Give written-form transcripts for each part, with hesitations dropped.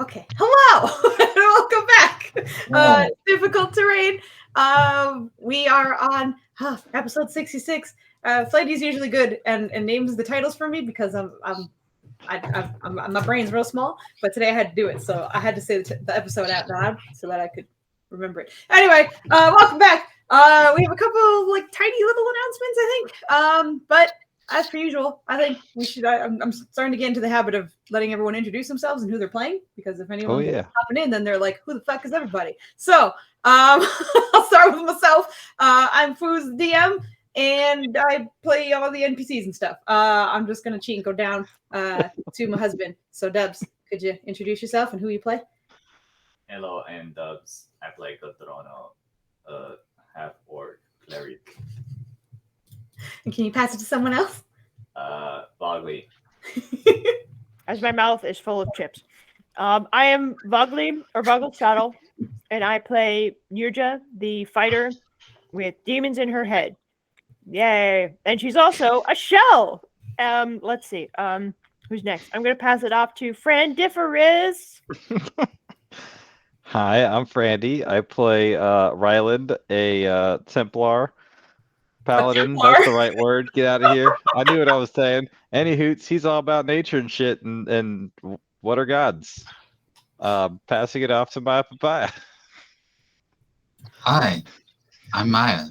Okay. Hello and welcome back. Wow. Difficult terrain. We are on episode 66. Flighty's usually good and names the titles for me because my brain's real small. But today I had to do it, so I had to say the episode out loud so that I could remember it. Anyway, welcome back. We have a couple of like tiny little announcements, I think. But as per usual, I think we should. I'm starting to get into the habit of letting everyone introduce themselves and who they're playing, because if anyone's hopping in, then they're like, "Who the fuck is everybody?" So, I'll start with myself. I'm Foozca DM, and I play all the NPCs and stuff. I'm just gonna cheat and go down to my husband. So, Dubs, could you introduce yourself and who you play? Hello, I'm Dubs. I play Cotrono, half orc cleric. And can you pass it to someone else? Bogly. As my mouth is full of chips. I am Vogly, or Vogel Saddle, and I play Nurja, the fighter with demons in her head. Yay! And she's also a shell. Let's see. Who's next? I'm gonna pass it off to Frandiferous. Hi, I'm Frandy. I play Ryland, a Templar. Paladin, that's the right word. Get out of here. I knew what I was saying. Any hoots, he's all about nature and shit and what are gods? Passing it off to my papaya. Hi, I'm Maya.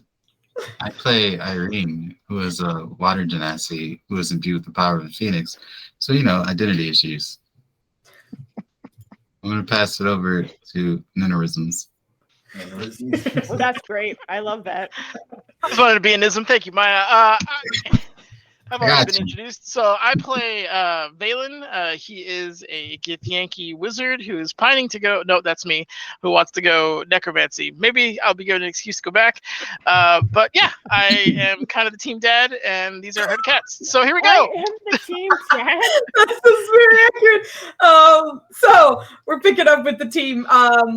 I play Irene, who is a water genasi who is imbued with the power of a phoenix. So, identity issues. I'm going to pass it over to Ninorisms. Well, that's great. I love that. I just wanted to be an ism. Thank you, Maya. I've already been introduced. So I play Valen. He is a Githyanki wizard who is pining to go. No, that's me, who wants to go necromancy. Maybe I'll be given an excuse to go back. But yeah, I am kind of the team dad, and these are her cats. So here we go. I am the team dad. That's very accurate. So we're picking up with the team.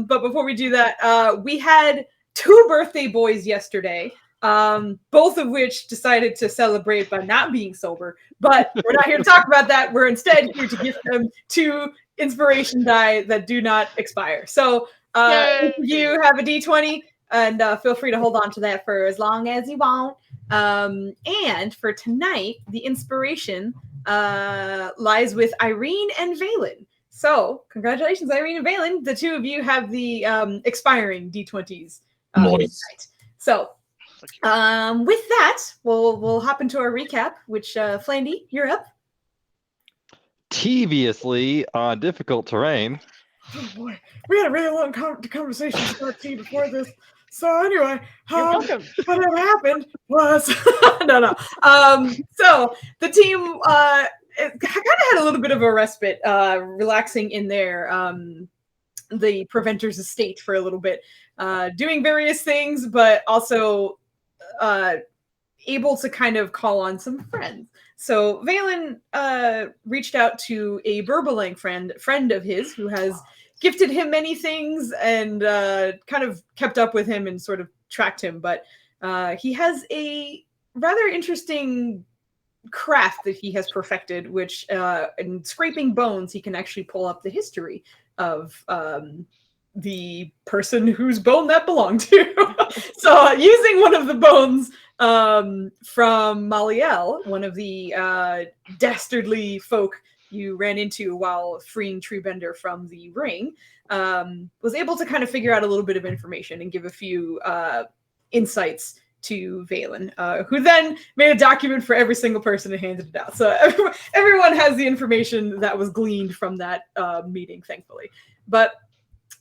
But before we do that, we had 2 birthday boys yesterday. Both of which decided to celebrate by not being sober, but we're not here to talk about that. We're instead here to give them 2 inspiration die that do not expire. So you have a D20, and feel free to hold on to that for as long as you want. And for tonight, the inspiration lies with Irene and Valen. So congratulations, Irene and Valen. The 2 of you have the expiring D20s tonight. So with that, we'll hop into our recap, which Flandy, you're up. Deviously on difficult terrain. Oh boy, we had a really long conversation about tea before this. So anyway, what had happened was no. So the team kind of had a little bit of a respite, relaxing in their the Preventor's estate for a little bit, doing various things, but also able to kind of call on some friends. So Valen reached out to a Burbalang friend of his who has gifted him many things and kind of kept up with him and sort of tracked him. But he has a rather interesting craft that he has perfected, which in scraping bones, he can actually pull up the history of the person whose bone that belonged to. So using one of the bones from Maliel, one of the dastardly folk you ran into while freeing Treebender from the ring, was able to kind of figure out a little bit of information and give a few insights to Valen, who then made a document for every single person and handed it out. So everyone has the information that was gleaned from that meeting, thankfully. But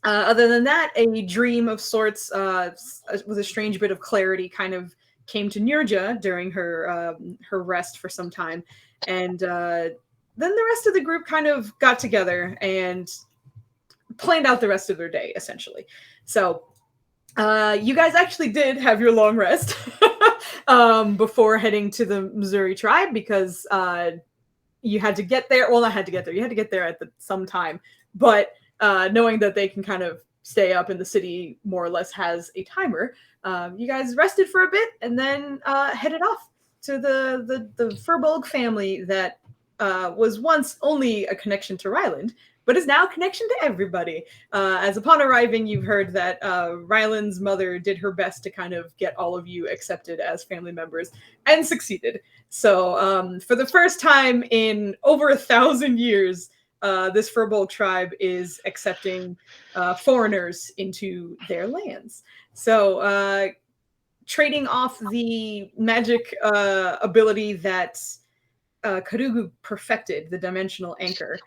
other than that, a dream of sorts with a strange bit of clarity kind of came to Nurja during her rest for some time. And then the rest of the group kind of got together and planned out the rest of their day, essentially. So you guys actually did have your long rest before heading to the Mzuri tribe, because you had to get there. Well, not had to get there. You had to get there at some time. But knowing that they can kind of stay up in the city more or less has a timer, you guys rested for a bit and then headed off to the Furbolg family that was once only a connection to Ryland, but is now a connection to everybody. As upon arriving, you've heard that Ryland's mother did her best to kind of get all of you accepted as family members and succeeded. So for the first time in over 1,000 years, this Furbolg tribe is accepting foreigners into their lands. So trading off the magic ability that Karugu perfected, the dimensional anchor,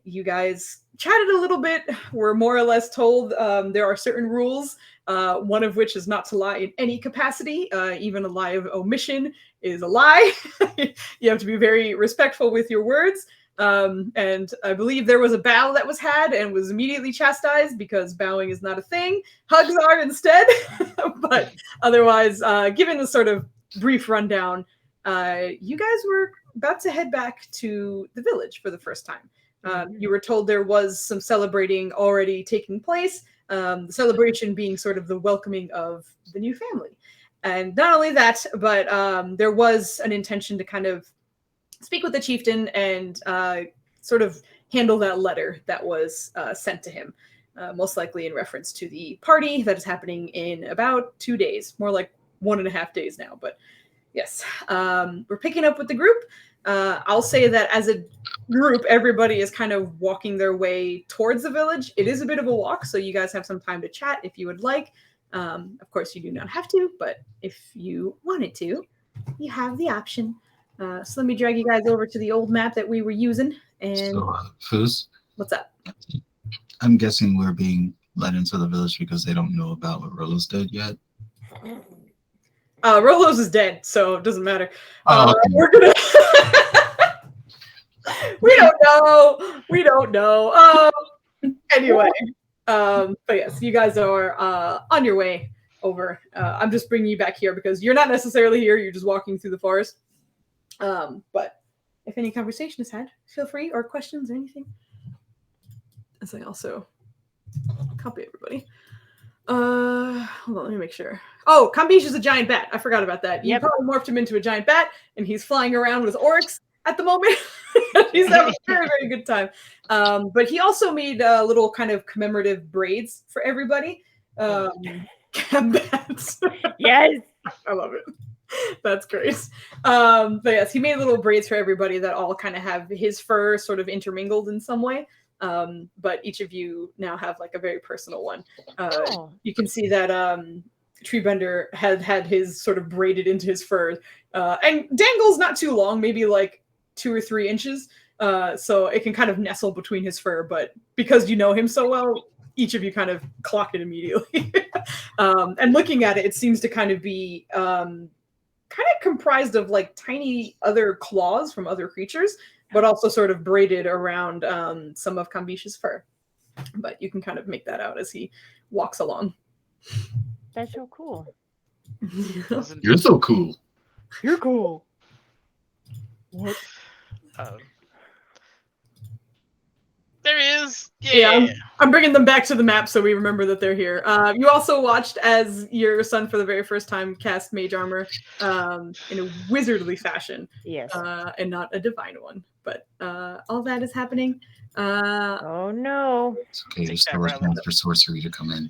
you guys chatted a little bit. We're more or less told there are certain rules, one of which is not to lie in any capacity. Even a lie of omission is a lie. You have to be very respectful with your words. And I believe there was a bow that was had and was immediately chastised because bowing is not a thing. Hugs are instead. But otherwise, given the sort of brief rundown, you guys were about to head back to the village for the first time. You were told there was some celebrating already taking place, the celebration being sort of the welcoming of the new family. And not only that, but there was an intention to kind of speak with the chieftain and sort of handle that letter that was sent to him, most likely in reference to the party that is happening in about 2 days, more like 1.5 days now. But yes, we're picking up with the group. I'll say that as a group, everybody is kind of walking their way towards the village. It is a bit of a walk, so you guys have some time to chat if you would like. Of course, you do not have to, but if you wanted to, you have the option. So let me drag you guys over to the old map that we were using. And So, Foos, what's up? I'm guessing we're being led into the village because they don't know about what Rolo's did yet. Rolos is dead, so it doesn't matter. Okay. We're gonna. We don't know. Anyway, but yes, you guys are on your way over. I'm just bringing you back here because you're not necessarily here. You're just walking through the forest. But if any conversation is had, feel free, or questions or anything. As I also copy everybody. Hold on, let me make sure. Oh, Kambish is a giant bat. I forgot about that. You probably morphed him into a giant bat, and he's flying around with oryx at the moment. He's having a very, very good time. But he also made little kind of commemorative braids for everybody. Bats. Yes. I love it. That's great. But yes, he made little braids for everybody that all kind of have his fur sort of intermingled in some way. But each of you now have like a very personal one. You can see that Treebender had his sort of braided into his fur. And Dangle's not too long, maybe like 2 or 3 inches. So it can kind of nestle between his fur, but because you know him so well, each of you kind of clocked it immediately. And looking at it, it seems to kind of be kind of comprised of like tiny other claws from other creatures, but also sort of braided around some of Kambish's fur. But you can kind of make that out as he walks along. That's so cool. You're so cool. You're cool. What? There he is. Yeah. I'm bringing them back to the map so we remember that they're here. You also watched as your son, for the very first time, cast mage armor in a wizardly fashion. Yes. And not a divine one. But all that is happening. Oh no. It's okay. There's still a chance for sorcery to come in.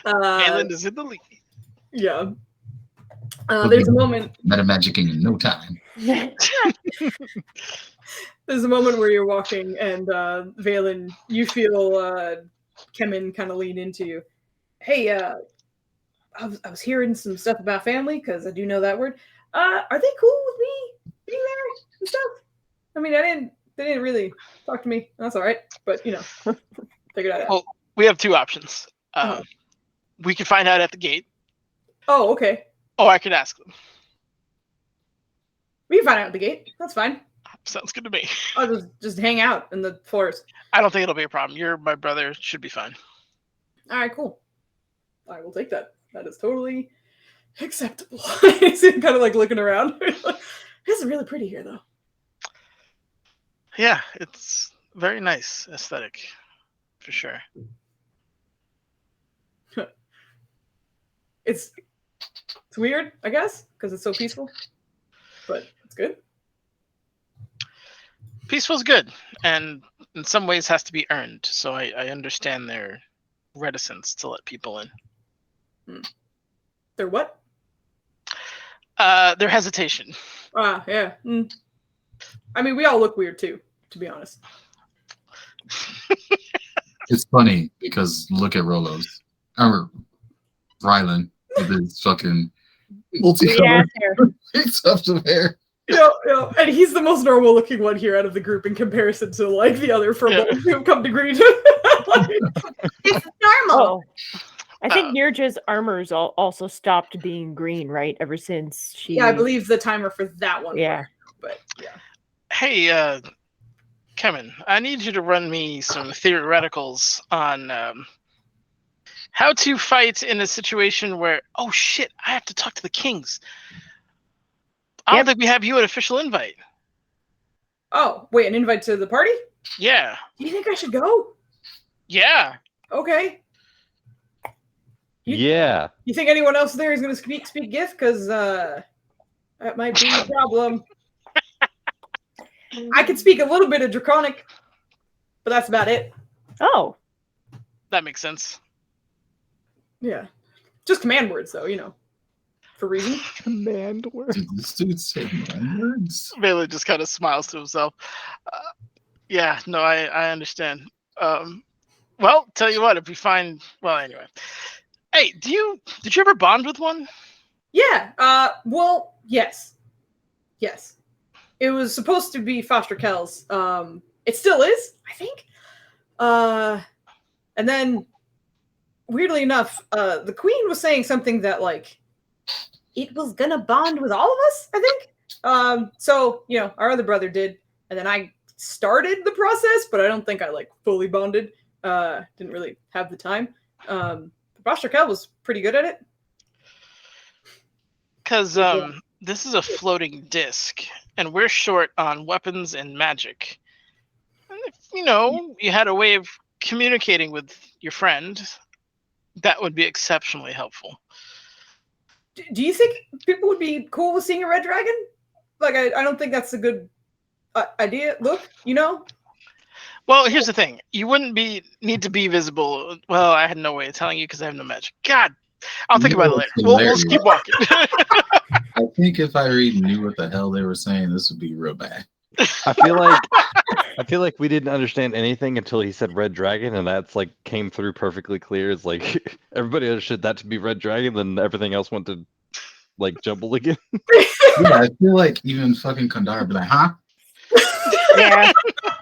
Galen is in the lead. Yeah. There's a moment. Metamagicking in no time. There's a moment where you're walking, and Valen, you feel Kemen kind of lean into you. Hey, I was hearing some stuff about family because I do know that word. Are they cool with me being there and stuff? I mean, they didn't really talk to me. That's all right, but you know, figured it out. Well, we have 2 options. We could find out at the gate. Oh, okay. Or I could ask them. We can find out at the gate. That's fine. Sounds good to me. I'll just hang out in the forest. I don't think it'll be a problem. You're my brother. Should be fine. All right, cool. I will take that. That is totally acceptable. He's kind of like looking around. This is really pretty here, though. Yeah, it's very nice aesthetic, for sure. It's weird, I guess, because it's so peaceful. But That's good. Peaceful's good, and in some ways has to be earned. So I understand their reticence to let people in. They're what? Their hesitation. Yeah. I mean, we all look weird too, to be honest. It's funny because look at Rolos. Or Rylan with his fucking multicolored stuff of hair. Yeah, and he's the most normal looking one here out of the group in comparison to like the other furbolgs who've come to greet him. It's normal. Oh. I think Nirja's armor's also stopped being green, right? Ever since she. Yeah, I believe the timer for that one. Yeah. But yeah. Hey, Kevin, I need you to run me some theoreticals on how to fight in a situation where, oh shit, I have to talk to the kings. I don't think we have you an official invite. Oh, wait, an invite to the party? Yeah. Do you think I should go? Yeah. Okay. Yeah. You think anyone else there is going to speak gift? Because that might be a problem. I could speak a little bit of Draconic, but that's about it. Oh. That makes sense. Yeah. Just command words, though, for reason. Command words. Did this dude say command words? Bailey just kind of smiles to himself. Yeah, no, I understand. Well, tell you what, if we find... Well, anyway. Hey, did you ever bond with one? Yeah. Well, yes. Yes. It was supposed to be Foster Kells. It still is, I think. And then, weirdly enough, the Queen was saying something that, like, it was gonna bond with all of us, I think. So, our other brother did. And then I started the process, but I don't think I, like, fully bonded. Didn't really have the time. Foster Kell was pretty good at it. Because this is a floating disc, and we're short on weapons and magic. And if, you had a way of communicating with your friend, that would be exceptionally helpful. Do you think people would be cool with seeing a red dragon? Like, I don't think that's a good idea. Look, Well, here's the thing. You wouldn't need to be visible. Well, I had no way of telling you because I have no magic. God, I'll think about it later. We'll keep walking. I think if I knew what the hell they were saying, this would be real bad. I feel like we didn't understand anything until he said red dragon, and that's like came through perfectly clear. It's like everybody understood that to be red dragon, then everything else went to like jumble again. Yeah, I feel like even fucking Kandar would be like, huh? Yeah.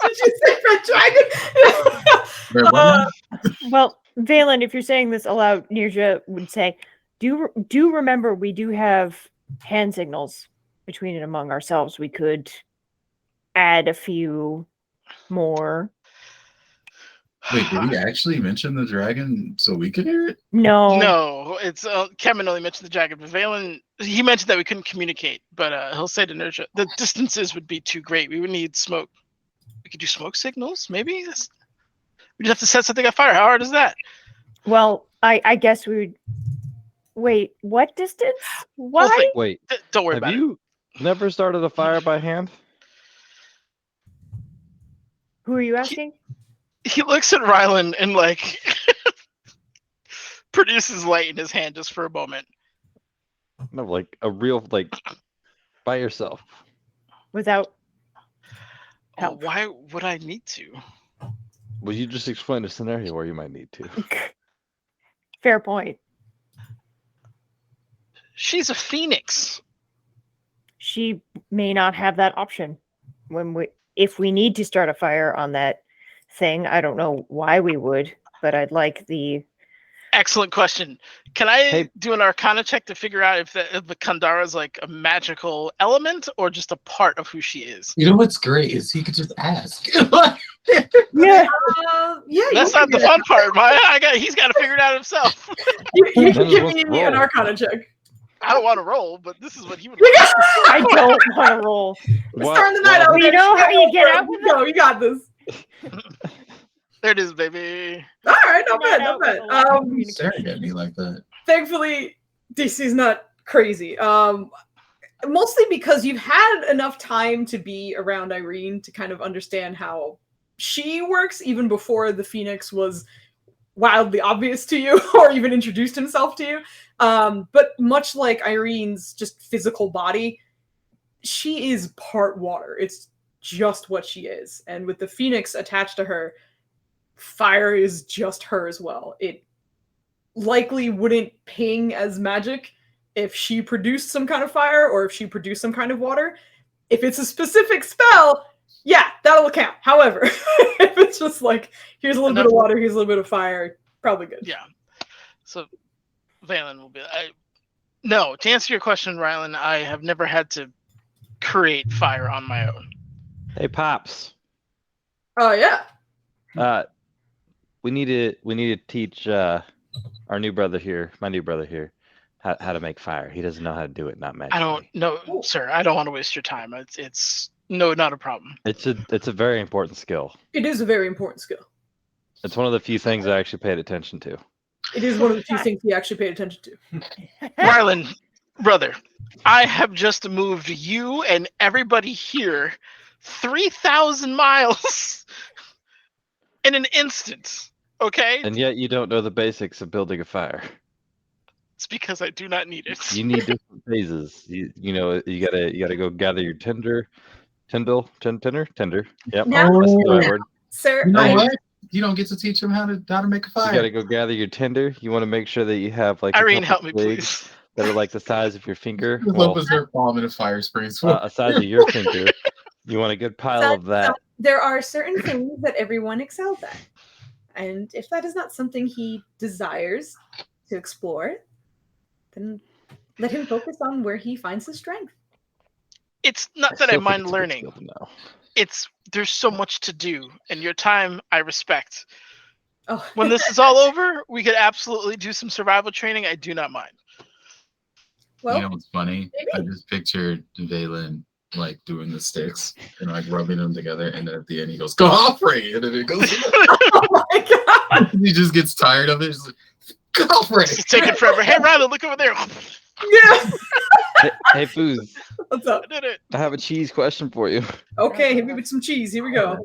Did you say red dragon? Well, Valen, if you're saying this aloud, Nirja would say, do remember we do have hand signals between and among ourselves. We could add a few more. Wait, did he actually mention the dragon so we could hear it? No, it's Kevin only mentioned the dragon, but Valen, he mentioned that we couldn't communicate, but he'll say to Nurja, the distances would be too great. We would need smoke. We could do smoke signals, maybe? We'd have to set something on fire. How hard is that? Well, I guess we would... Wait, what distance? Why? Wait, don't worry about it. Have you never started a fire by hand? Who are you asking? He looks at Rylan and like produces light in his hand just for a moment. No, like a real by yourself. Without help. Why would I need to? Well, you just explained a scenario where you might need to. Fair point. She's a phoenix. She may not have that option if we need to start a fire on that thing. I don't know why we would, but I'd like the... Excellent question. Can I do an Arcana check to figure out if the Kandara is like a magical element or just a part of who she is? You know what's great is he could just ask. Yeah. That's not the fun part. He's got to figure it out himself. You can give me an Arcana check. I don't want to roll, but this is what he would. I don't want to roll. Starting the night out. You know how you get out with it? No, you got this. There it is, baby. All right, not bad. Staring at me like that. Thankfully, DC's not crazy. mostly because you've had enough time to be around Irene to kind of understand how she works, even before the Phoenix was wildly obvious to you or even introduced himself to you. But much like Irene's just physical body, she is part water. It's just what she is. And with the Phoenix attached to her, fire is just her as well. It likely wouldn't ping as magic if she produced some kind of fire or if she produced some kind of water. If it's a specific spell, yeah, that'll count. However, if it's just like, here's a little bit of water, here's a little bit of fire, probably good. Yeah. So Valen will be... No, to answer your question, Rylan, I have never had to create fire on my own. Hey, Pops. Oh, yeah. We need to teach our new brother here, my new brother here, how to make fire. He doesn't know how to do it, not magically. I don't know, sir. I don't want to waste your time. It's no, not a problem. It's a very important skill. It is a very important skill. It's one of the few things I actually paid attention to. It is one of the few things he actually paid attention to. Rylan, brother, I have just moved you and everybody here 3,000 miles in an instant. Okay? And yet you don't know the basics of building a fire. It's because I do not need it. You need different phases. You gotta go gather your tinder. Yep. Now- That's the right word. Sir, You know what? You don't get to teach him how to make a You fire. gotta go gather your tinder. You want to make sure that you have like Irene, a help couple me, twigs please. that are like the size of your finger. Look Well, as their palm in a fire springs. a size of your finger. You want a good pile of that. there are certain things that everyone excels at. And if that is not something he desires to explore, then let him focus on where he finds his strength. It's not that I still think mind it's a good learning. skill to know. It's there's so much to do, and your time I respect. Oh, When this is all over, we could absolutely do some survival training. I do not mind. well, You know what's funny? maybe. I just pictured Valen like doing the sticks and like rubbing them together, and then at the end he goes, "Coffrey!" and then it goes. Oh my god! He just gets tired of it. He's like, "Coffrey!" It's taking forever. Hey, Rylan, look over there. I Yeah. Hey, Foos, What's up? did it. I have a cheese question for you. Okay, hit me with some cheese. Here we go.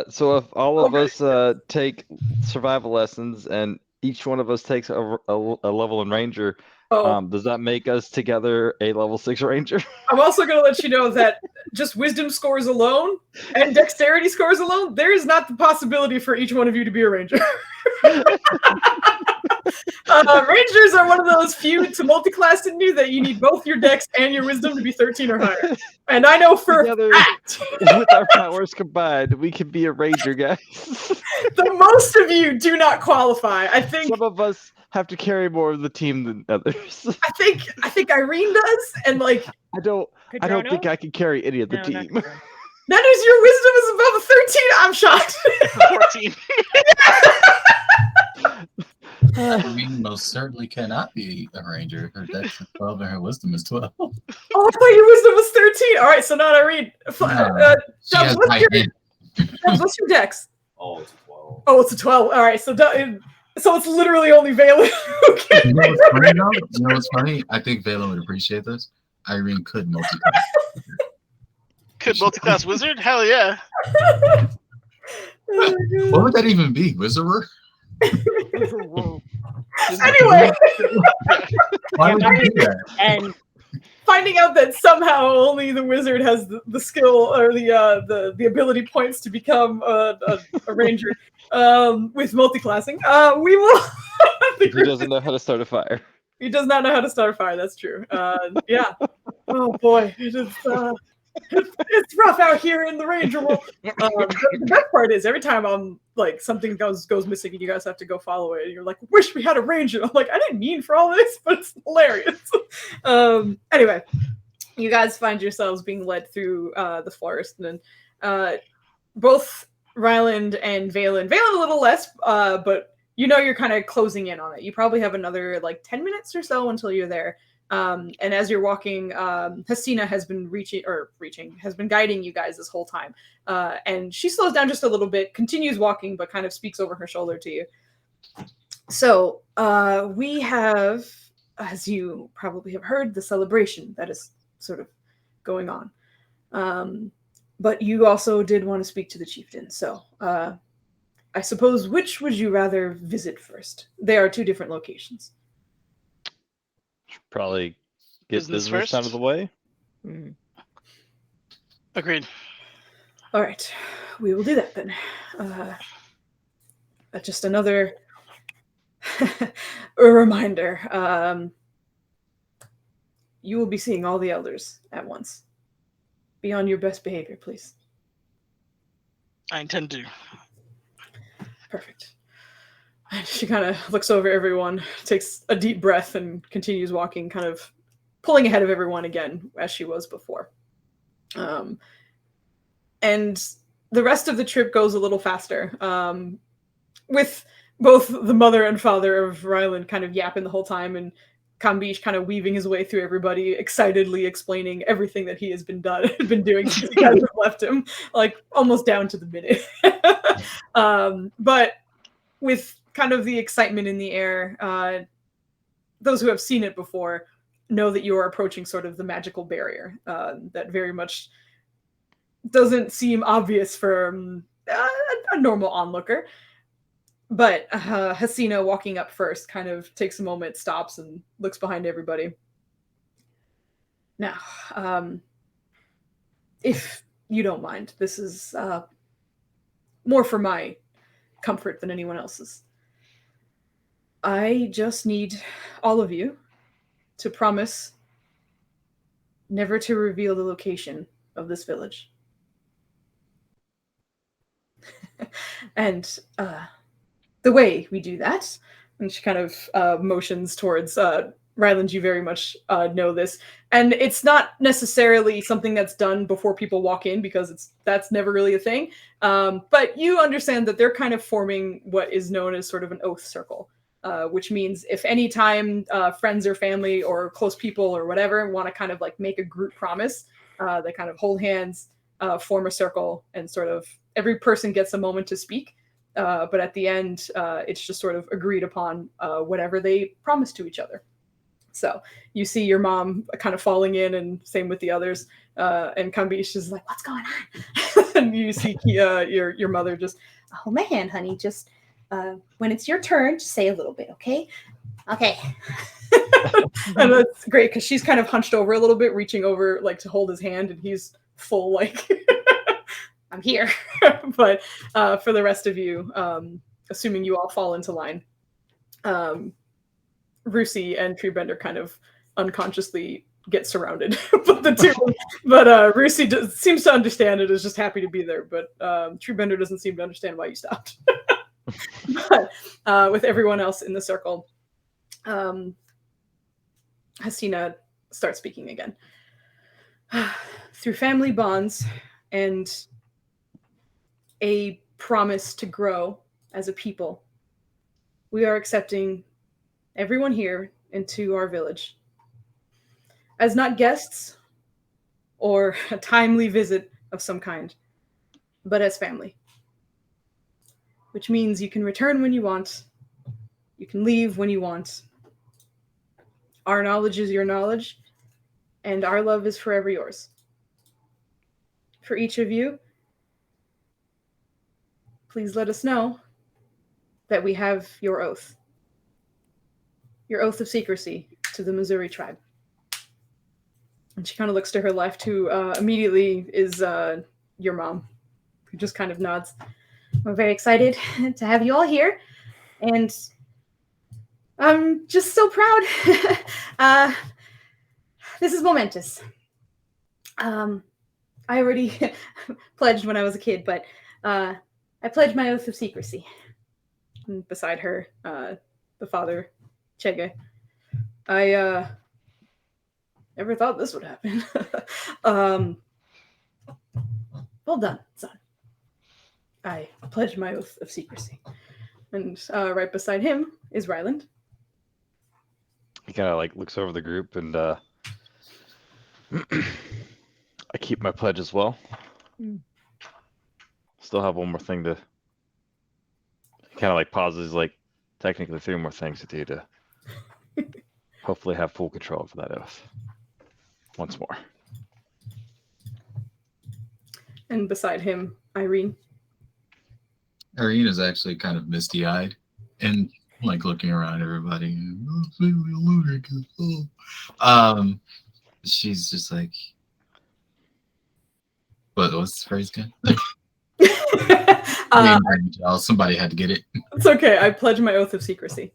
So if all of us take survival lessons and each one of us takes a level in Ranger, Oh, does that make us together a level 6 Ranger? I'm also going to let you know that just wisdom scores alone and dexterity scores alone, there is not the possibility for each one of you to be a ranger. Rangers are one of those few to multi-class in you that you need both your dex and your wisdom to be 13 or higher. And I know for a Together, fact with our powers combined, we can be a Ranger, guys. the most of you do not qualify. I think Some of us have to carry more of the team than others. I think Irene does, and like I don't think I can carry any of the team. that is your wisdom is above a 13. I'm shocked. 14. Irene most certainly cannot be a ranger. Her dex is 12 and her wisdom is 12. Oh, I thought your wisdom was 13. All right, so not Irene. She Dubs, has high end. what's your dex? Oh, it's 12. Oh, it's a 12. All right, so it's literally only Valen who can. You know what's funny though? You know what's funny? I think Valen would appreciate this. Irene could multitask. Could multi-class wizard? Hell yeah. What would that even be? Wizarder? Anyway, Why would you do that? And finding out that somehow only the wizard has the skill or the ability points to become a ranger with multi-classing, we will. He doesn't know how to start a fire. He does not know how to start a fire. That's true. Yeah. Oh boy, it is. It's rough out here in the ranger world. The best part is every time I'm like something goes missing and you guys have to go follow it, and you're like, "Wish we had a ranger." I'm like, I didn't mean for all this, but it's hilarious. Anyway, you guys find yourselves being led through the forest, and then both Ryland and Valen a little less, but you know you're kind of closing in on it. You probably have another like 10 minutes or so until you're there. And as you're walking, Hasina has been has been guiding you guys this whole time. And she slows down just a little bit, continues walking, but kind of speaks over her shoulder to you. So we have, as you probably have heard, the celebration that is sort of going on. But you also did want to speak to the chieftain, so I suppose which would you rather visit first? They are two different locations. Should probably get Business business first. out of the way. Agreed. All right, we will do that then. Just another a reminder. You will be seeing all the elders at once. Be on your best behavior, please. I intend to. Perfect. And she kind of looks over everyone, takes a deep breath, and continues walking, kind of pulling ahead of everyone again, as she was before. And the rest of the trip goes a little faster, with both the mother and father of Ryland kind of yapping the whole time, and Kambish kind of weaving his way through everybody, excitedly explaining everything that he has been doing since you guys have left him, like almost down to the minute. But with kind of the excitement in the air, those who have seen it before know that you are approaching sort of the magical barrier that very much doesn't seem obvious for a normal onlooker. But Hasina, walking up first, kind of takes a moment, stops, and looks behind everybody. Now, if you don't mind, this is more for my comfort than anyone else's. I just need all of you to promise never to reveal the location of this village. And the way we do that, and she kind of motions towards Ryland, you very much know this, and it's not necessarily something that's done before people walk in, because that's never really a thing, but you understand that they're kind of forming what is known as sort of an oath circle, which means if any time friends or family or close people or whatever want to kind of like make a group promise, they kind of hold hands, form a circle, and sort of every person gets a moment to speak. But at the end, it's just sort of agreed upon whatever they promise to each other. So you see your mom kind of falling in, and same with the others. And Kambish is like, "What's going on?" And you see your mother just, "Hold my hand, honey. Just when it's your turn, just say a little bit, okay?" Okay. And that's great because she's kind of hunched over a little bit, reaching over like to hold his hand, and he's full like. I'm here. But for the rest of you, assuming you all fall into line, Rusi and Treebender kind of unconsciously get surrounded. But Rusi seems to understand it, is just happy to be there. But Treebender doesn't seem to understand why you stopped. But with everyone else in the circle, Hasina starts speaking again. Through family bonds and a promise to grow as a people, we are accepting everyone here into our village as not guests or a timely visit of some kind, but as family. Which means you can return when you want, you can leave when you want. Our knowledge is your knowledge, and our love is forever yours. For each of you, please let us know that we have your oath of secrecy to the Mzuri tribe. And she kind of looks to her left, who immediately is your mom, who just kind of nods. We're very excited to have you all here, and I'm just so proud. This is momentous. I already pledged when I was a kid, but I pledged my oath of secrecy. And beside her, the father, Chege. I never thought this would happen. Well done, son. I pledge my oath of secrecy. And right beside him is Ryland. He kind of like looks over the group, and I keep my pledge as well. Still have one more thing to. Kind of like pauses, like technically 3 more things to do to hopefully have full control over that oath once more. And beside him, Irene. Irene is actually kind of misty-eyed and like looking around everybody. She's just like, what's the phrase again? Somebody had to get it. It's okay. I pledge my oath of secrecy.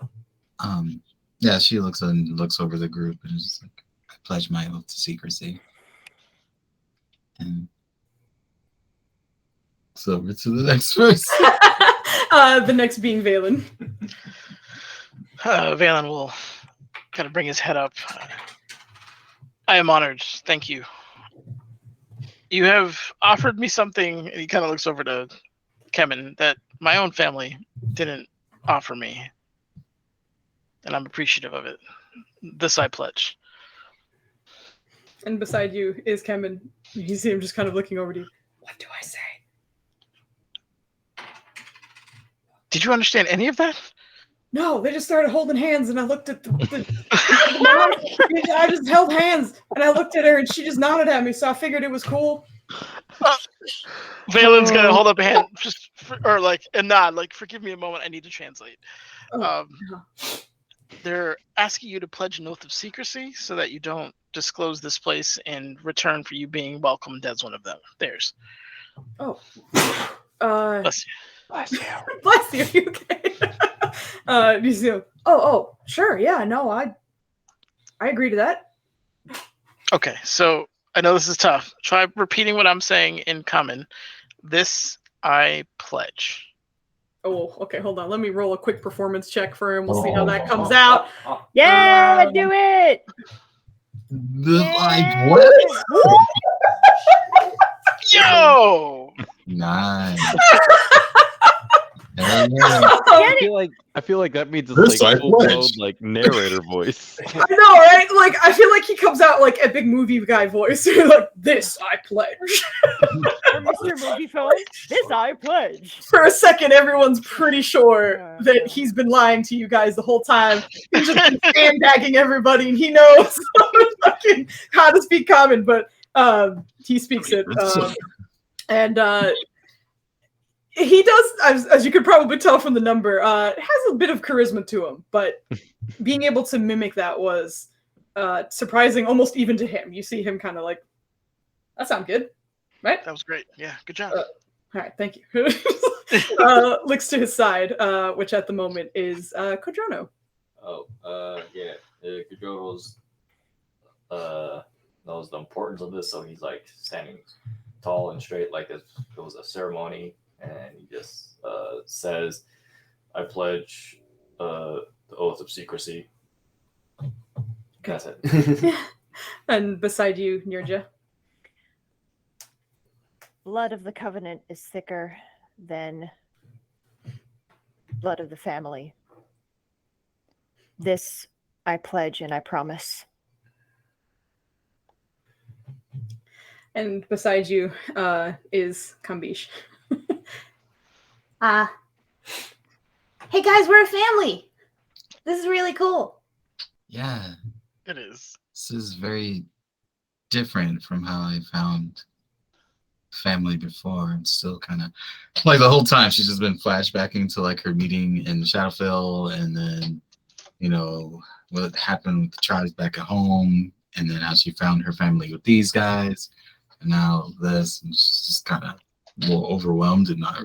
Yeah, she looks over the group and is just like, I pledge my oath to secrecy. And it's over to the next person. The next being Valen. Valen will kind of bring his head up. I am honored. Thank you. You have offered me something, and he kind of looks over to Kevin, that my own family didn't offer me. And I'm appreciative of it. This I pledge. And beside you is Kevin. You see him just kind of looking over to you. What do I say? Did you understand any of that? No, they just started holding hands, and I looked at I just held hands, and I looked at her, and she just nodded at me, so I figured it was cool. Valen's gonna hold up a hand, or like a nod, like, forgive me a moment, I need to translate. They're asking you to pledge an oath of secrecy so that you don't disclose this place in return for you being welcomed as one of them. Theirs. Oh. Bless you. Bless you. Bless you. You okay? You see, sure, yeah, no, I agree to that. Okay, so I know this is tough. Try repeating what I'm saying in common. This I pledge. Oh, okay, hold on. Let me roll a quick performance check for him. We'll see how that comes out. Yeah, do it. Like what? Yo! Nice. I feel like that means it's like full blown like narrator voice. I know, right? Like I feel like he comes out like a big movie guy voice. Like, this I pledge. Or Mr. Movie Phone, this I pledge. For a second, everyone's pretty sure that he's been lying to you guys the whole time. He's just been sandbagging everybody, and he knows fucking how to speak common, but he speaks it. He does, as you could probably tell from the number, has a bit of charisma to him, but being able to mimic that was surprising almost even to him. You see him kind of like, that sounds good, right? That was great. Yeah, good job. All right, thank you. Looks to his side, which at the moment is Kodrono. Yeah. Kodrono's knows the importance of this, so he's like standing tall and straight like it was a ceremony. And he just says, I pledge the oath of secrecy. That's it. And beside you, Nirja. Blood of the covenant is thicker than blood of the family. This I pledge and I promise. And beside you is Kambish. Hey guys, we're a family. This is really cool. Yeah. It is. This is very different from how I found family before. It's still kind of like the whole time she's just been flashbacking to like her meeting in Shadowfell, and then what happened with the tribes back at home, and then how she found her family with these guys, and now this, and she's just kind of more overwhelmed and not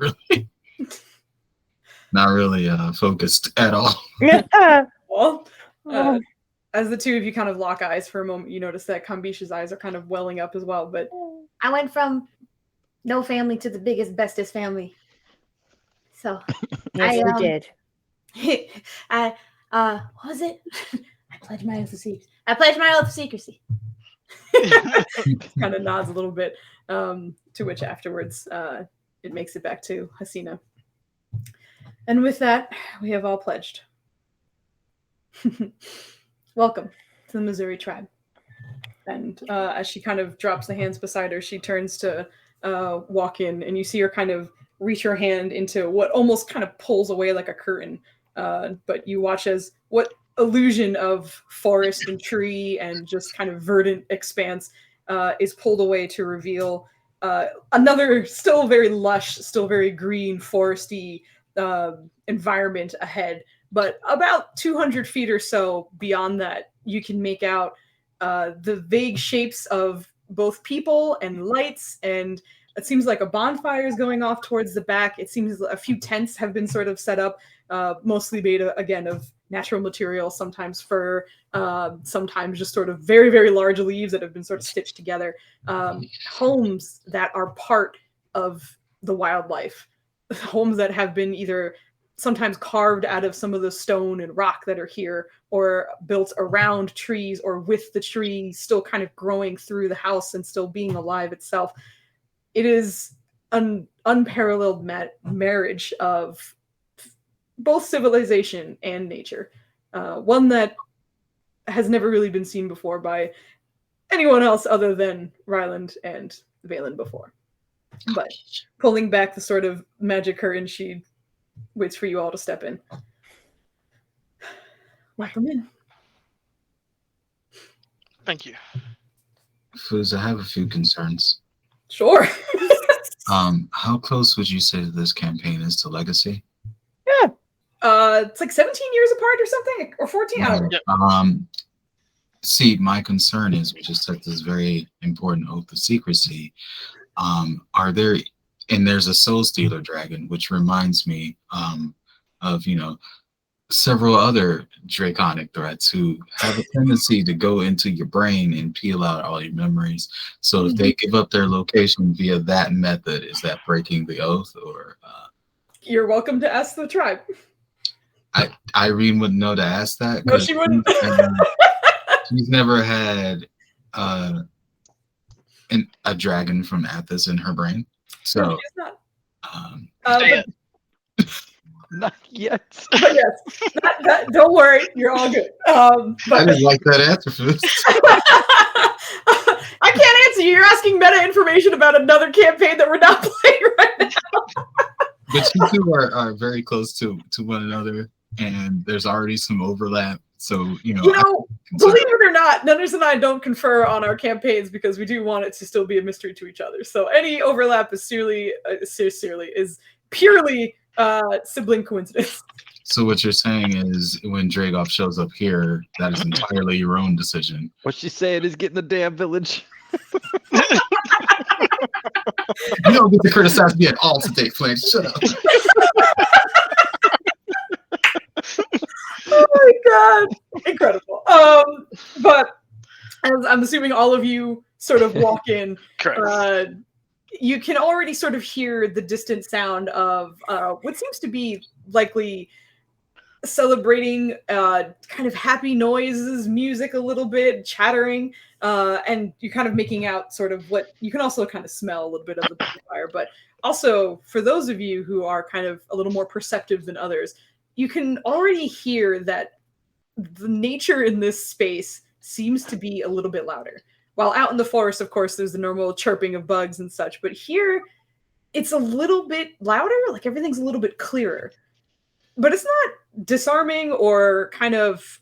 really focused at all. Well, as the two of you kind of lock eyes for a moment, you notice that Kambish's eyes are kind of welling up as well. But I went from no family to the biggest, bestest family. So yes, you did. What was it? I pledge my oath of secrecy. I pledge my oath of secrecy. Kind of nods a little bit, to which afterwards it makes it back to Hasina. And with that, we have all pledged. Welcome to the Mzuri tribe. And as she kind of drops the hands beside her, she turns to walk in, and you see her kind of reach her hand into what almost kind of pulls away like a curtain. But you watch as what illusion of forest and tree and just kind of verdant expanse is pulled away to reveal another still very lush, still very green, foresty environment ahead. But about 200 feet or so beyond that, you can make out the vague shapes of both people and lights, and it seems like a bonfire is going off towards the back. It seems a few tents have been sort of set up, mostly made, again, of natural material, sometimes fur, sometimes just sort of very, very large leaves that have been sort of stitched together. Homes that are part of the wildlife. Homes that have been either sometimes carved out of some of the stone and rock that are here, or built around trees or with the tree still kind of growing through the house and still being alive itself. It is an unparalleled marriage of both civilization and nature. One that has never really been seen before by anyone else other than Ryland and Valen before. But pulling back the sort of magic curtain, she waits for you all to step in. Welcome in. Thank you. Foos, I have a few concerns. Sure. How close would you say this campaign is to Legacy? Yeah. It's like 17 years apart or something, or 14. I don't know. See, my concern is we just took this very important oath of secrecy. Are there, and there's a soul stealer dragon, which reminds me of, you know, several other draconic threats who have a tendency to go into your brain and peel out all your memories. So if they give up their location via that method, is that breaking the oath? Or you're welcome to ask the tribe. Irene wouldn't know to ask that. No, she wouldn't. She's never had a dragon from Athos in her brain. So no, she's not. Not yet. But yes, don't worry, you're all good. But I didn't like that answer for this. I can't answer you. You're asking meta information about another campaign that we're not playing right now. But you two are very close to one another, and there's already some overlap. So, believe it or not, Nunners and I don't confer on our campaigns because we do want it to still be a mystery to each other. So any overlap is purely sibling coincidence. So what you're saying is when Dragoff shows up here, that is entirely your own decision. What she's saying is get in the damn village. You don't get to criticize me at all today, Flynn. Shut up. Oh my god. Incredible. But as I'm assuming all of you sort of walk in, you can already sort of hear the distant sound of what seems to be likely celebrating kind of happy noises, music a little bit, chattering, and you're kind of making out sort of what you can also kind of smell a little bit of the bonfire. But also, for those of you who are kind of a little more perceptive than others, you can already hear that the nature in this space seems to be a little bit louder. While out in the forest, of course, there's the normal chirping of bugs and such, but here it's a little bit louder, like everything's a little bit clearer. But it's not disarming or kind of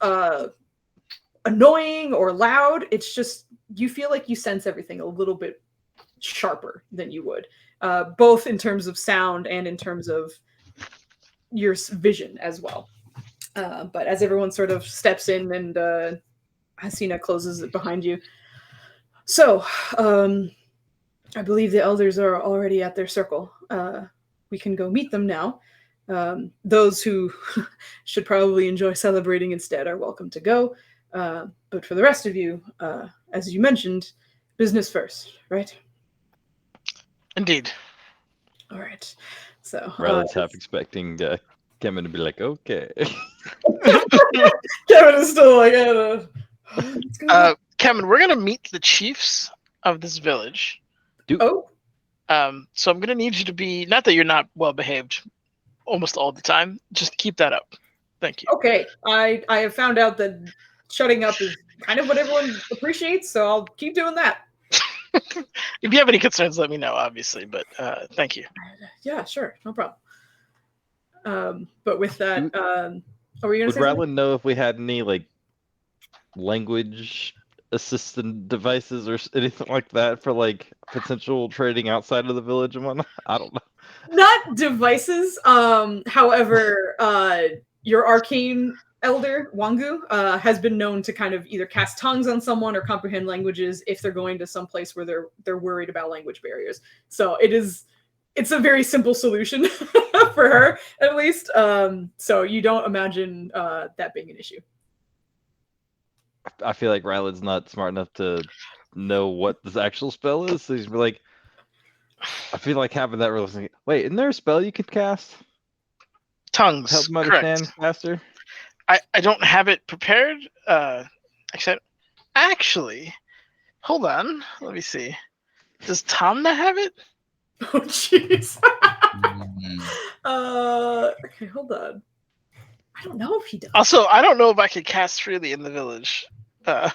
annoying or loud. It's just you feel like you sense everything a little bit sharper than you would, both in terms of sound and in terms of your vision as well. But as everyone sort of steps in and Hasina closes it behind you. So, I believe the elders are already at their circle. We can go meet them now. Those who should probably enjoy celebrating instead are welcome to go. But for the rest of you, as you mentioned, business first, right? Indeed. All right. So Ryland's half expecting Kevin to be like, okay. Kevin is still like, Kevin, we're gonna meet the chiefs of this village. Oh. So I'm gonna need you to be, not that you're not well behaved almost all the time, just keep that up. Thank you. Okay. I have found out that shutting up is kind of what everyone appreciates, so I'll keep doing that. If you have any concerns, let me know, obviously, but thank you. Yeah, sure. No problem. But with that, are we going to Would say Ryland know if we had any, like, language assistant devices or anything like that for like potential trading outside of the village and whatnot? I don't know. Not devices. However, your arcane elder Wangu has been known to kind of either cast tongues on someone or comprehend languages if they're going to some place where they're worried about language barriers. So it's a very simple solution for her, at least. So you don't imagine that being an issue. I feel like Ryland's not smart enough to know what this actual spell is. So he's like, I feel like having that realization. Wait, isn't there a spell you could cast? Tongues. Help him understand faster. I don't have it prepared. Actually, hold on. Let me see. Does Tom not have it? Oh jeez. Okay, hold on. I don't know if he does. Also, I don't know if I can cast freely in the village. I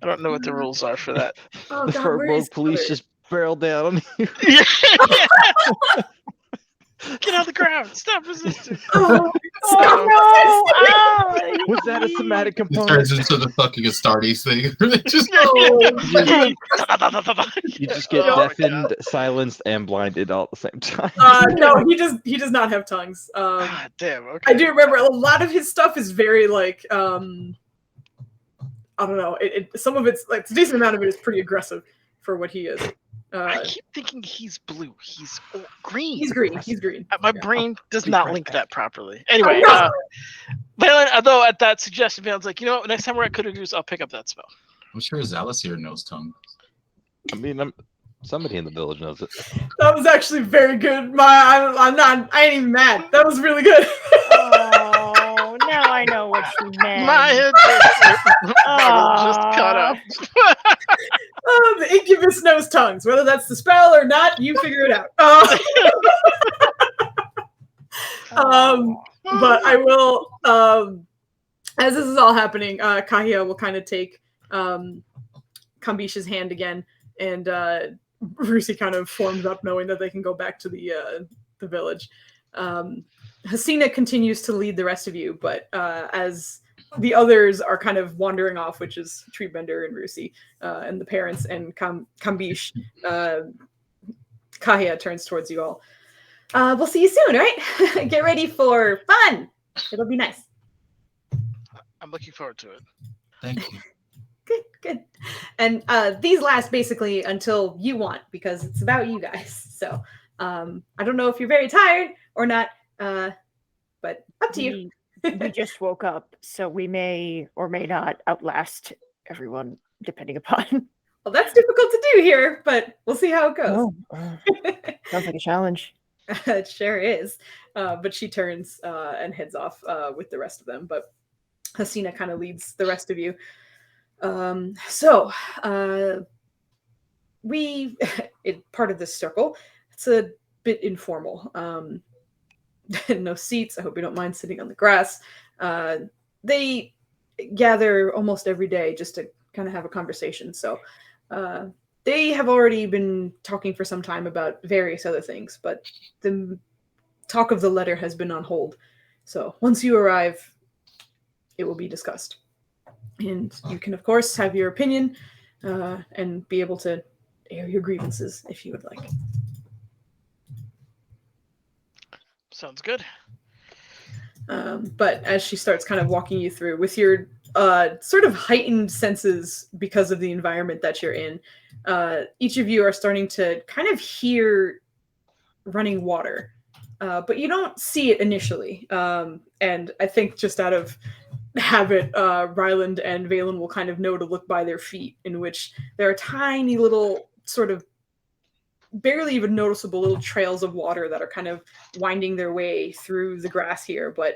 don't know what the rules are for that. Oh The god, rogue where is police just barrel down on you. Get on the ground! Stop resisting! Oh, Oh, Was that a somatic It component? turns into the fucking Astartes thing. Just You just get Oh my deafened, silenced, and blinded all at the same time. no, he does not have tongues. God damn. Okay. I do remember a lot of his stuff is very like I don't know. Some of it's like a decent amount of it is pretty aggressive for what he is. I keep thinking he's blue. He's green. He's green. He's green. My brain does not link that properly. Anyway, Oh, no. Valen, though at that suggestion, Valen's like, you know what? Next time we're at Kudagoose, I'll pick up that spell. I'm sure Zalasir knows tongue. I mean, somebody in the village knows it. That was actually very good. I ain't even mad. That was really good. Oh, now I know what she meant. My head just cut up. The incubus knows tongues. Whether that's the spell or not, you figure it out. But I will, as this is all happening, Kahia will kind of take Kambish's hand again, and Rusi kind of forms up, knowing that they can go back to the village. Hasina continues to lead the rest of you, but as the others are kind of wandering off, which is Treebender and Rusi, and the parents and Kambish, Kahia turns towards you all. We'll see you soon, right? Get ready for fun. It'll be nice. I'm looking forward to it. Thank you. Good. And these last basically until you want, because it's about you guys. So I don't know if you're very tired or not, but up to you. We just woke up, so we may or may not outlast everyone, depending upon. Well, that's difficult to do here, but we'll see how it goes. Sounds like a challenge. It sure is. But she turns and heads off with the rest of them. But Hasina kind of leads the rest of you. We part of this circle. It's a bit informal. No seats. I hope you don't mind sitting on the grass. They gather almost every day just to kind of have a conversation. So they have already been talking for some time about various other things, but the talk of the letter has been on hold. So once you arrive, it will be discussed. And you can, of course, have your opinion and be able to air your grievances if you would like. Sounds good. But as she starts kind of walking you through with your sort of heightened senses because of the environment that you're in, each of you are starting to kind of hear running water, but you don't see it initially. And I think just out of habit, Ryland and Valen will kind of know to look by their feet, in which there are tiny little sort of barely even noticeable little trails of water that are kind of winding their way through the grass here, but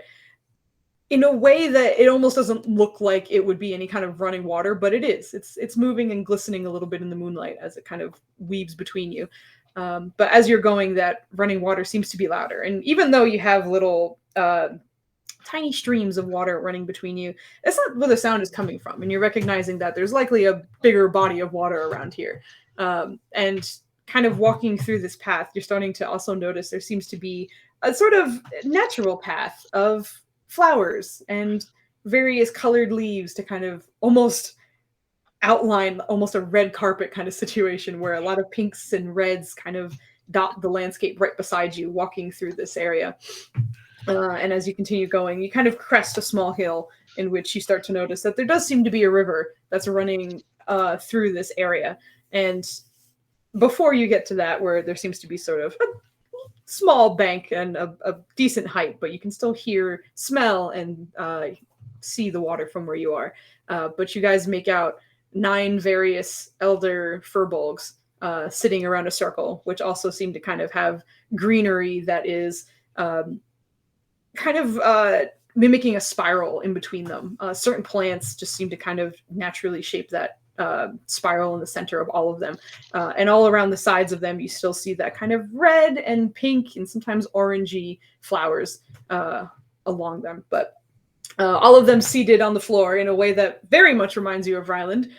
in a way that it almost doesn't look like it would be any kind of running water, but it is. It's moving and glistening a little bit in the moonlight as it kind of weaves between you. But as you're going, that running water seems to be louder. And even though you have little tiny streams of water running between you, that's not where the sound is coming from. And you're recognizing that there's likely a bigger body of water around here. And kind of walking through this path, you're starting to also notice there seems to be a sort of natural path of flowers and various colored leaves to kind of almost outline, almost a red carpet kind of situation where a lot of pinks and reds kind of dot the landscape right beside you walking through this area. And as you continue going, you kind of crest a small hill in which you start to notice that there does seem to be a river that's running through this area. And before you get to that, where there seems to be sort of a small bank and a decent height, but you can still hear, smell, and see the water from where you are. But you guys make out 9 various elder furbolgs sitting around a circle, which also seem to kind of have greenery that is kind of mimicking a spiral in between them. Certain plants just seem to kind of naturally shape that spiral in the center of all of them. And all around the sides of them, you still see that kind of red and pink and sometimes orangey flowers along them. But all of them seated on the floor in a way that very much reminds you of Ryland,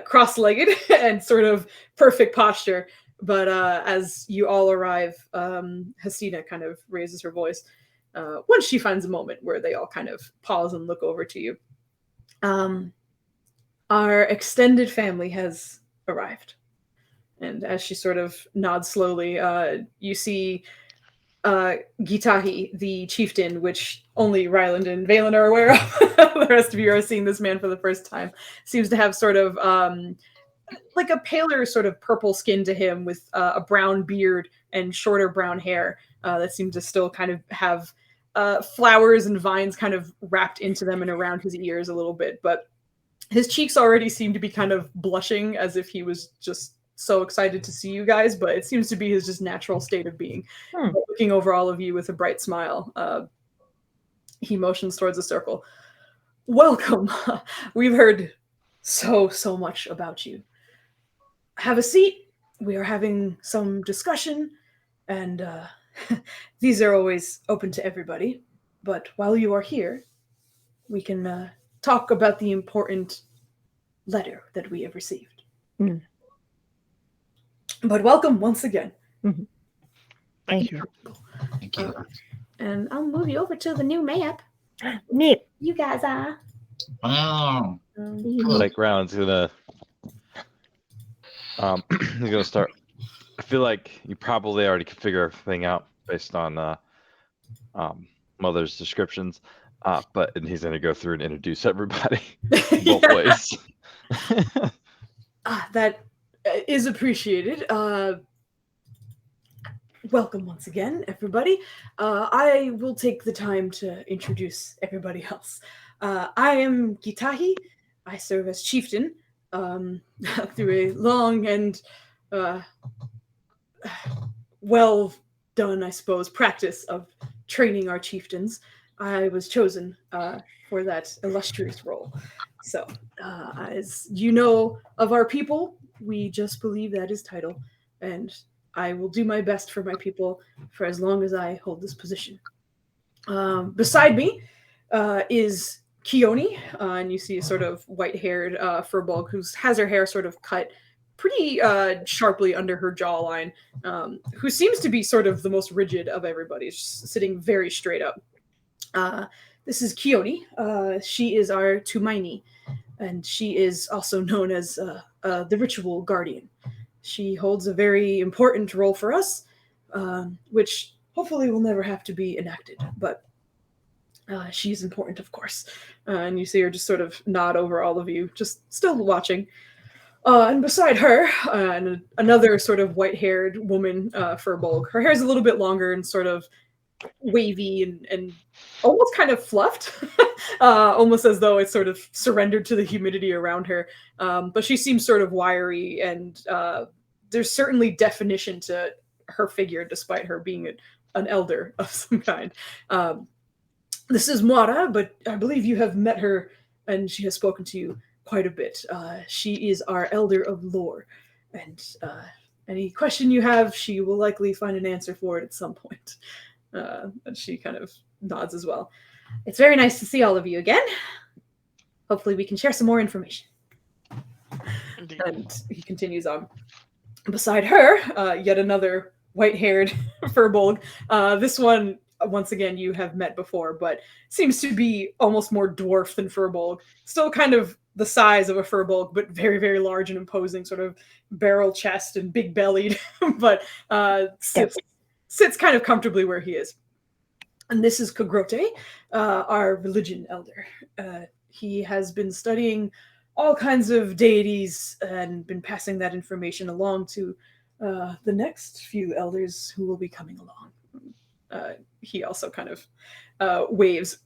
cross-legged and sort of perfect posture. But as you all arrive, Hasina kind of raises her voice once she finds a moment where they all kind of pause and look over to you. Our extended family has arrived. And as she sort of nods slowly, you see Gitahi, the chieftain, which only Ryland and Valen are aware of. The rest of you are seeing this man for the first time. Seems to have sort of like a paler sort of purple skin to him with a brown beard and shorter brown hair that seems to still kind of have flowers and vines kind of wrapped into them and around his ears a little bit. But his cheeks already seem to be kind of blushing as if he was just so excited to see you guys, but it seems to be his just natural state of being. Looking over all of you with a bright smile, he motions towards the circle. Welcome. We've heard so much about you. Have a seat. We are having some discussion, and these are always open to everybody. But while you are here, we can talk about the important letter that we have received. But welcome once again. Thank you. Thank you. And I'll move you over to the new map. Neat. You guys are. Wow. Like Round's gonna he's gonna start. I feel like you probably already can figure everything out based on Mother's descriptions. And he's gonna go through and introduce everybody both ways. That is appreciated. Welcome once again, everybody. I will take the time to introduce everybody else. I am Gitahi. I serve as chieftain through a long and well done, I suppose, practice of training our chieftains. I was chosen for that illustrious role. So, as you know of our people, we just believe that is title, and I will do my best for my people for as long as I hold this position. Beside me is Keone, and you see a sort of white-haired furbolg who has her hair sort of cut pretty sharply under her jawline, who seems to be sort of the most rigid of everybody, sitting very straight up. This is Keone. She is our Tumaini, and she is also known as the Ritual Guardian. She holds a very important role for us, which hopefully will never have to be enacted, but she's important, of course. And you see her just sort of nod over all of you, just still watching. And beside her, another sort of white-haired woman, furbolg. Her hair is a little bit longer and sort of wavy and almost kind of fluffed, almost as though it's sort of surrendered to the humidity around her. But she seems sort of wiry, and there's certainly definition to her figure, despite her being an elder of some kind. This is Moira, but I believe you have met her, and she has spoken to you quite a bit. She is our elder of lore, and any question you have, she will likely find an answer for it at some point. And she kind of nods as well. It's very nice to see all of you again. Hopefully we can share some more information. Indeed. And he continues on. Beside her, yet another white-haired furbolg. This one, once again, you have met before, but seems to be almost more dwarf than furbolg. Still kind of the size of a furbolg, but very, very large and imposing, sort of barrel chest and big bellied, but sits kind of comfortably where he is. And this is Kogrote, our religion elder. He has been studying all kinds of deities and been passing that information along to the next few elders who will be coming along. He also kind of waves.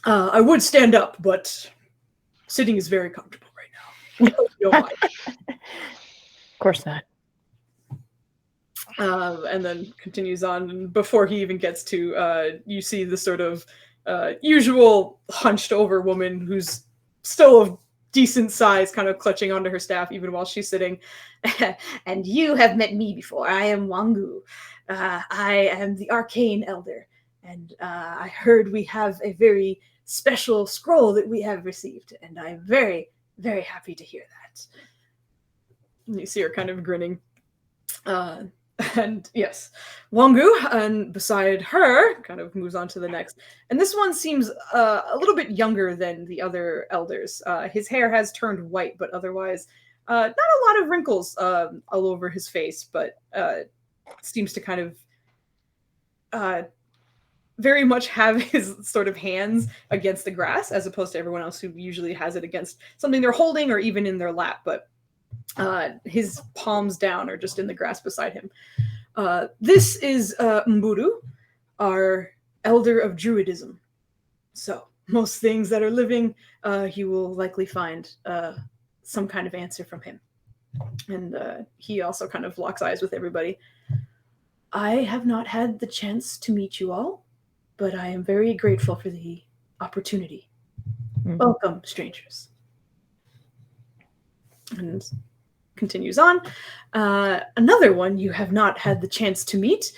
I would stand up, but sitting is very comfortable right now. No mind. Of course not. And then continues on. And before he even gets to, you see the sort of usual hunched over woman who's still of decent size, kind of clutching onto her staff even while she's sitting. And you have met me before. I am Wangu. I am the arcane elder. And I heard we have a very special scroll that we have received. And I'm very, very happy to hear that. And you see her kind of grinning. And yes, Wangu, and beside her, kind of moves on to the next. And this one seems a little bit younger than the other elders. His hair has turned white, but otherwise not a lot of wrinkles all over his face, but seems to kind of very much have his sort of hands against the grass, as opposed to everyone else who usually has it against something they're holding or even in their lap. But his palms down are just in the grass beside him. This is Mzuri, our elder of druidism. So most things that are living, you will likely find some kind of answer from him. And he also kind of locks eyes with everybody. I have not had the chance to meet you all, but I am very grateful for the opportunity. Mm-hmm. Welcome, strangers. And continues on. Another one you have not had the chance to meet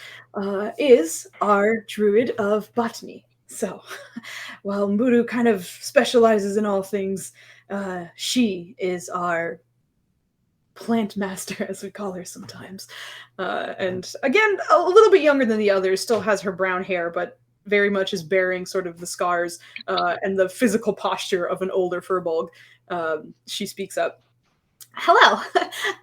is our druid of botany. So, while Mzuri kind of specializes in all things, she is our plant master, as we call her sometimes. And again, a little bit younger than the others, still has her brown hair, but very much is bearing sort of the scars and the physical posture of an older furbolg. She speaks up. Hello,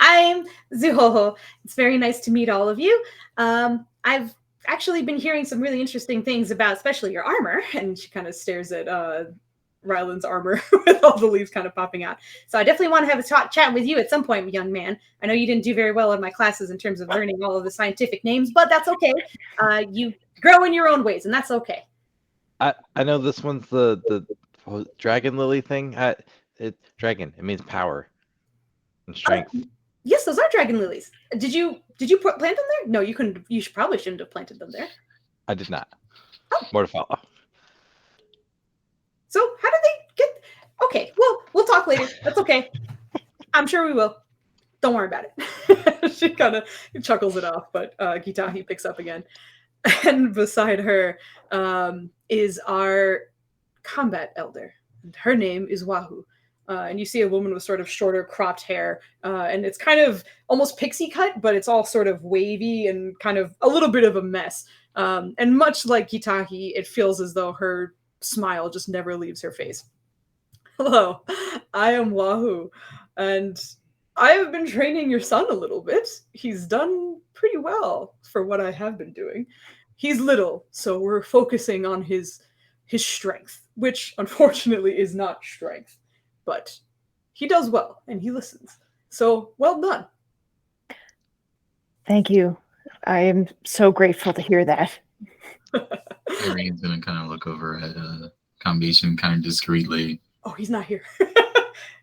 I'm Zuhoho. It's very nice to meet all of you. I've actually been hearing some really interesting things about, especially your armor. And she kind of stares at Ryland's armor with all the leaves kind of popping out. So I definitely want to have a chat with you at some point, young man. I know you didn't do very well in my classes in terms of learning all of the scientific names, but that's okay. You grow in your own ways, and that's okay. I know this one's the dragon lily thing. Dragon, it means power and strength. Yes, those are dragon lilies. Did you plant them there? No, you couldn't. You probably shouldn't have planted them there. I did not. Oh. More to follow. So how did they get? Okay, well, we'll talk later. That's okay. I'm sure we will. Don't worry about it. She kind of chuckles it off, but Gitahi picks up again. And beside her is our combat elder. And her name is Wahoo. And you see a woman with sort of shorter cropped hair. And it's kind of almost pixie cut, but it's all sort of wavy and kind of a little bit of a mess. And much like Gitahi, it feels as though her smile just never leaves her face. Hello, I am Wahoo. And I have been training your son a little bit. He's done pretty well for what I have been doing. He's little, so we're focusing on his strength, which unfortunately is not strength. But he does well, and he listens. So, well done. Thank you. I am so grateful to hear that. Arian's going to kind of look over at Combination kind of discreetly. Oh, he's not here.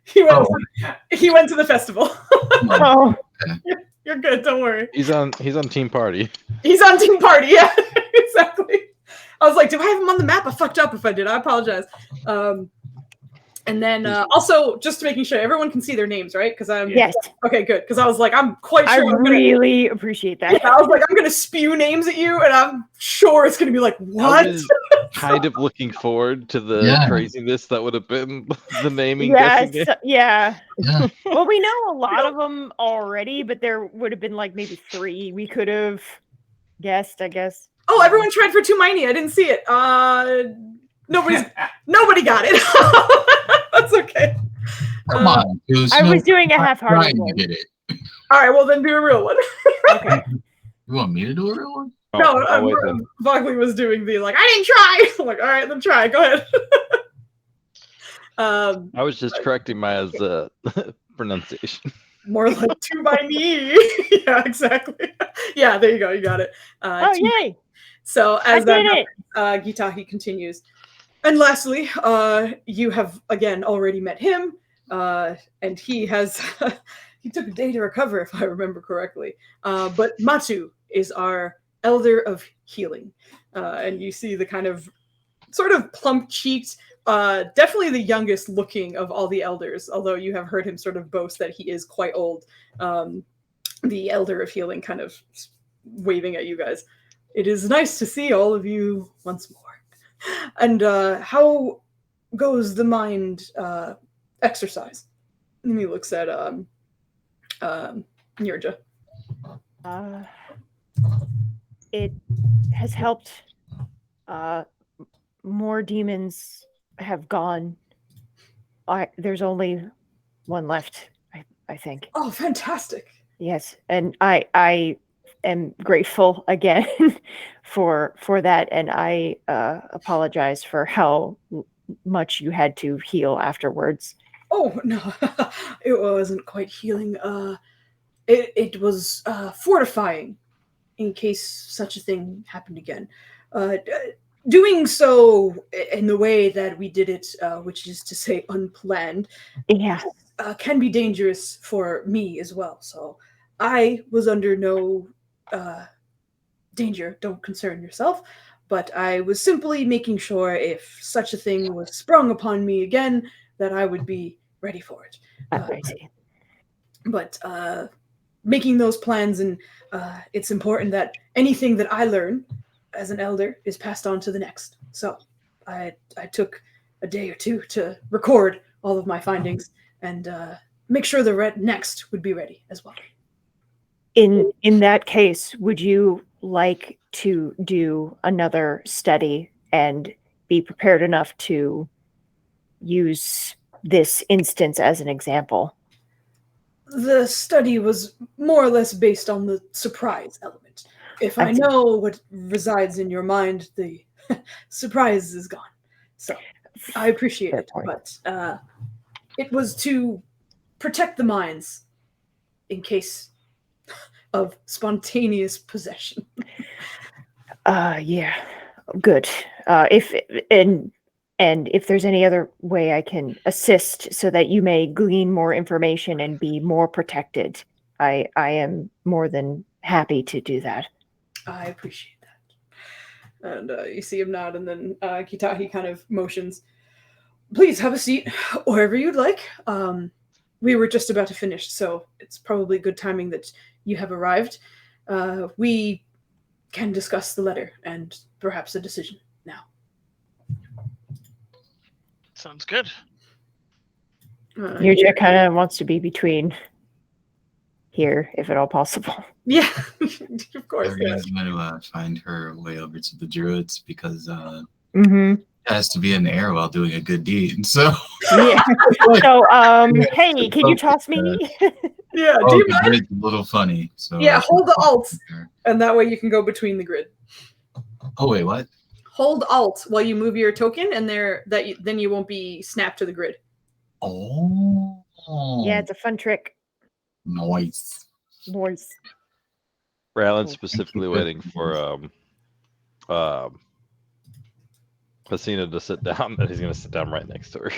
He went to the festival. Oh. Okay. You're good, don't worry. He's on Team Party. He's on Team Party, yeah. Exactly. I was like, do I have him on the map? I fucked up if I did. I apologize. And then also just making sure everyone can see their names, right? Because I'm yes. Okay, good. Because I was like, I'm quite sure. I really appreciate that. Yeah, I was like, I'm gonna spew names at you, and I'm sure it's gonna be like, what? I was kind of looking forward to the craziness that would have been the naming. Yeah. Well, we know a lot of them already, but there would have been like maybe 3 we could have guessed, I guess. Oh, everyone tried for Tumaini. I didn't see it. Nobody got it. That's okay. Come on, Goose. I you was know, doing a I'm half-hearted trying to one. get it. All right, well then do a real one. Okay. You want me to do a real one? No, wait then. Vogley was doing the like, I didn't try. I'm like, all right, then try. Go ahead. I was just correcting my pronunciation. More like two by me. Yeah, exactly. Yeah, there you go. You got it. Oh, two- yay! So I as that did it. happens, Gitahi continues. And lastly, you have again already met him, and he has he took a day to recover, if I remember correctly. But Matu is our elder of healing, and you see the kind of sort of plump-cheeked, definitely the youngest looking of all the elders. Although you have heard him sort of boast that he is quite old. The elder of healing, kind of waving at you guys. It is nice to see all of you once more. And how goes the mind exercise? And he looks at Nirja. It has helped. More demons have gone. There's only one left, I think. Oh, fantastic. Yes, and I am grateful again for that, and I apologize for how much you had to heal afterwards. Oh no, it wasn't quite healing. It was fortifying in case such a thing happened again. Doing so in the way that we did it, which is to say unplanned, Yeah, can be dangerous for me as well. So I was under no danger. Don't concern yourself. But I was simply making sure if such a thing was sprung upon me again, that I would be ready for it. I see. But making those plans, and it's important that anything that I learn as an elder is passed on to the next. So I took a day or two to record all of my findings and make sure the next would be ready as well. In that case, would you like to do another study and be prepared enough to use this instance as an example? The study was more or less based on the surprise element. If I know what resides in your mind, the surprise is gone. So I appreciate it, but it was to protect the minds in case of spontaneous possession. Yeah, good. If there's any other way I can assist so that you may glean more information and be more protected, I am more than happy to do that. I appreciate that. And you see him nod, and then Kitahi kind of motions. Please have a seat wherever you'd like. We were just about to finish, so it's probably good timing that you have arrived. We can discuss the letter and perhaps a decision now. Sounds good. Yurja kind of wants to be between here, if at all possible. Yeah, of course. Ariana's going to find her way over to the druids because Mm-hmm. it has to be in the air while doing a good deed. And so, Yeah. So, hey, can you toss me? Yeah, oh, do you the mind? grid's a little funny. So Yeah, hold the alt, and that way you can go between the grid. Oh wait, what? Hold alt while you move your token, and then you won't be snapped to the grid. Oh. Yeah, it's a fun trick. Nice. Boys. Ryland's specifically waiting for Hasina to sit down, and he's gonna sit down right next to her.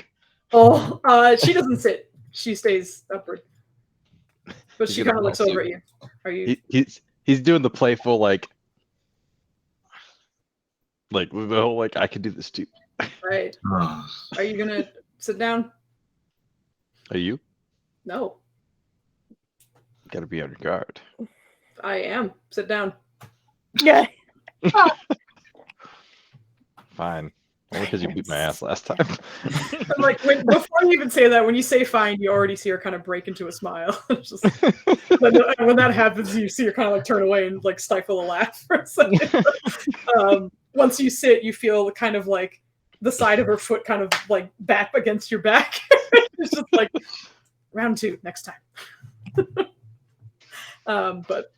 Oh, she doesn't sit. She stays upward. But He's she gonna kind of looks also- over at you. Are you? He's doing the playful like the whole like I could do this too. Right. Are you gonna sit down? Are you? No, Gotta be on your guard. I am. Sit down. Yeah. Fine. Only because you beat my ass last time. I'm like, before you even say that, when you say fine, you already see her kind of break into a smile. Just, when that happens, you see her kind of like turn away and like stifle a laugh for a second. Once you sit, you feel kind of like the side of her foot kind of like bap against your back. It's just like round 2 next time. But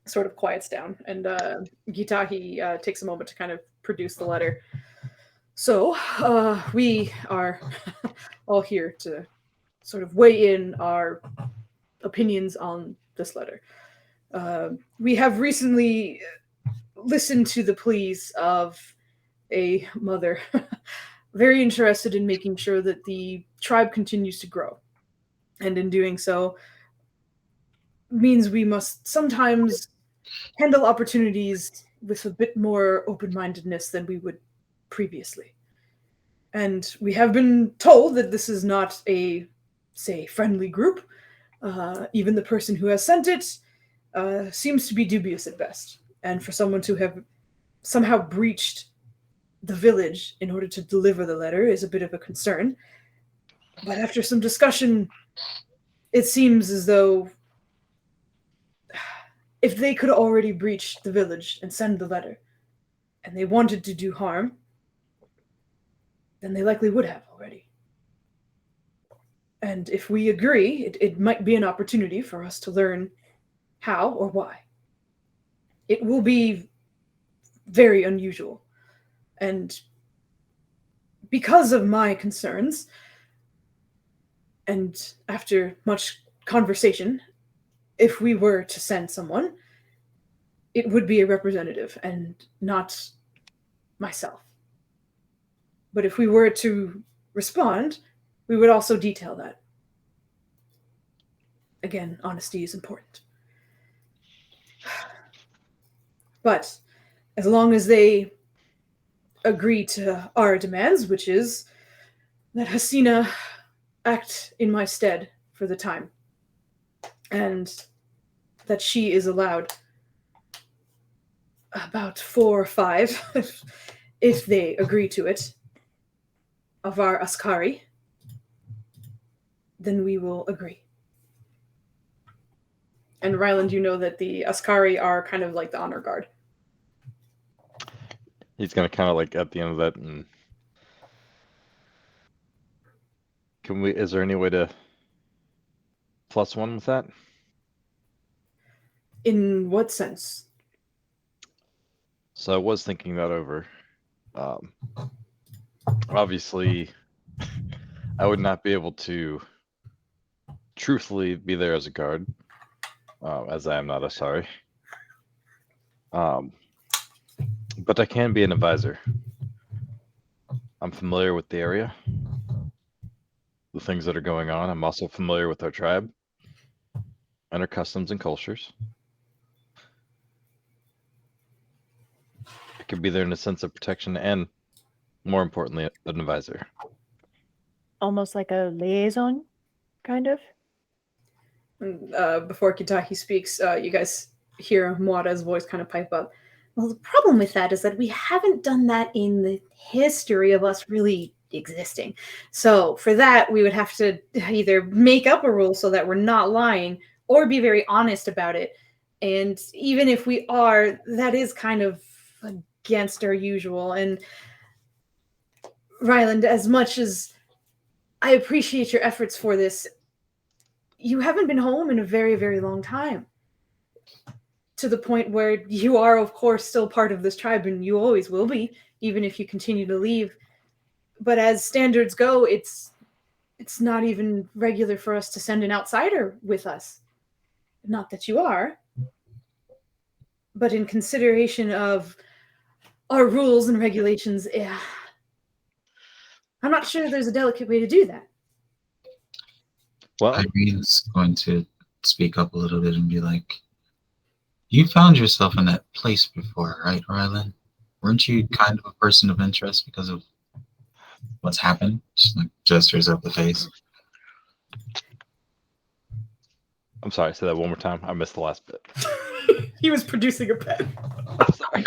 sort of quiets down, and Gitahi takes a moment to kind of produce the letter. So we are all here to sort of weigh in our opinions on this letter. We have recently listened to the pleas of a mother very interested in making sure that the tribe continues to grow. And in doing so means we must sometimes handle opportunities with a bit more open-mindedness than we would previously. And we have been told that this is not a, say, friendly group. Even the person who has sent it seems to be dubious at best. And for someone to have somehow breached the village in order to deliver the letter is a bit of a concern. But after some discussion, it seems as though if they could already breach the village and send the letter, and they wanted to do harm, then they likely would have already. And if we agree, it might be an opportunity for us to learn how or why. It will be very unusual. And because of my concerns, and after much conversation, if we were to send someone, it would be a representative and not myself. But if we were to respond, we would also detail that. Again, honesty is important. But as long as they agree to our demands, which is that Hasina act in my stead for the time, and that she is allowed about 4 or 5, if they agree to it, of our Askari, then we will agree. And Ryland, you know that the Askari are kind of like the honor guard. He's gonna kind of like at the end of that, and is there any way to +1 with that? In what sense? So I was thinking that over. Obviously, I would not be able to truthfully be there as a guard, as I am not a sorry. But I can be an advisor. I'm familiar with the area, the things that are going on. I'm also familiar with our tribe and our customs and cultures. I could be there in a sense of protection and, more importantly, an advisor. Almost like a liaison, kind of? Before Kitahi speaks, you guys hear Mwada's voice kind of pipe up. Well, the problem with that is that we haven't done that in the history of us really existing. So for that, we would have to either make up a rule so that we're not lying or be very honest about it. And even if we are, that is kind of against our usual. And Ryland, as much as I appreciate your efforts for this, you haven't been home in a very, very long time. To the point where you are, of course, still part of this tribe, and you always will be, even if you continue to leave. But as standards go, it's not even regular for us to send an outsider with us. Not that you are, but in consideration of our rules and regulations, I'm not sure there's a delicate way to do that. Well, Irene's going to speak up a little bit and be like, you found yourself in that place before, right, Rylan? Weren't you kind of a person of interest because of what's happened? Just like gestures of the face. I'm sorry, say that one more time. I missed the last bit. He was producing a pen. I'm sorry.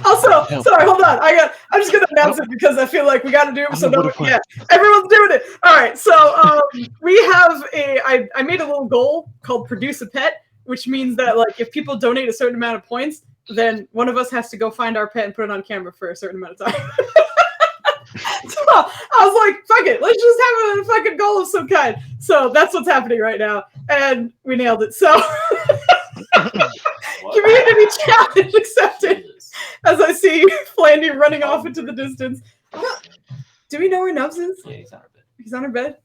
Also, sorry, hold on. I'm just gonna announce it because I feel like we gotta do it. So yeah, everyone's doing it. All right. So we have I made a little goal called produce a pet, which means that like if people donate a certain amount of points, then one of us has to go find our pet and put it on camera for a certain amount of time. So I was like, fuck it, let's just have a fucking goal of some kind. So that's what's happening right now, and we nailed it. So community challenge accepted. As I see Flandy running off into the distance. Do we know where Nubs is? Yeah, he's on her bed. He's on her bed?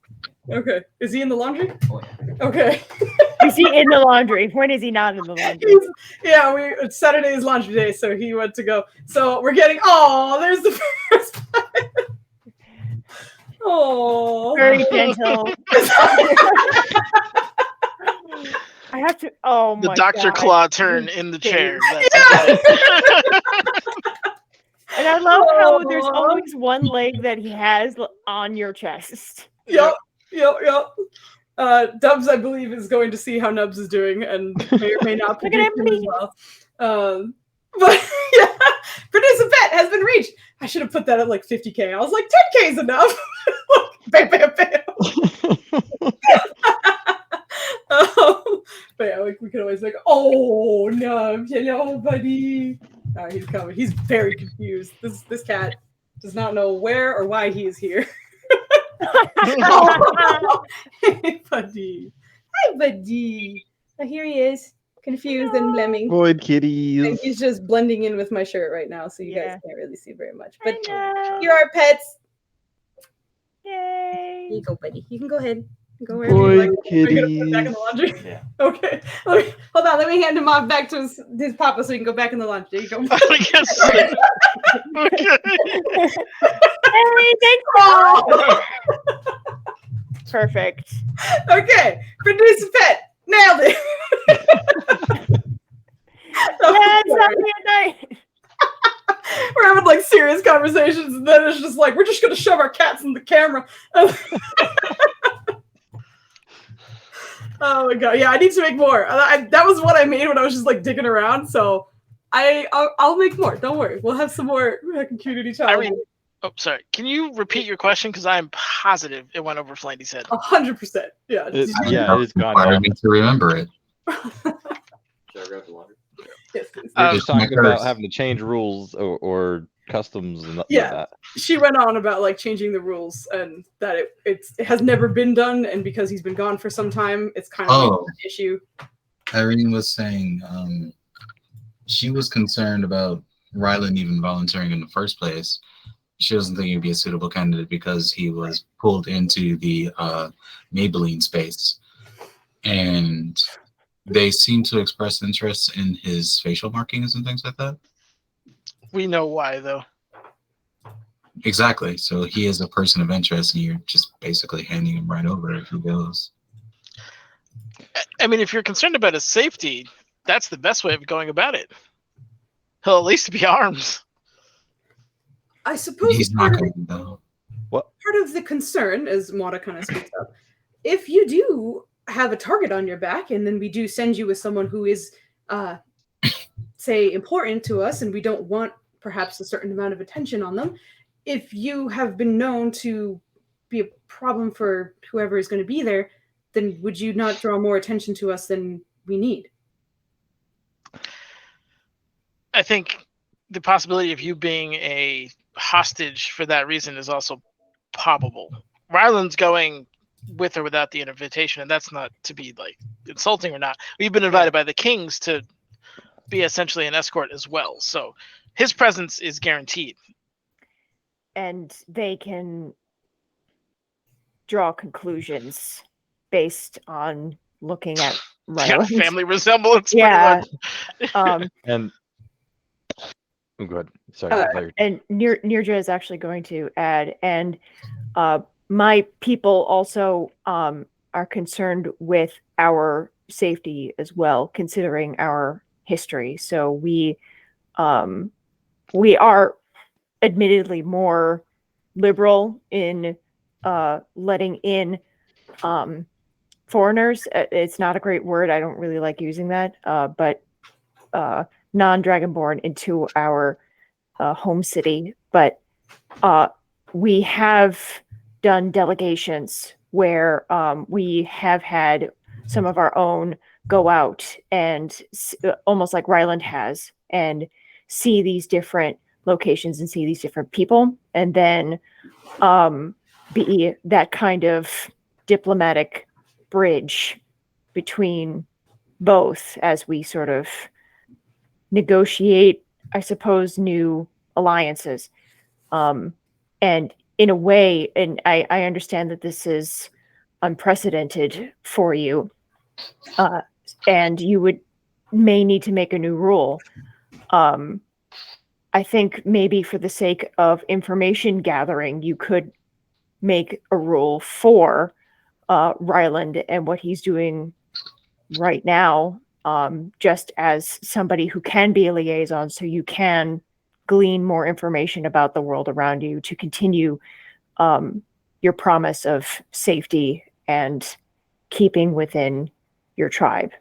Okay. Is he in the laundry? Oh, yeah. Okay. Is he in the laundry? When is he not in the laundry? It's Saturday is laundry day, so he went to go. So we're getting, there's the first one. Oh. Very gentle. I have to. Oh my god. The Dr. Claw turn in the chair. And I love how there's always one leg that he has on your chest. Yep. Dubs, I believe, is going to see how Nubs is doing and may or may not Look at him as well. But yeah, producer bet has been reached. I should have put that at like 50K. I was like, 10K is enough. Bam, bam, bam. But yeah, we could always like, oh no, hello, buddy. He's coming. He's very confused. This cat does not know where or why he is here. Hey, buddy. Hi, buddy. Oh, here he is, confused and blemming. Void kitties. And he's just blending in with my shirt right now, so you guys can't really see very much. But here are pets. Yay! Here you go, buddy. You can go ahead. Go wherever you like. Are you gonna put it back in the laundry? Yeah. Okay. Hold on. Let me hand him off back to his papa so he can go back in the laundry. There you go. Hey, thanks. Perfect. Okay. Producer pet. Nailed it. Night. We're having like serious conversations, and then it's just like we're just gonna shove our cats in the camera. Oh my god! Yeah, I need to make more. That was what I made when I was just like digging around. So I'll make more. Don't worry. We'll have some more community challenges. Oh, sorry. Can you repeat your question? Because I'm positive it went over Flandy's head. 100%. Yeah. It's gone. I need to remember it. Should I grab the water? Yes, We're just talking about having to change rules or customs and like that. She went on about like changing the rules and that it has never been done, and because he's been gone for some time, it's kind of an issue. Irene was saying she was concerned about Ryland even volunteering in the first place. She doesn't think he'd be a suitable candidate because he was pulled into the Maybelline space, and they seem to express interest in his facial markings and things like that. We know why, though. Exactly. So he is a person of interest, and you're just basically handing him right over if he goes. I mean, if you're concerned about his safety, that's the best way of going about it. He'll at least be armed. I suppose he's not going to though. What part of the concern, as Mata kind of speaks up, if you do have a target on your back, and then we do send you with someone who is, say, important to us, and we don't want perhaps a certain amount of attention on them, if you have been known to be a problem for whoever is going to be there, then would you not draw more attention to us than we need? I think the possibility of you being a hostage for that reason is also probable. Ryland's going with or without the invitation, and that's not to be like insulting or not. We've been invited by the kings to be essentially an escort as well, so his presence is guaranteed. And they can draw conclusions based on looking at Ryland. Yeah, family resemblance. Yeah. And I'm good. Sorry. And Nirja is actually going to add, and my people also are concerned with our safety as well, considering our history. So we are admittedly more liberal in letting in foreigners. It's not a great word. I don't really like using that, but non-Dragonborn into our home city. But we have done delegations where we have had some of our own go out and almost like Ryland has, and see these different locations and see these different people, and then be that kind of diplomatic bridge between both as we sort of negotiate, I suppose, new alliances. And in a way, and I understand that this is unprecedented for you, and you may need to make a new rule. I think maybe for the sake of information gathering, you could make a rule for Ryland and what he's doing right now, just as somebody who can be a liaison, so you can glean more information about the world around you to continue your promise of safety and keeping within your tribe.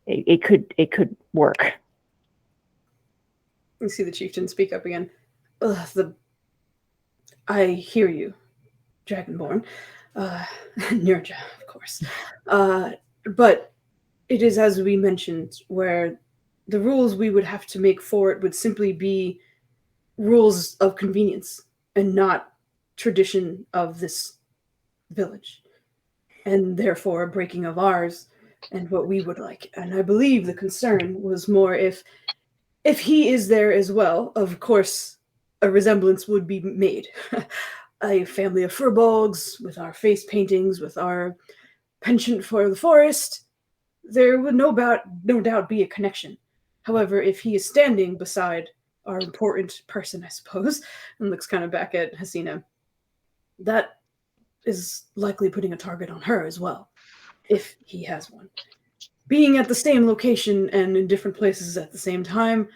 It could work. You see the chieftain speak up again. I hear you, Dragonborn. Nurja, of course. But it is as we mentioned, where the rules we would have to make for it would simply be rules of convenience and not tradition of this village. And therefore a breaking of ours and what we would like. And I believe the concern was more if he is there as well, of course, a resemblance would be made. A family of furbolgs with our face paintings, with our penchant for the forest, there would no doubt be a connection. However, if he is standing beside our important person, I suppose, and looks kind of back at Hasina, that is likely putting a target on her as well, if he has one. Being at the same location and in different places at the same time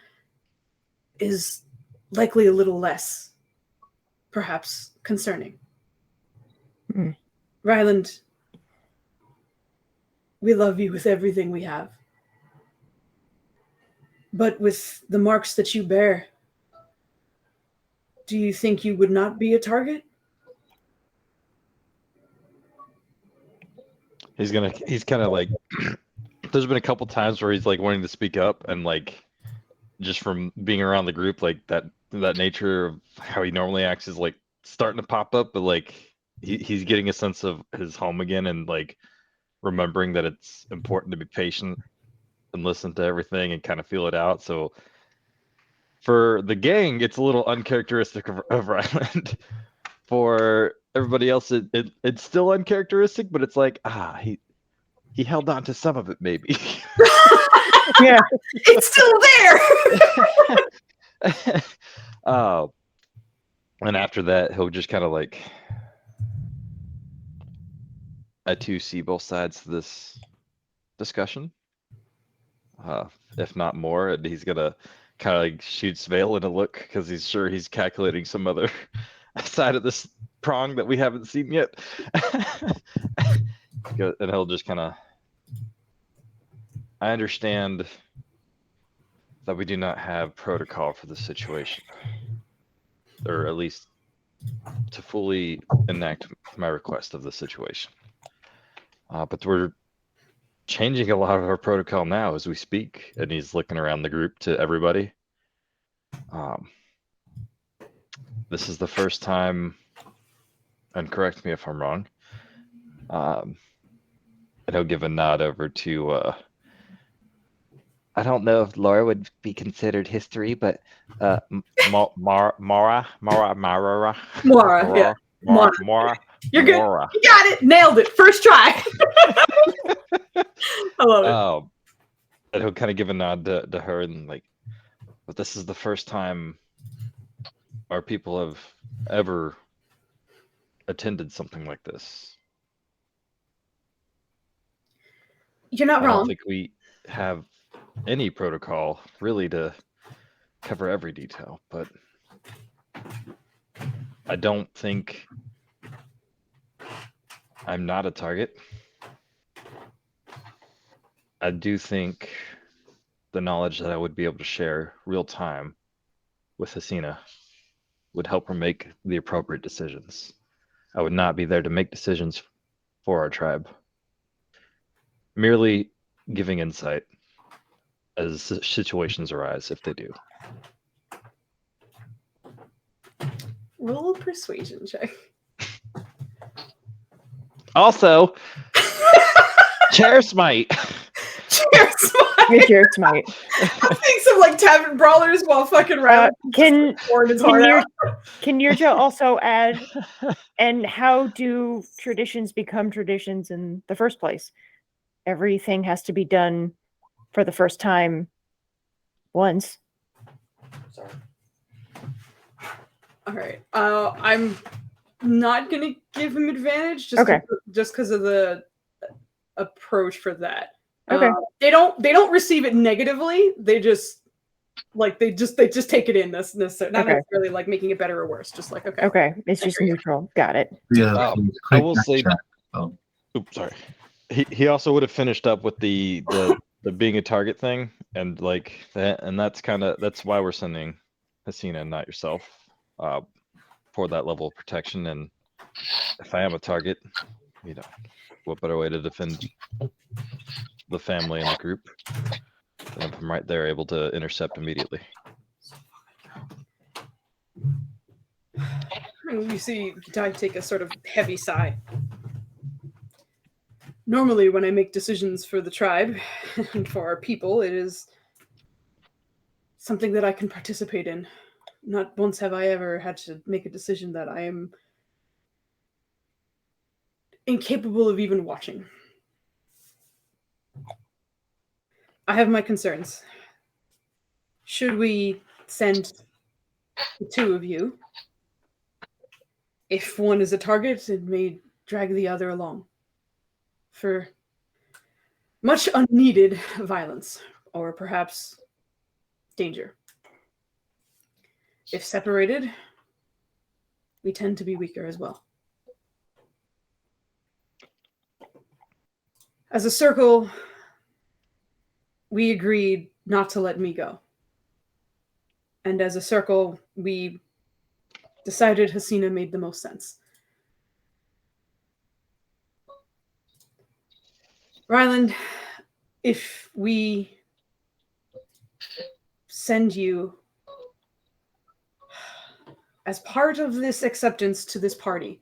is likely a little less, perhaps, concerning. Ryland, we love you with everything we have. But with the marks that you bear, do you think you would not be a target? He's kind of like, there's been a couple times where he's like wanting to speak up, and like just from being around the group, like that nature of how he normally acts is like starting to pop up, but like he's getting a sense of his home again, and like remembering that it's important to be patient and listen to everything and kind of feel it out. So for the gang, it's a little uncharacteristic of Ryland. For everybody else, it's still uncharacteristic, but it's like, he held on to some of it, maybe. Yeah, it's still there. And after that, he'll just kind of like, I too see both sides to this discussion, if not more. And he's gonna kind of like shoots Vale in a look because he's sure he's calculating some other side of this prong that we haven't seen yet. And he'll just kind of, I understand that we do not have protocol for this situation, or at least to fully enact my request of the situation. But we're changing a lot of our protocol now as we speak. And he's looking around the group to everybody. This is the first time, and correct me if I'm wrong, and he'll give a nod over to, I don't know if lore would be considered history, but Mora. You're good. You got it. Nailed it. First try. I love it. And he'll kind of give a nod to her and like, but this is the first time our people have ever attended something like this. You're not wrong. I don't think we have any protocol really to cover every detail, but I don't think I'm not a target. I do think the knowledge that I would be able to share real time with Hasina would help her make the appropriate decisions. I would not be there to make decisions for our tribe. Merely giving insight as situations arise, if they do. Roll a persuasion check. Also, chair smite. Cheers, Your chair smite. I think some like tavern brawlers while fucking Riley Can pouring his heart out. Nirja also add? And how do traditions become traditions in the first place? Everything has to be done for the first time once. Sorry. All right. I'm not gonna give him advantage just Okay. because of the approach for that. Okay. They don't receive it negatively. They just take it in. That's necessarily not Okay. necessarily like making it better or worse. Just like okay. Okay. It's just neutral. Got it. Yeah. I will say. Oh. Oops, sorry. He also would have finished up with the being a target thing, and like that, and that's why we're sending Hasina, not yourself, for that level of protection. And if I am a target, what better way to defend the family and the group than if I'm right there able to intercept immediately. You see Gitai take a sort of heavy sigh. Normally, when I make decisions for the tribe and for our people, it is something that I can participate in. Not once have I ever had to make a decision that I am incapable of even watching. I have my concerns. Should we send the two of you? If one is a target, it may drag the other along for much unneeded violence, or perhaps danger. If separated, we tend to be weaker as well. As a circle, we agreed not to let me go. And as a circle, we decided Hasina made the most sense. Ryland, if we send you as part of this acceptance to this party,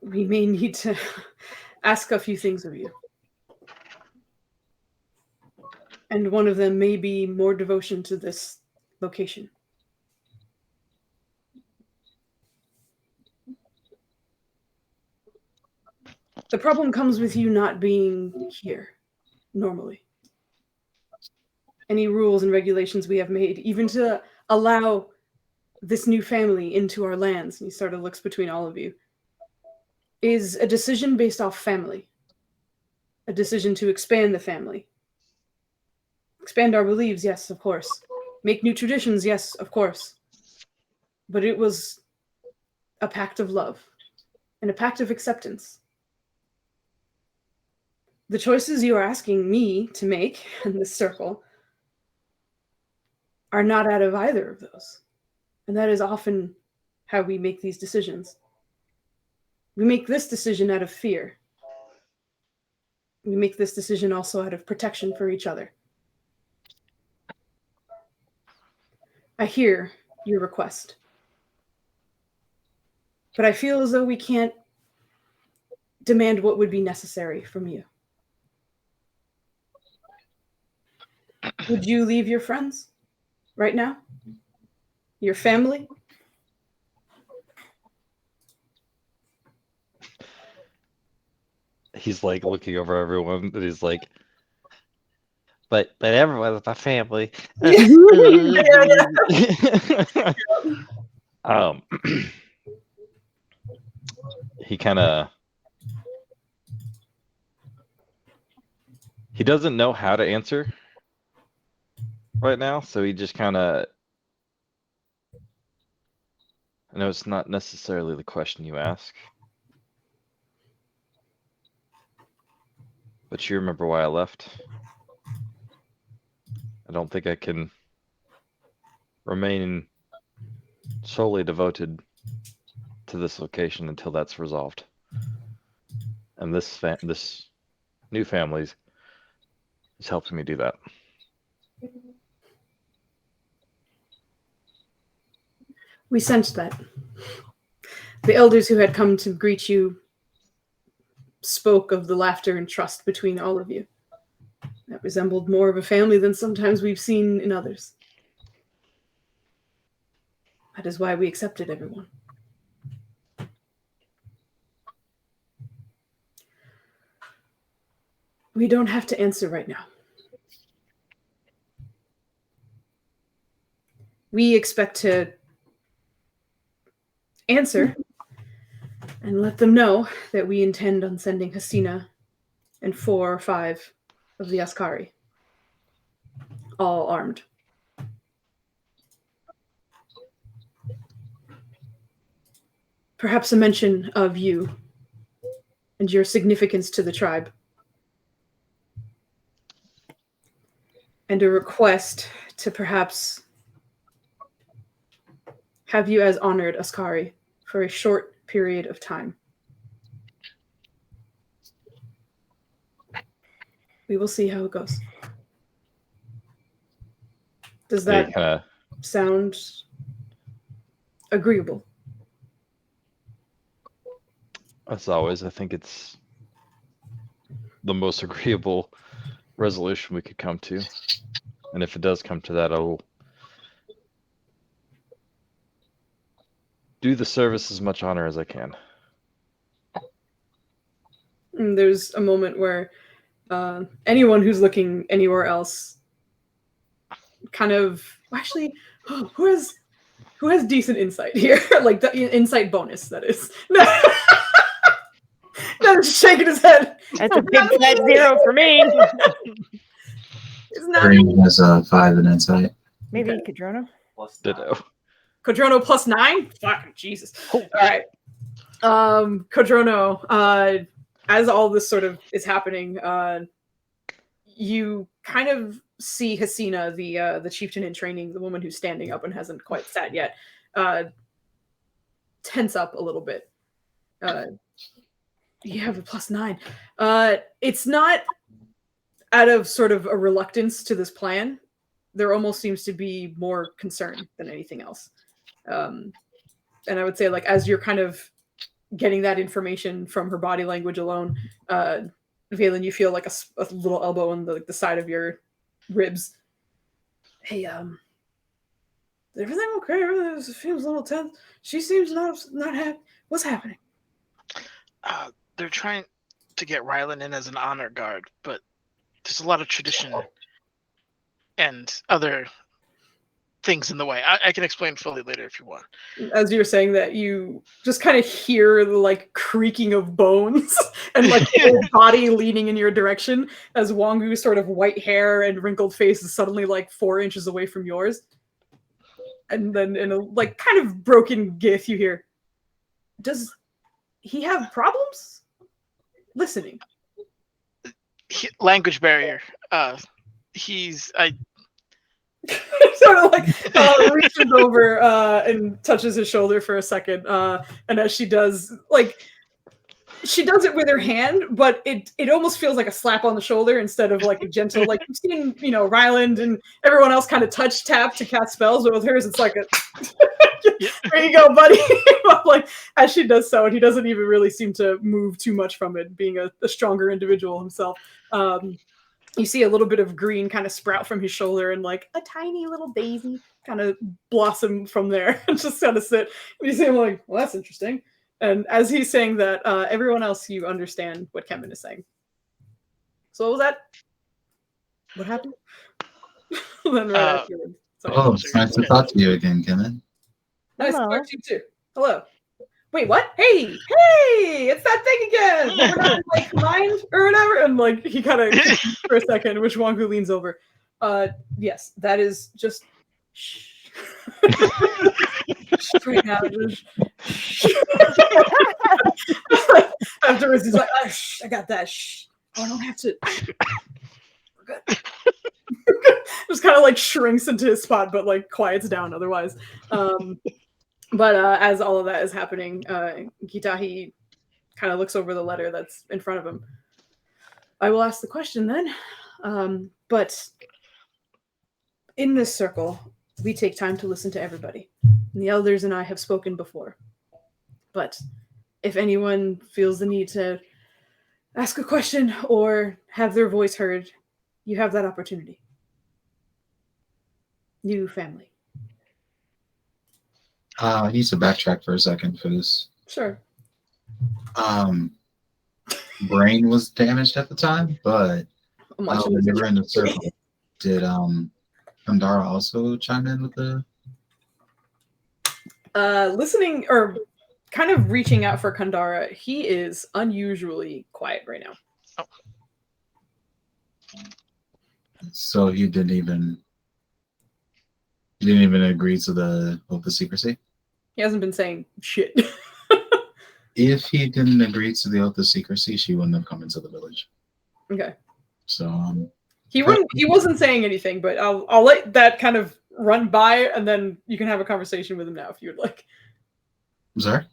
we may need to ask a few things of you. And one of them may be more devotion to this location. The problem comes with you not being here normally. Any rules and regulations we have made, even to allow this new family into our lands, and he sort of looks between all of you, is a decision based off family. A decision to expand the family. Expand our beliefs, yes, of course. Make new traditions, yes, of course. But it was a pact of love and a pact of acceptance. The choices you are asking me to make in this circle are not out of either of those. And that is often how we make these decisions. We make this decision out of fear. We make this decision also out of protection for each other. I hear your request. But I feel as though we can't demand what would be necessary from you. Would you leave your friends right now? Your family? He's like looking over everyone, and he's like, but everyone's my family. He kind of, he doesn't know how to answer right now, so he just kind of, I know it's not necessarily the question you ask, but you remember why I left. I don't think I can remain solely devoted to this location until that's resolved. And this new family's is helping me do that. We sensed that. The elders who had come to greet you spoke of the laughter and trust between all of you. That resembled more of a family than sometimes we've seen in others. That is why we accepted everyone. We don't have to answer right now. We expect to answer and let them know that we intend on sending Hasina and 4 or 5 of the Askari, all armed. Perhaps a mention of you and your significance to the tribe. And a request to perhaps have you as honored Askari for a short period of time. We will see how it goes. Does that sound agreeable? As always, I think it's the most agreeable resolution we could come to. And if it does come to that, I will do the service as much honor as I can. And there's a moment where anyone who's looking anywhere else kind of actually who has decent insight here? Like the insight bonus, that is. No, just shaking his head. That's a big flat 0 for me. It's not. Green has a 5 in insight. Maybe Okay. Cadrona? Ditto. Codrono plus 9? Fucking Jesus. All right. Codrono, as all this sort of is happening, you kind of see Hasina, the chieftain in training, the woman who's standing up and hasn't quite sat yet, tense up a little bit. You have a plus 9. It's not out of sort of a reluctance to this plan. There almost seems to be more concern than anything else. And I would say, like, as you're kind of getting that information from her body language alone, Valen, you feel like a little elbow on the side of your ribs. Hey, everything okay? It feels a little tense. She seems not happy. What's happening? They're trying to get Rylan in as an honor guard, but there's a lot of tradition and other things in the way. I can explain fully later if you want. As you're saying that, you just kind of hear the like creaking of bones and like whole body leaning in your direction as Wangu's sort of white hair and wrinkled face is suddenly like 4 inches away from yours. And then in a like kind of broken gif, you hear, "Does he have problems listening?" Language barrier. He's sort of like reaches over and touches his shoulder for a second, and as she does, like she does it with her hand, but it almost feels like a slap on the shoulder instead of like a gentle, like you've seen, Ryland and everyone else kind of touch tap to cast spells, but with hers it's like a there you go, buddy. Like as she does so, and he doesn't even really seem to move too much from it, being a stronger individual himself. You see a little bit of green kind of sprout from his shoulder and like a tiny little daisy kind of blossom from there and just kind of sit. And you see him like, well, that's interesting. And as he's saying that, everyone else, you understand what Kemen is saying. So what was that? What happened? Then right afterwards. Oh, it's nice to talk to you again, Kemen. Nice to talk to you too. Hello. Wait, what? Hey, it's that thing again. We're not like mind or whatever. And like he kind of for a second, which Wangu leans over. Yes, that is just shh. Right now, just shh. Afterwards, he's like, oh, shh, I got that. Shh. Oh, I don't have to. We're good. Just kind of like shrinks into his spot, but like quiets down otherwise. But as all of that is happening, Gitahi kind of looks over the letter that's in front of him. I will ask the question then. But in this circle, we take time to listen to everybody. The elders and I have spoken before. But if anyone feels the need to ask a question or have their voice heard, you have that opportunity. You family. I need to backtrack for a second for this. Sure. Brain was damaged at the time, but when they were in the circle, did Kandara also chime in with the listening or kind of reaching out for Kandara? He is unusually quiet right now. Oh. So he didn't even agree to the oath of secrecy? He hasn't been saying shit. If he didn't agree to the oath of secrecy, she wouldn't have come into the village. Okay. So he wasn't saying anything, but I'll let that kind of run by, and then you can have a conversation with him now if you would like. I'm sorry?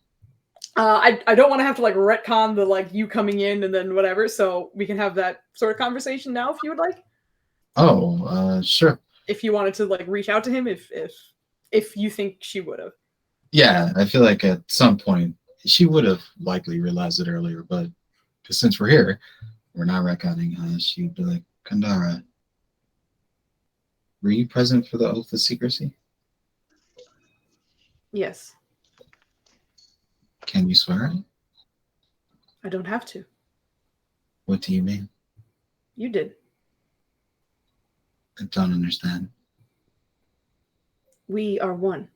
I don't want to have to like retcon the like you coming in and then whatever, so we can have that sort of conversation now if you would like. Oh, sure. If you wanted to like reach out to him, if you think she would have. Yeah, I feel like at some point she would have likely realized it earlier, but since we're here, we're not retconning. She'd be like, Kandara, were you present for the oath of secrecy? Yes. Can you swear it? I don't have to. What do you mean? You did. I don't understand. We are one.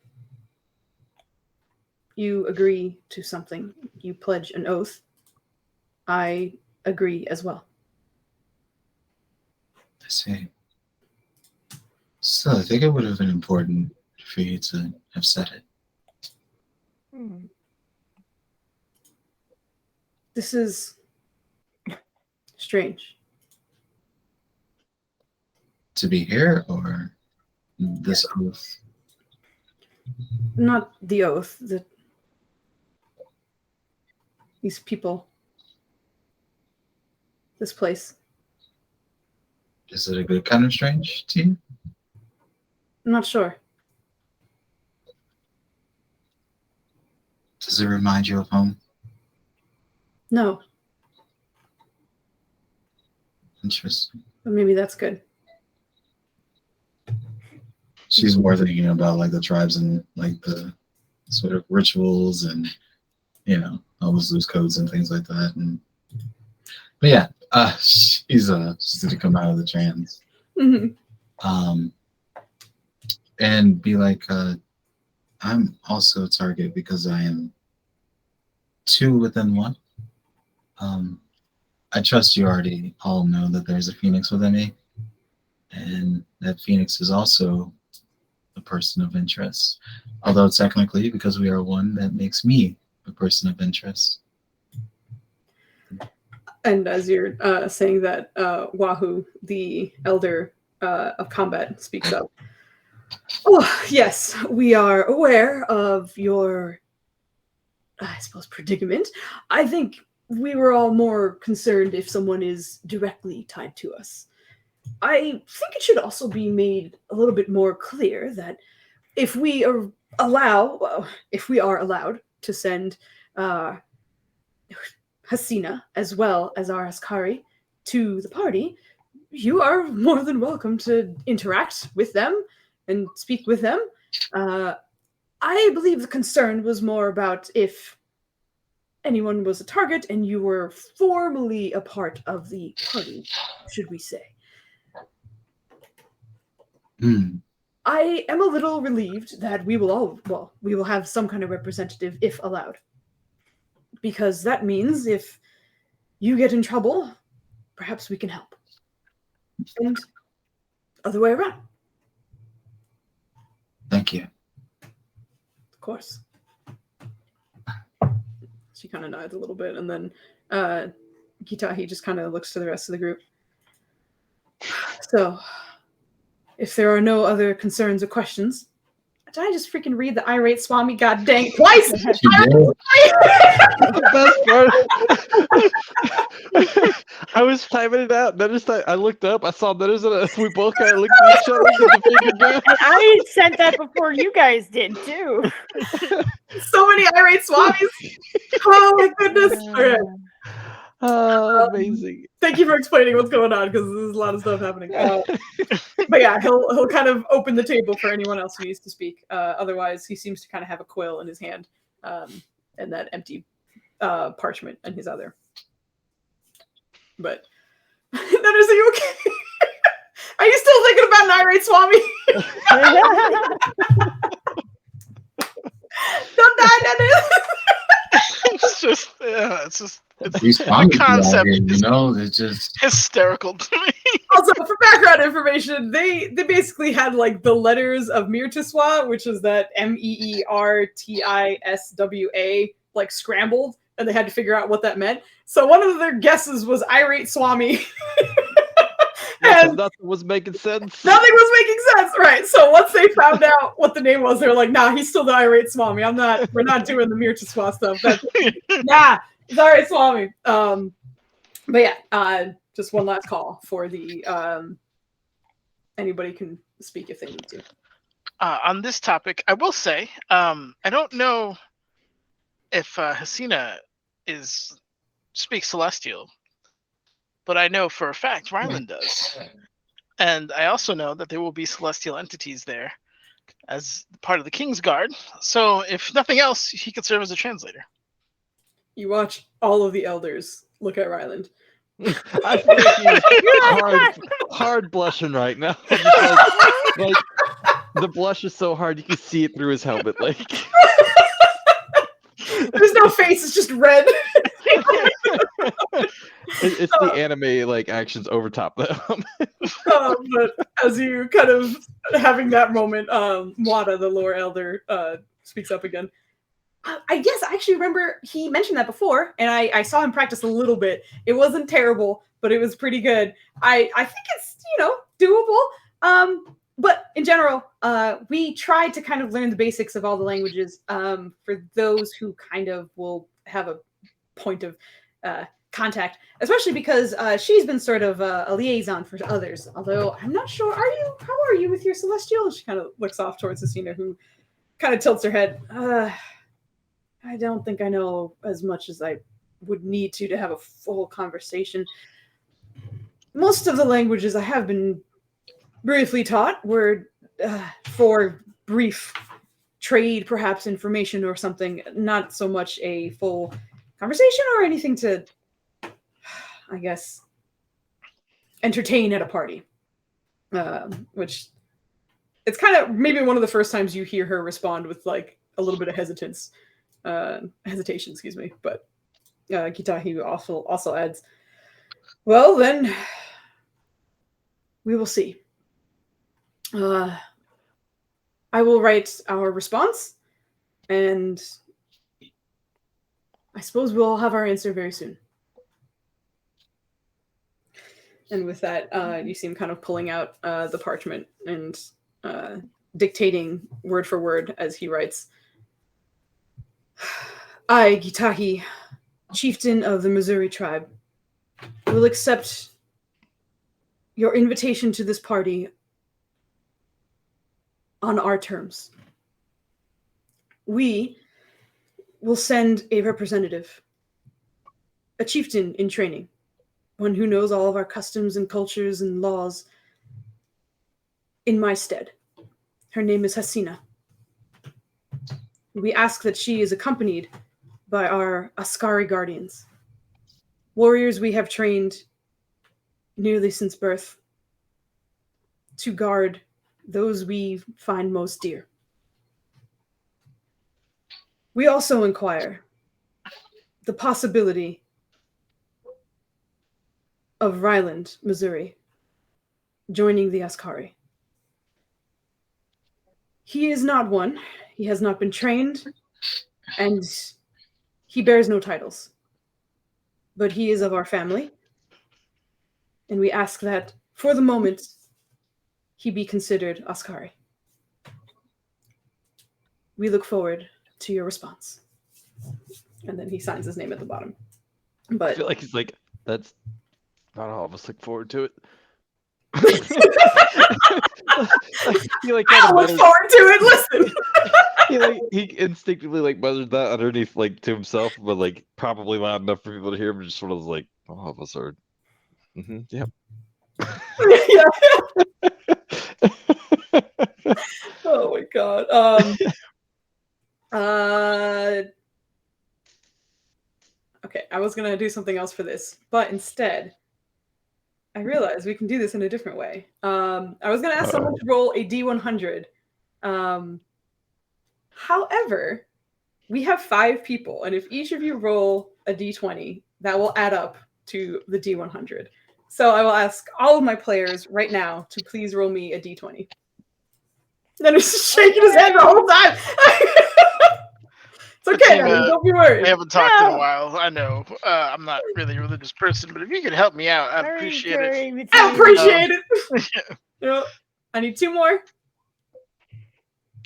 You agree to something. You pledge an oath. I agree as well. I see. So I think it would have been important for you to have said it. This is strange. To be here, or this oath? Not the oath. These people. This place. Is it a good kind of strange to you? I'm not sure. Does it remind you of home? No. Interesting. But maybe that's good. She's more thinking about like the tribes and like the sort of rituals and all those loose codes and things like that. But yeah, she's gonna come out of the trance. Mm-hmm. And be like, I'm also a target because I am two within one. I trust you already all know that there's a phoenix within me, and that phoenix is also a person of interest. Although technically, because we are one, that makes me a person of interest. And as you're saying that, Wahoo, the elder of combat, speaks up. Oh, yes, we are aware of your, I suppose, predicament. I think we were all more concerned if someone is directly tied to us. I think it should also be made a little bit more clear that if we are allowed to send Hasina as well as our Askari to the party, you are more than welcome to interact with them and speak with them. I believe the concern was more about if anyone was a target and you were formally a part of the party, should we say. I am a little relieved that we will have some kind of representative if allowed. Because that means if you get in trouble, perhaps we can help. And other way around. Thank you. Of course. She kind of nods a little bit, and then Gitahi just kind of looks to the rest of the group. So, if there are no other concerns or questions, Did I just freaking read the irate Swami? God dang, twice! You did. The best part. I was typing it out. Noticed I looked up. I saw notice it. We both kind of looked at each other, did the finger down. I sent that before you guys did too. So many irate Swamis. Oh my goodness. Okay. Oh, amazing. Thank you for explaining what's going on because there's a lot of stuff happening. But yeah, he'll kind of open the table for anyone else who needs to speak. Otherwise, he seems to kind of have a quill in his hand and that empty parchment in his other. But Dennis, are you okay? Are you still thinking about an irate Swami? Don't die, Dennis. It's just These the Swami people out concept here, is it's just hysterical to me. Also, for background information, they basically had like the letters of Mirtiswa, which is that MEERTISWA, like scrambled, and they had to figure out what that meant. So one of their guesses was irate Swami. And nothing was making sense. Nothing was making sense, right? So once they found out what the name was, they were like, "Nah, he's still the irate Swami. We're not doing the Mirtiswa stuff. Nah, it's irate Swami." But yeah, just one last call for the anybody can speak if they need to. On this topic, I will say, I don't know if Hasina speaks Celestial, but I know for a fact Ryland does. And I also know that there will be celestial entities there as part of the King's Guard. So if nothing else, he could serve as a translator. You watch all of the elders look at Ryland. I think he's hard blushing right now. Like the blush is so hard you can see it through his helmet. Like there's no face; it's just red. It's the anime like actions over top them. But as you kind of having that moment, Mwada, the lower elder, speaks up again. I guess I actually remember he mentioned that before, and I saw him practice a little bit. It wasn't terrible, but it was pretty good. I think it's doable. But in general, we tried to kind of learn the basics of all the languages for those who kind of will have a point of contact, especially because she's been sort of a liaison for others. Although I'm not sure. How are you with your Celestial? She kind of looks off towards Hasina, who kind of tilts her head. I don't think I know as much as I would need to have a full conversation. Most of the languages I have been briefly taught were for brief trade, perhaps information or something, not so much a full conversation or anything to, I guess, entertain at a party. Which it's kind of maybe one of the first times you hear her respond with like a little bit of hesitation, excuse me. But Kitahi also adds, well, then we will see. I will write our response, and I suppose we'll have our answer very soon. And with that, you see him kind of pulling out the parchment and dictating word for word as he writes. I, Gitahi, chieftain of the Mzuri tribe, will accept your invitation to this party on our terms. We will send a representative, a chieftain in training, one who knows all of our customs and cultures and laws, in my stead. Her name is Hasina. We ask that she is accompanied by our Askari guardians, warriors we have trained nearly since birth to guard those we find most dear. We also inquire the possibility of Ryland, Mzuri, joining the Askari. He is not one. He has not been trained, and he bears no titles. But he is of our family, and we ask that, for the moment, he be considered Askari. We look forward to your response. And then he signs his name at the bottom. I But feel like he's like, that's not all of us look forward to it. He like I look forward to it. Listen. he instinctively like mutters that underneath like to himself, but like probably loud enough for people to hear. But just sort of like, all of us are. Yep. Oh my god. Okay, I was gonna do something else for this, but instead, I realized we can do this in a different way. I was gonna ask someone to roll a D100. However, we have 5 people, and if each of you roll a D20, that will add up to the D100. So I will ask all of my players right now to please roll me a D20. Then he's just shaking his head the whole time. It's okay, don't be worried. We haven't talked in a while. I know. I'm not really a religious person, but if you could help me out, I'd appreciate it. I appreciate it. Yep. I need 2 more.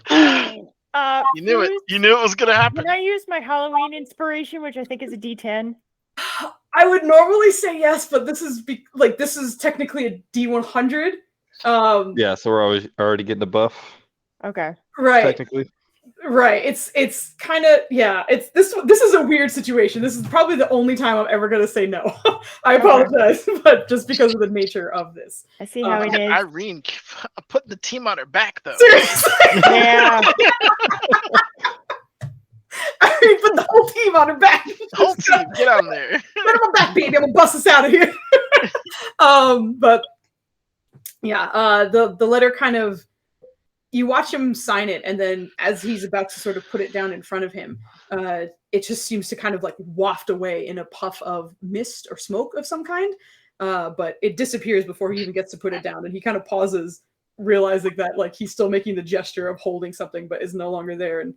You knew it. You knew it was gonna happen. Can I use my Halloween inspiration, which I think is a D10? I would normally say yes, but this is technically a D100. Yeah, so we're already getting a buff. Okay. Right. Technically. Right. It's kind of It's this is a weird situation. This is probably the only time I'm ever gonna say no. I apologize, but just because of the nature of this. I see how it is. Irene putting the team on her back, though. Seriously. Yeah. Irene put the whole team on her back. The whole team, get on there. Let him back, baby. I'm gonna bust us out of here. But yeah, the letter kind of. You watch him sign it, and then as he's about to sort of put it down in front of him, it just seems to kind of like waft away in a puff of mist or smoke of some kind. But it disappears before he even gets to put it down, and he kind of pauses, realizing that like he's still making the gesture of holding something, but is no longer there. And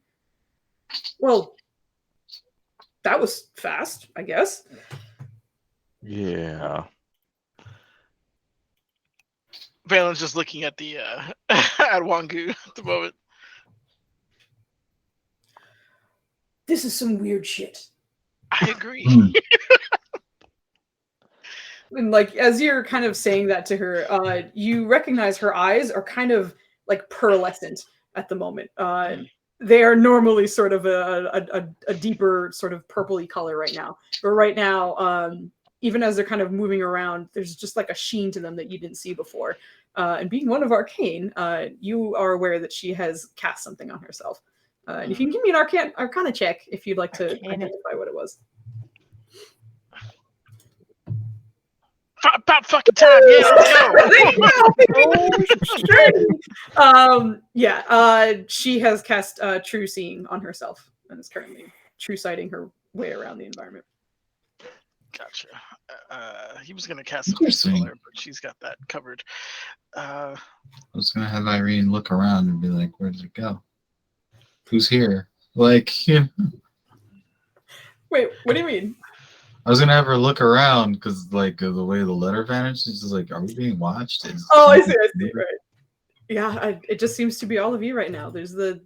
well, that was fast, I guess. Yeah. Valen's just looking at the at Wangu at the moment. This is some weird shit. I agree. And like as you're kind of saying that to her, you recognize her eyes are kind of like pearlescent at the moment. They are normally sort of a deeper sort of purpley color right now. But right now, even as they're kind of moving around, there's just like a sheen to them that you didn't see before. And being one of Arcane, you are aware that she has cast something on herself. And if you can give me an Arcana check if you'd like to identify what it was. About fucking time, yeah, let's go. She has cast True Seeing on herself and is currently true sighting her way around the environment. Gotcha. He was gonna cast something similar, but she's got that covered. I was gonna have Irene look around and be like, "Where did it go? Who's here?" Like, yeah. Wait, what do you mean? I was gonna have her look around because, like, the way the letter vanished, it's just like, are we being watched? I see, right. Yeah, it just seems to be all of you right now. There's the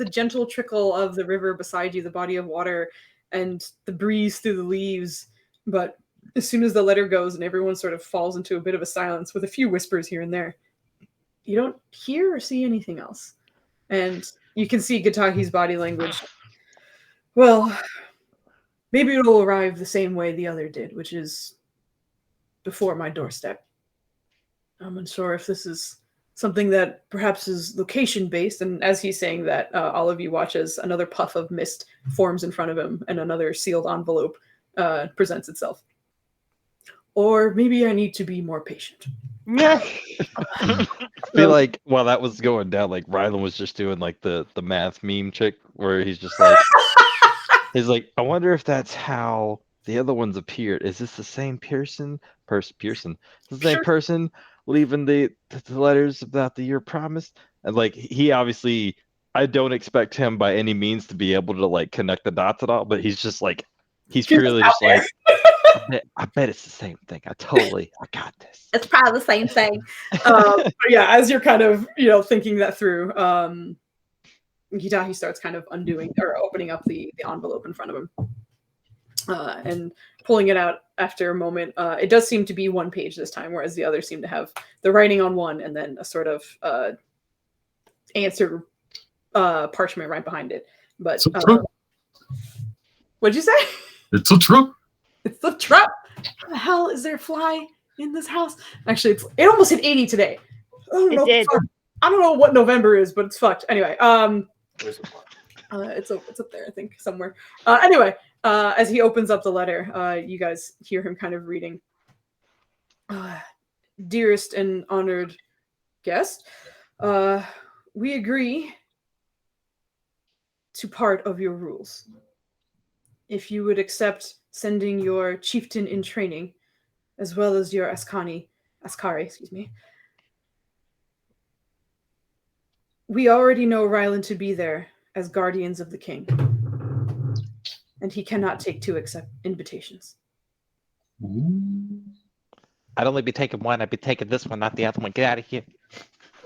gentle trickle of the river beside you, the body of water, and the breeze through the leaves. But as soon as the letter goes and everyone sort of falls into a bit of a silence with a few whispers here and there, you don't hear or see anything else. And you can see Gatahi's body language. Well, maybe it'll arrive the same way the other did, which is before my doorstep. I'm unsure if this is something that perhaps is location-based, and as he's saying that, all of you watch as another puff of mist forms in front of him and another sealed envelope presents itself. Or maybe I need to be more patient. Yeah. I feel like while that was going down, like Rylan was just doing like the math meme trick where he's just like, he's like, I wonder if that's how the other ones appeared. Is this the same Pearson? Pearson. The same person leaving the letters about the year promised? And like he obviously, I don't expect him by any means to be able to like connect the dots at all, but he's just like, he's purely just like, I bet it's the same thing. I got this. It's probably the same thing. But yeah, as you're kind of, thinking that through, Hitachi starts kind of undoing or opening up the envelope in front of him. And pulling it out after a moment. It does seem to be one page this time, whereas the others seem to have the writing on one and then a sort of answer parchment right behind it. But what'd you say? It's a trap. It's the trap. How the hell is there a fly in this house? Actually, it almost hit 80 today. I don't know what November is, but it's fucked. Anyway, Where's the fly? it's up there, I think, somewhere. Anyway, as he opens up the letter, you guys hear him kind of reading. Dearest and honored guest, we agree to part of your rules. If you would accept sending your chieftain in training, as well as your Askari, excuse me. We already know Ryland to be there as guardians of the king, and he cannot take two invitations. I'd only be taking one. I'd be taking this one, not the other one. Get out of here.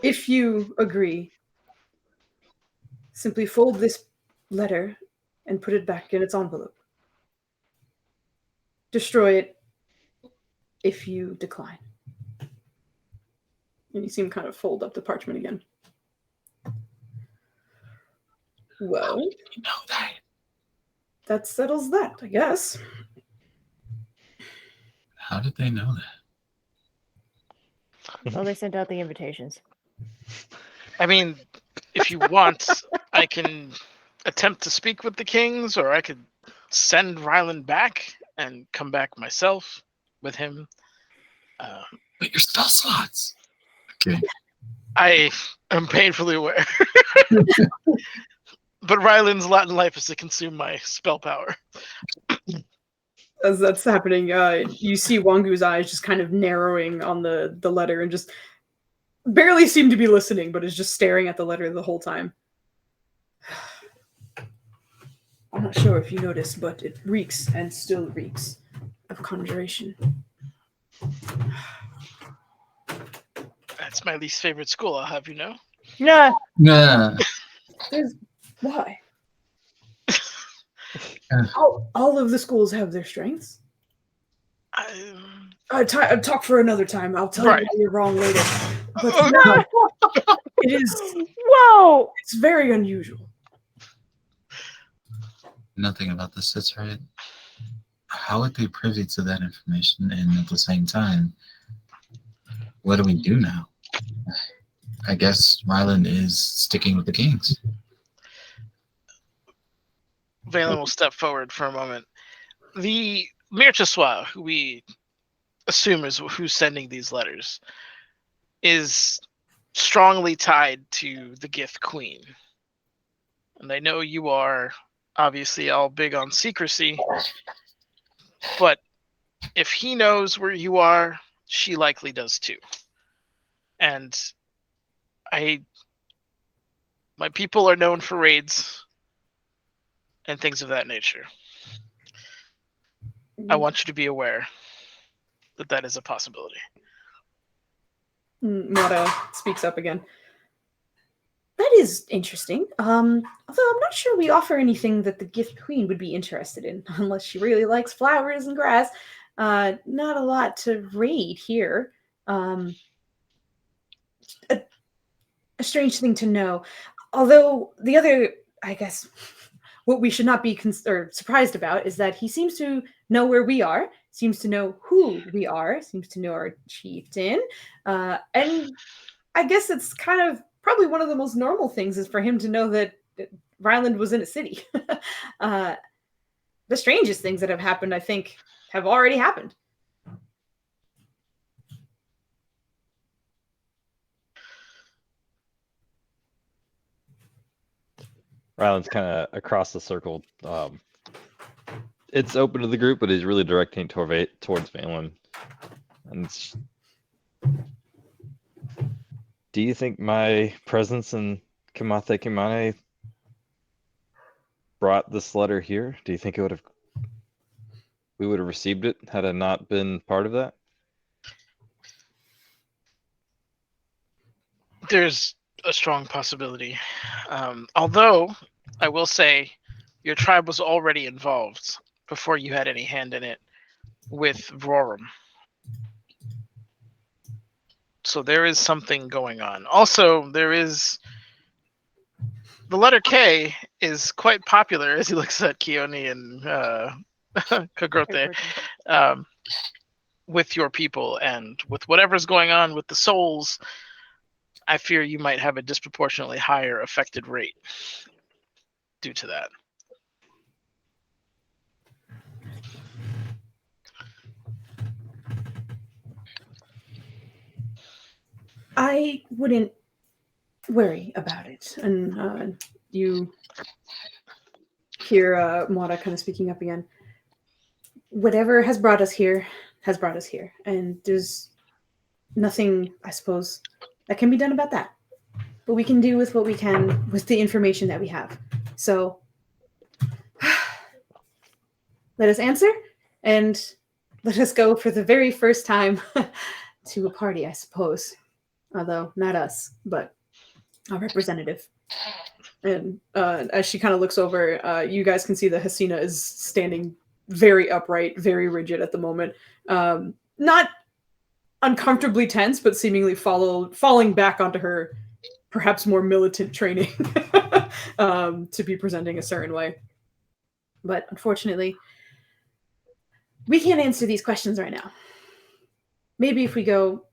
If you agree, simply fold this letter and put it back in its envelope. Destroy it if you decline. And you see him kind of fold up the parchment again. Well, You know that. that settles that, I guess. How did they know that? Well, they sent out the invitations. I mean, if you want, I can attempt to speak with the kings, or I could send Ryland back and come back myself with him. But your spell slots. Okay. I am painfully aware. But Ryland's lot in life is to consume my spell power. As that's happening, you see Wangu's eyes just kind of narrowing on the letter and just barely seem to be listening, but is just staring at the letter the whole time. I'm not sure if you noticed, but it reeks and still reeks of conjuration. That's my least favorite school, I'll have you know. No. Nah. Why? All of the schools have their strengths. Talk for another time. I'll tell you why you're wrong later. But no, it is. Whoa! It's very unusual. Nothing about this sits right. How would they privy to that information? And at the same time, what do we do now? I guess Ryland is sticking with the kings. Valen will step forward for a moment. The Mircheswa, who we assume is who's sending these letters, is strongly tied to the Gift Queen. And I know you are obviously all big on secrecy, but if he knows where you are, she likely does too. And my people are known for raids and things of that nature. I want you to be aware that that is a possibility. Motto speaks up again. That is interesting. Although I'm not sure we offer anything that the Gift Queen would be interested in, unless she really likes flowers and grass. Not a lot to raid here. A strange thing to know. Although the other, I guess, what we should not be surprised about is that he seems to know where we are, seems to know who we are, seems to know our chieftain. And I guess it's kind of probably one of the most normal things is for him to know that Ryland was in a city. The strangest things that have happened, I think, have already happened. Ryland's kind of across the circle. It's open to the group, but he's really directing towards Valen. And do you think my presence in Kamate Kimane brought this letter here? Do you think we would have received it had I not been part of that? There's a strong possibility. Although, I will say, your tribe was already involved before you had any hand in it with Vrorum. So there is something going on. Also, there is... The letter K is quite popular as he looks at Keone and Kagrote, with your people, and with whatever's going on with the souls, I fear you might have a disproportionately higher affected rate due to that. I wouldn't worry about it. And you hear Mora kind of speaking up again. Whatever has brought us here has brought us here. And there's nothing, I suppose, that can be done about that. But we can do with what we can with the information that we have. So let us answer, and let us go for the very first time to a party, I suppose. Although not us, but a representative. And as she kind of looks over, you guys can see that Hasina is standing very upright, very rigid at the moment. Not uncomfortably tense, but seemingly falling back onto her perhaps more militant training to be presenting a certain way. But unfortunately, we can't answer these questions right now. Maybe if we go,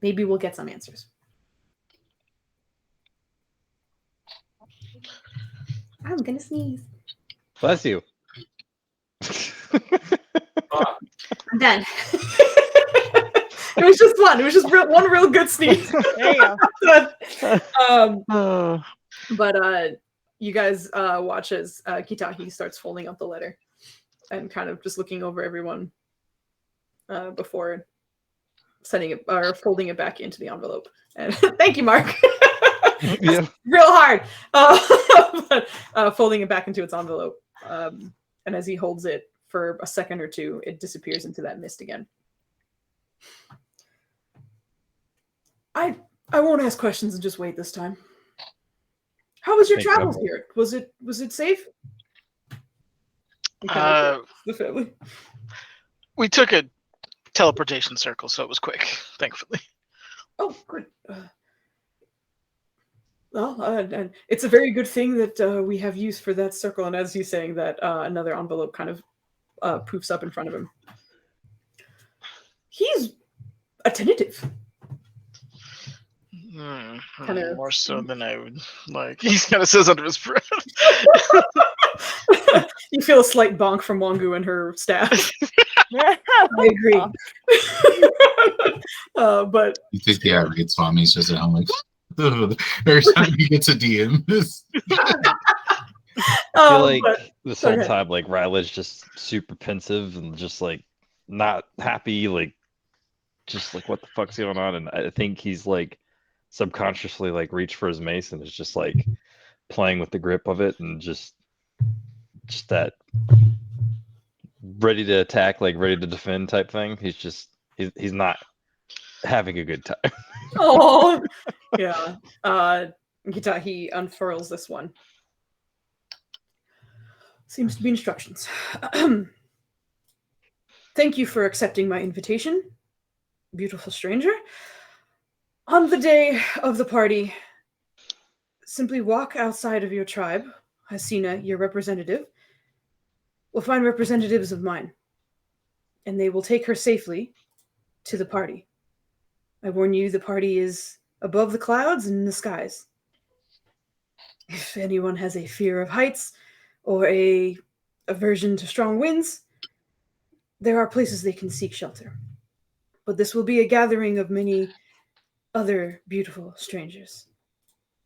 maybe we'll get some answers. I'm gonna sneeze. Bless you. I'm done. It was just one. It was just one real good sneeze. There you go. But you guys watch as Kitahi starts folding up the letter and kind of just looking over everyone before sending it or folding it back into the envelope. And thank you, Mark. Yeah. Real hard. But, folding it back into its envelope. And as he holds it for a second or two, it disappears into that mist again. I won't ask questions and just wait this time. How was your travels here? Was it safe? The family. We took a teleportation circle, so it was quick, thankfully. Oh, good. And it's a very good thing that we have use for that circle. And as he's saying that, another envelope kind of poofs up in front of him. He's attentive. Kinda more so than I would like. He kind of says under his breath. You feel a slight bonk from Wangu and her staff. I agree. But you think the irate Swami's just at home like every time he gets a DM. I feel like this whole time, like Ryla's just super pensive and just like not happy, like just like what the fuck's going on, and I think he's like subconsciously like reached for his mace and is just like playing with the grip of it and just that ready to attack, like ready to defend type thing. He's not having a good time. Oh yeah. He unfurls this one. Seems to be instructions. Thank you for accepting my invitation, beautiful stranger. On the day of the party, simply walk outside of your tribe. Hasina, your representative, will find representatives of mine, and they will take her safely to the party. I warn you, the party is above the clouds and in the skies. If anyone has a fear of heights or a aversion to strong winds, there are places they can seek shelter. But this will be a gathering of many other beautiful strangers.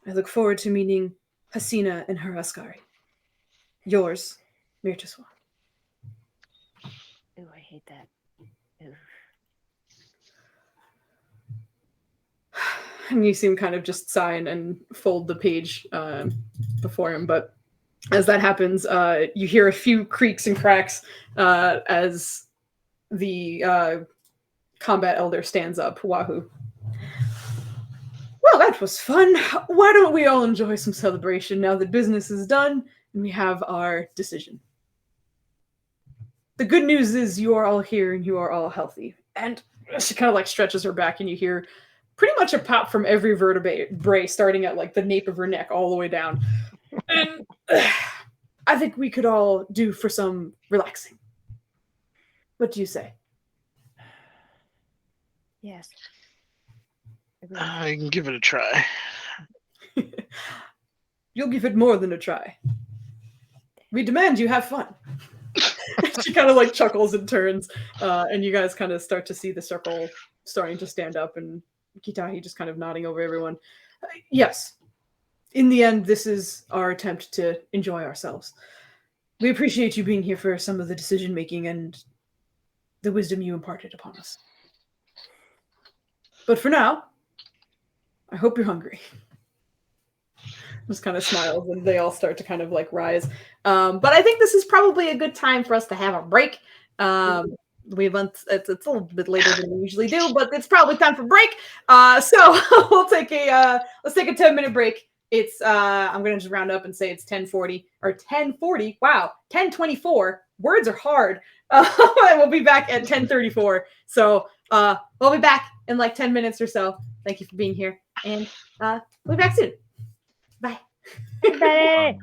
I look forward to meeting Hasina and her Askari. Yours, Mirtaswa. Ooh, I hate that. Ooh. And you see him kind of just sigh and fold the page before him. But as that happens, you hear a few creaks and cracks as the combat elder stands up. Wahoo. Well, that was fun. Why don't we all enjoy some celebration now that business is done and we have our decision? The good news is you are all here and you are all healthy. And she kind of like stretches her back and you hear pretty much a pop from every vertebrae starting at like the nape of her neck all the way down. And I think we could all do for some relaxing. What do you say? Yes. I can give it a try. You'll give it more than a try. We demand you have fun. She kind of like chuckles and turns, and you guys kind of start to see the circle starting to stand up, and Kitahi just kind of nodding over everyone. Yes. In the end, this is our attempt to enjoy ourselves. We appreciate you being here for some of the decision-making and the wisdom you imparted upon us. But for now, I hope you're hungry. Just kind of smiles, and they all start to kind of like rise. But I think this is probably a good time for us to have a break. We went. It's a little bit later than we usually do, but it's probably time for break. So we'll take let's take a 10-minute break. It's I'm gonna just round up and say it's 10:40 or 10:40. Wow, 10:24. Words are hard. And we'll be back at 10:34. So we'll be back in like 10 minutes or so. Thank you for being here, and we'll be back soon. Bye. Bye.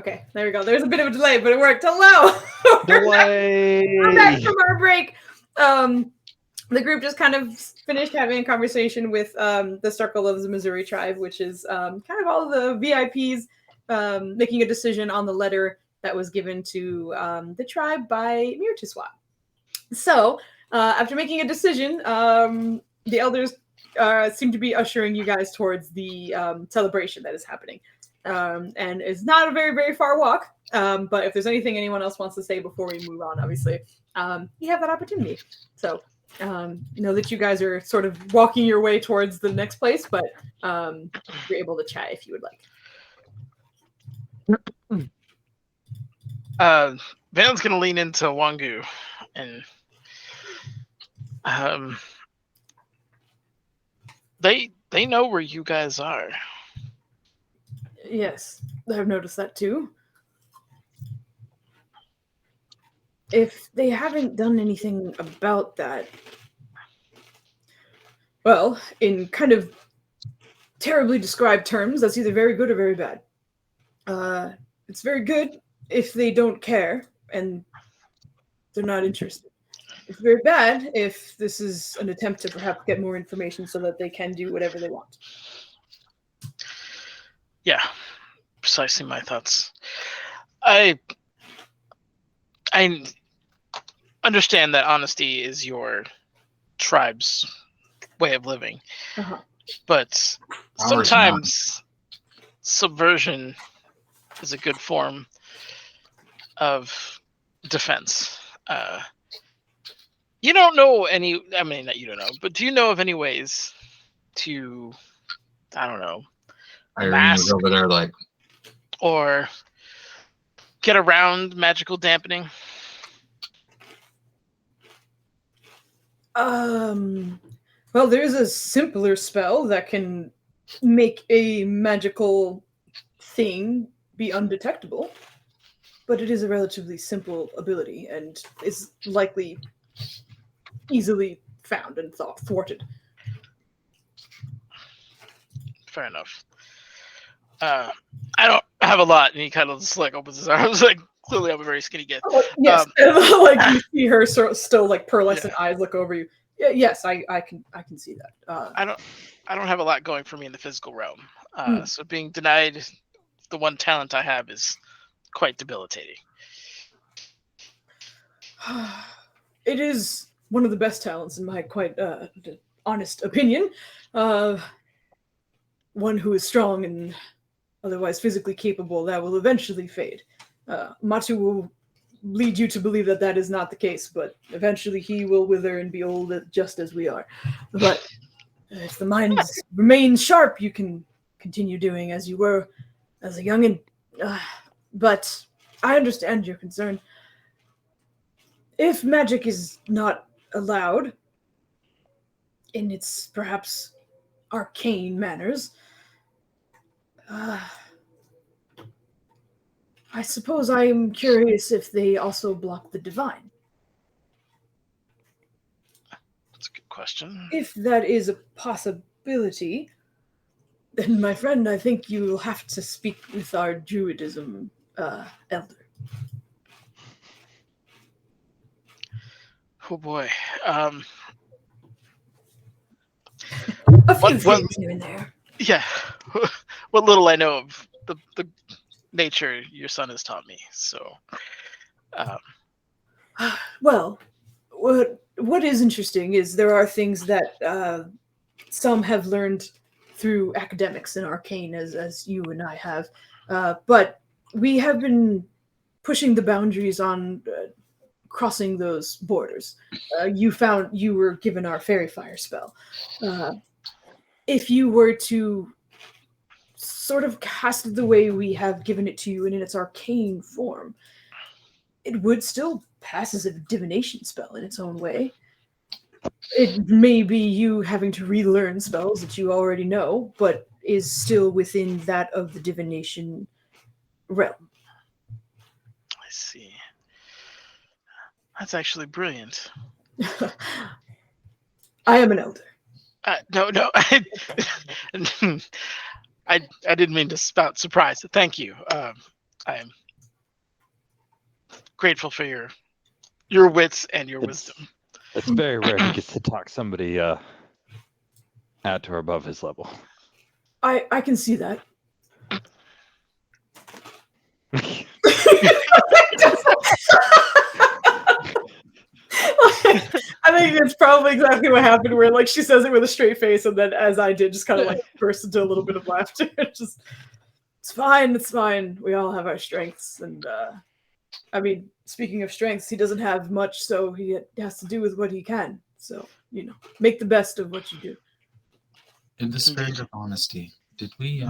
Okay, there we go. There's a bit of a delay, but it worked. Hello. We're back from our break. The group just kind of finished having a conversation with the Circle of the Mzuri tribe, which is kind of all the VIPs making a decision on the letter that was given to the tribe by Mirtiswat. So, after making a decision, the elders seem to be ushering you guys towards the celebration that is happening. And it's not a very, very far walk. But if there's anything anyone else wants to say before we move on, obviously, you have that opportunity. So, know that you guys are sort of walking your way towards the next place, but you're able to chat if you would like. Valen's gonna lean into Wangu and they know where you guys are. Yes, I've noticed that too. If they haven't done anything about that, well, in kind of terribly described terms, that's either very good or very bad. It's very good if they don't care and they're not interested. It's very bad if this is an attempt to perhaps get more information so that they can do whatever they want. Yeah, precisely my thoughts. I understand that honesty is your tribe's way of living, but sometimes subversion is a good form of defense. You don't know any, I mean, not you don't know, but do you know of any ways to, I don't know, Irene was over there like, or get around magical dampening? Well, there's a simpler spell that can make a magical thing be undetectable, but it is a relatively simple ability and is likely easily found and thwarted. Fair enough. I don't have a lot, and he kind of just like opens his arms, like clearly I'm a very skinny kid. Yes, like you see her still like pearlescent eyes look over you. Yeah, yes, I can see that. I don't have a lot going for me in the physical realm, so being denied the one talent I have is quite debilitating. It is one of the best talents in my quite honest opinion. One who is strong and otherwise physically capable that will eventually fade. Matu will lead you to believe that that is not the case, but eventually he will wither and be old just as we are. But if the mind remains sharp, you can continue doing as you were as a youngin'. But I understand your concern. If magic is not allowed in its perhaps arcane manners, I suppose I'm curious if they also block the divine. That's a good question. If that is a possibility, then my friend, I think you'll have to speak with our Druidism elder. Oh boy. A few things here and there. Yeah. What little I know of the nature your son has taught me. So well, what is interesting is there are things that some have learned through academics and arcane as you and I have, but we have been pushing the boundaries on crossing those borders. You were given our fairy fire spell. If you were to sort of cast it the way we have given it to you and in its arcane form, it would still pass as a divination spell in its own way. It may be you having to relearn spells that you already know, but is still within that of the divination realm. I see. That's actually brilliant. I am an elder. No, I didn't mean to spout surprise. Thank you. I'm grateful for your wits and your wisdom. It's very rare he gets to talk somebody at or above his level. I can see that. I think it's probably exactly what happened, where like she says it with a straight face, and then as I did, just kind of like burst into a little bit of laughter. Just, it's fine. We all have our strengths, and I mean, speaking of strengths, he doesn't have much, so he has to do with what he can. So make the best of what you do. In the spirit of honesty, did we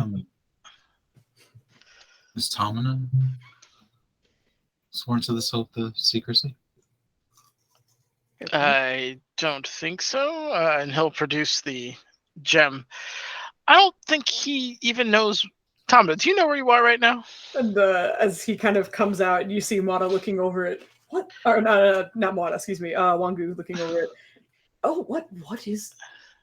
is Tomina sworn to this oath of secrecy? I don't think so, and he'll produce the gem. I don't think he even knows. Tomina, do you know where you are right now? And as he kind of comes out, you see Mata looking over it. What? Or not Mata, excuse me. Wangu looking over it. Oh, what is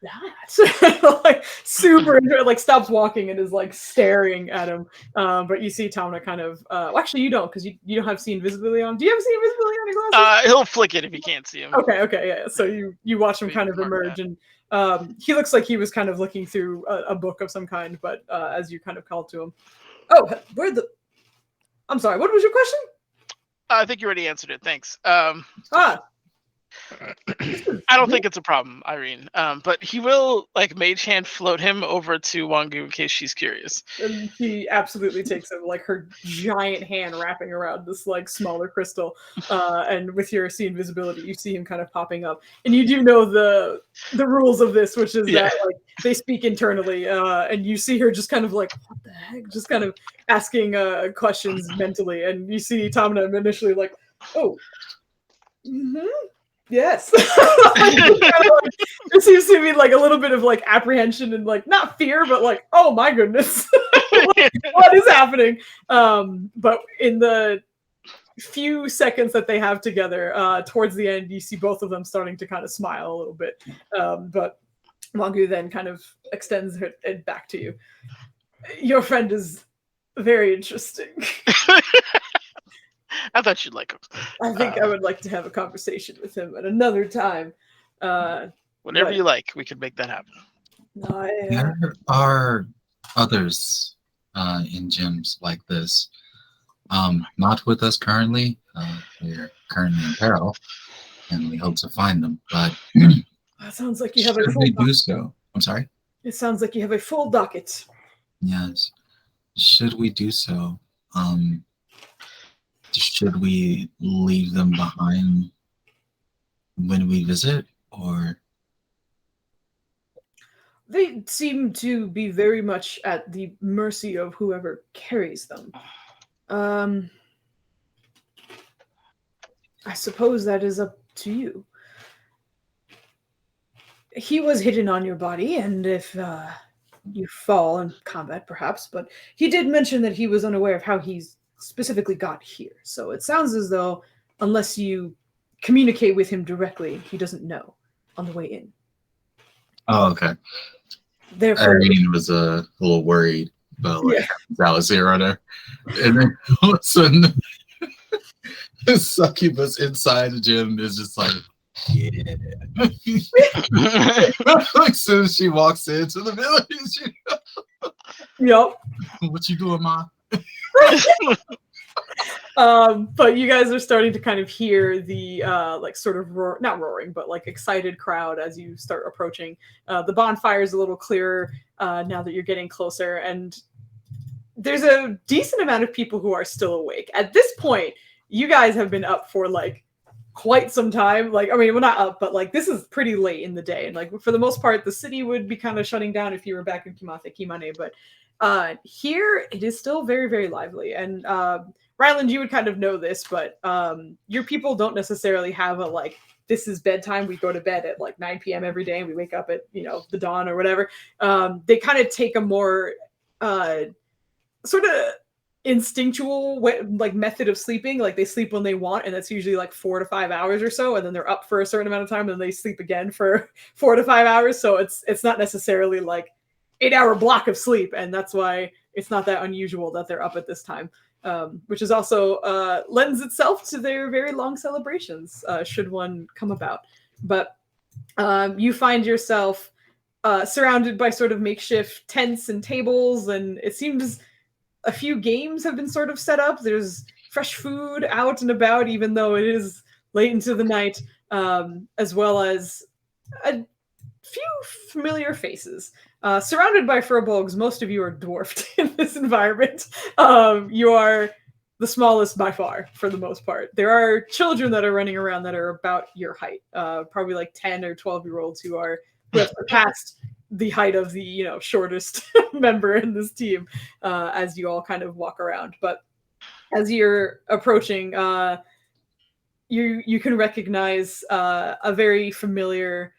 that? Like super like stops walking and is like staring at him. But you see Tomina kind of well, actually you don't, because you don't have see invisibility on. Do you have see invisibility on your glasses? He'll flick it if you can't see him. Okay, yeah. So you watch him kind of emerge, and he looks like he was kind of looking through a book of some kind, but as you kind of call to him. Oh, I'm sorry, what was your question? I think you already answered it. Thanks. I don't think it's a problem, Irene. But he will like mage hand float him over to Wangu in case she's curious. And he absolutely takes it, like her giant hand wrapping around this like smaller crystal. And with your see invisibility, you see him kind of popping up. And you do know the rules of this, which is that like they speak internally, and you see her just kind of like, what the heck? Just kind of asking questions mentally. And you see Tomina initially like, oh, yes. There seems to be like a little bit of like apprehension and like not fear, but like, oh my goodness, what is happening? But in the few seconds that they have together, towards the end, you see both of them starting to kind of smile a little bit. But Wangu then kind of extends it back to you. Your friend is very interesting. I thought you'd like him. I think I would like to have a conversation with him at another time. Whenever you like, we could make that happen. There are others in gyms like this. Not with us currently. We're currently in peril, and we hope to find them. But that sounds like you have a should full we do so? I'm sorry? It sounds like you have a full docket. Yes. Should we do so? Should we leave them behind when we visit, or? They seem to be very much at the mercy of whoever carries them. I suppose that is up to you. He was hidden on your body, and if you fall in combat, perhaps, but he did mention that he was unaware of how he's specifically got here. So it sounds as though, unless you communicate with him directly, he doesn't know on the way in. Oh, okay. Therefore, Irene was a little worried about like that was here on her. And then all of a sudden, the succubus inside the gym is just like, yeah. Like, as soon as she walks into the village, yep. What you doing, Ma? But you guys are starting to kind of hear the like sort of not roaring, but like excited crowd as you start approaching. The bonfire is a little clearer now that you're getting closer, and there's a decent amount of people who are still awake. At this point, you guys have been up for like quite some time. Like, I mean, we're not up, but like this is pretty late in the day, and like for the most part, the city would be kind of shutting down if you were back in Kimane, but here it is still very, very lively. And Ryland, you would kind of know this, but your people don't necessarily have a like, this is bedtime, we go to bed at like 9 p.m. every day and we wake up at, the dawn or whatever. They kind of take a more sort of instinctual like method of sleeping. Like they sleep when they want, and that's usually like 4 to 5 hours or so, and then they're up for a certain amount of time and then they sleep again for 4 to 5 hours. So it's not necessarily like 8-hour block of sleep, and that's why it's not that unusual that they're up at this time. which is also lends itself to their very long celebrations, should one come about. But you find yourself surrounded by sort of makeshift tents and tables, and it seems a few games have been sort of set up. There's fresh food out and about, even though it is late into the night, as well as a few familiar faces. Surrounded by furbolgs, most of you are dwarfed in this environment. You are the smallest by far, for the most part. There are children that are running around that are about your height, probably like 10 or 12-year-olds who have surpassed the height of the shortest member in this team, as you all kind of walk around. But as you're approaching, you can recognize a very familiar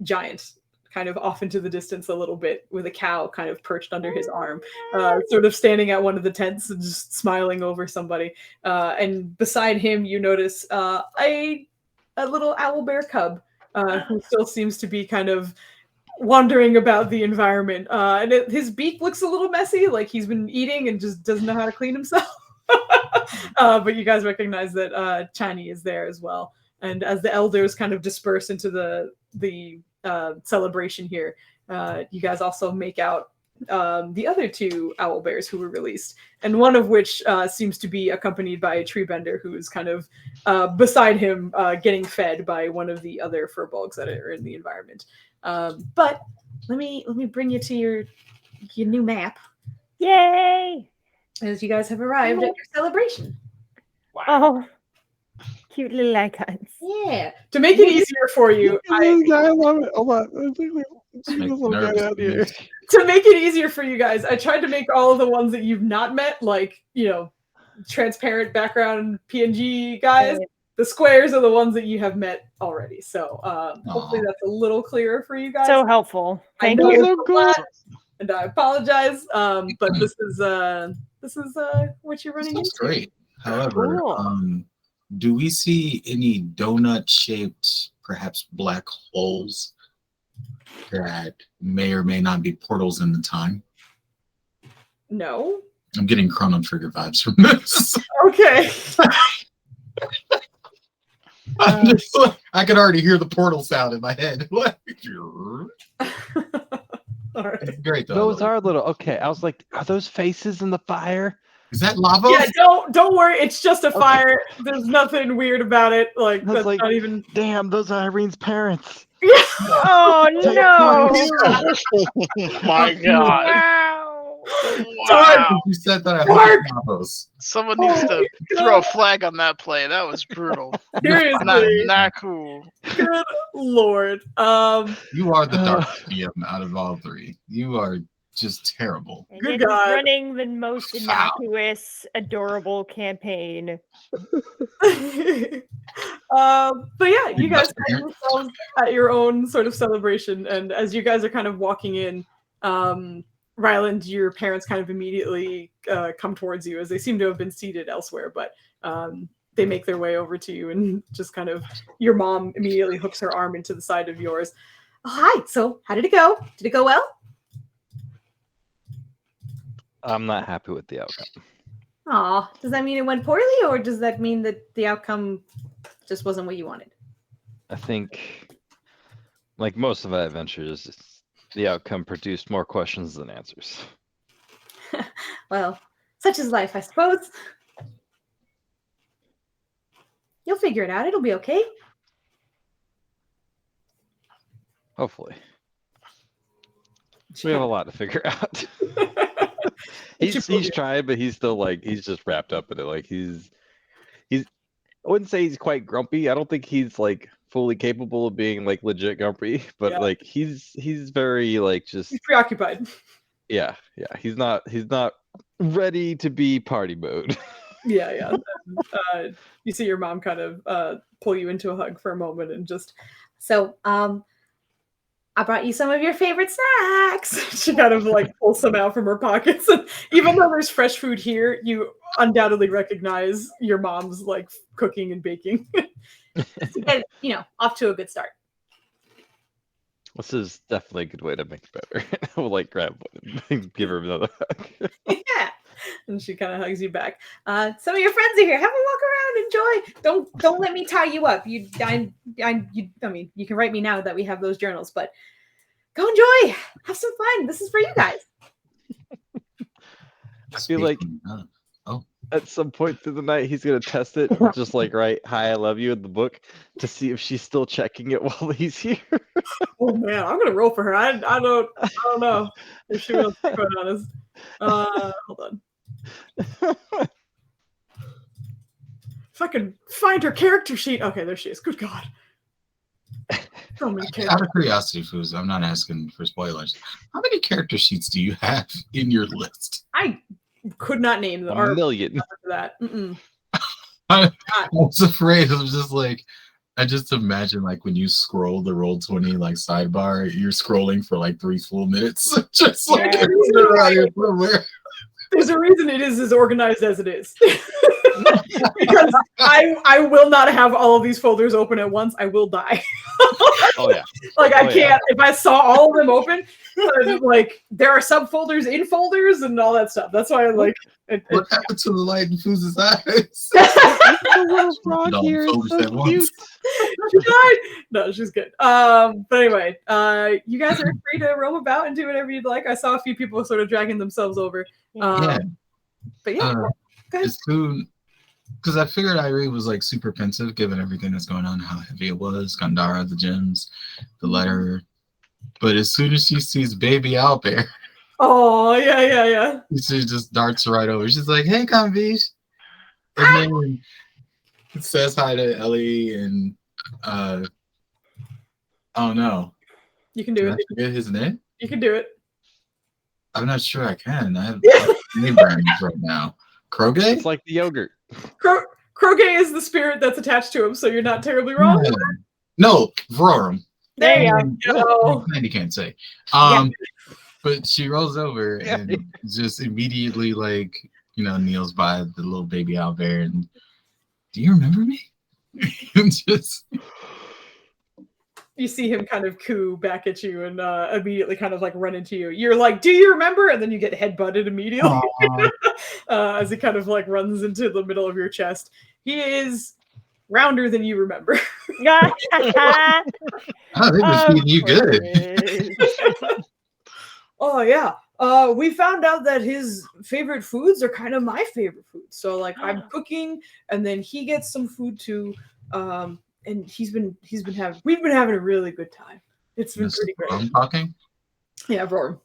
giant, kind of off into the distance a little bit, with a cow kind of perched under his arm, sort of standing at one of the tents and just smiling over somebody. And beside him, you notice a little owlbear cub, who still seems to be kind of wandering about the environment. And his beak looks a little messy, like he's been eating and just doesn't know how to clean himself. But you guys recognize that Chani is there as well. And as the elders kind of disperse into the celebration here, you guys also make out the other two owl bears who were released, and one of which seems to be accompanied by a tree bender who is kind of beside him, getting fed by one of the other furbolgs that are in the environment. But let me bring you to your new map. Yay! As you guys have arrived at your celebration. Wow. Oh, cute little icons. Yeah. To make it easier for you, I love it. Hold on. I think to make it easier for you guys, I tried to make all of the ones that you've not met, like, transparent background PNG guys. The squares are the ones that you have met already. So hopefully that's a little clearer for you guys. So helpful. Thank you. you. And I apologize, but this is what you're running into. Great. However, Cool. do we see any donut-shaped, perhaps black holes that may or may not be portals in the time? No. I'm getting Chrono Trigger vibes from this. Okay. I could already hear the portal sound in my head. All right. Great though. Those are little. Okay, I was like, are those faces in the fire? Is that lava? Yeah, don't worry. It's just a fire. There's nothing weird about it. Like, that's like, not even. Damn, those are Irene's parents. Oh no! Oh my god! Wow! Wow! You said that I heard lavas. Someone needs to throw a flag on that play. That was brutal. Seriously. Not cool. Good lord. You are the dark DM out of all three. You are just terrible. And Good it is God. running the most innocuous, adorable campaign. But yeah, you guys find yourselves at your own sort of celebration, and as you guys are kind of walking in, Ryland, your parents kind of immediately come towards you, as they seem to have been seated elsewhere, but they make their way over to you, and just kind of, your mom immediately hooks her arm into the side of yours. Oh, hi. So how did it go? Did it go well? I'm not happy with the outcome. Aw, does that mean it went poorly, or does that mean that the outcome just wasn't what you wanted? I think, like most of our adventures, the outcome produced more questions than answers. Well, such is life, I suppose. You'll figure it out. It'll be okay. Hopefully. We have a lot to figure out. He's tried, but he's still he's just wrapped up in it. Like he's I wouldn't say he's quite grumpy. I don't think he's fully capable of being legit grumpy, but Yeah. He's very just He's preoccupied. yeah. He's not ready to be party mode. Yeah. You see your mom kind of pull you into a hug for a moment and just, So, I brought you some of your favorite snacks. she kind of pulls some out from her pockets. And even though there's fresh food here, you undoubtedly recognize your mom's cooking and baking. To get, off to a good start. This is definitely a good way to make it better. I will like grab one and give her another hug. Yeah. And she kind of hugs you back. Some of your friends are here. Have a walk around. Enjoy. Don't let me tie you up. I mean, you can write me now that we have those journals, but go enjoy. Have some fun. This is for you guys. I feel like at some point through the night he's gonna test it, just like write "Hi, I love you" in the book to see if she's still checking it while he's here. Oh man, I'm gonna roll for her. I don't know if she will. To be quite honest. Hold on. If I can find her character sheet. Okay, there she is. Good God. So many characters. Out of curiosity, Foozca, I'm not asking for spoilers. How many character sheets do you have in your list? I could not name them. A million. For that. I was afraid. I was just like, I just imagine like when you scroll the Roll20 like sidebar, you're scrolling for like 3 full minutes. Just like there's a reason it is as organized as it is. Because I will not have all of these folders open at once. I will die. Oh yeah. Like I can't. If I saw all of them open, like there are subfolders in folders and all that stuff. That's why I like. What happened to the light in Foozca's eyes? The little frog here is so cute. She died. No, she's good. But anyway, you guys are free to roam about and do whatever you'd like. I saw a few people sort of dragging themselves over. Yeah. But yeah, as soon because I figured Irene was like super pensive given everything that's going on, how heavy it was, Gandara, the gems, the letter. But as soon as she sees baby Owlbear, oh yeah. She just darts right over. She's like, "Hey, Convish," and then it says hi to Ellie and oh no, you can do it. I forget his name. You can do it. I'm not sure I can. I have name brands right now. Kroge? It's like the yogurt. Kroge is the spirit that's attached to him, so you're not terribly wrong. Yeah. No, Vrorum. There you go. Candy can't say. But she rolls over and just immediately like, kneels by the little baby Owlbear and, "Do you remember me?" And just you see him kind of coo back at you and immediately kind of like run into you. You're like, "Do you remember?" And then you get headbutted immediately as he kind of like runs into the middle of your chest. He is rounder than you remember. Oh, they were feeding you good. Oh yeah. We found out that his favorite foods are kind of my favorite foods. So like I'm cooking and then he gets some food too. And we've been having a really good time. It's been pretty great. I'm talking? Yeah, Vrorum.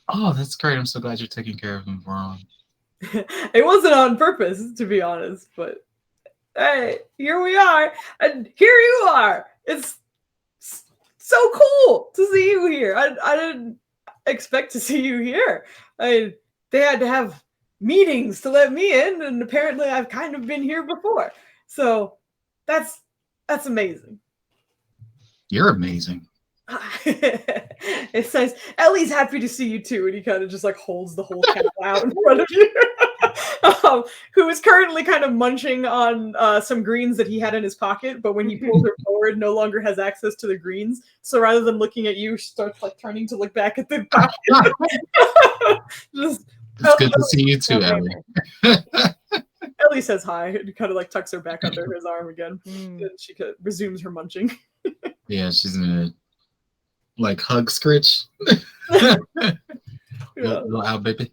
Oh, that's great. I'm so glad you're taking care of him, Vrorum. It wasn't on purpose, to be honest, but hey, here we are, and here you are. It's so cool to see you here. I didn't expect to see you here. They had to have meetings to let me in, and apparently I've kind of been here before. So that's amazing. You're amazing. It says Ellie's happy to see you too, and he kind of just like holds the whole cat out in front of you. Who is currently kind of munching on some greens that he had in his pocket, but when he pulls her forward, no longer has access to the greens. So rather than looking at you, she starts like turning to look back at the pocket. It's good to see you too, Ellie. Ellie says hi and kind of like tucks her back under his arm again. And she resumes her munching. Yeah, she's gonna like hug Scritch. Little Owl baby.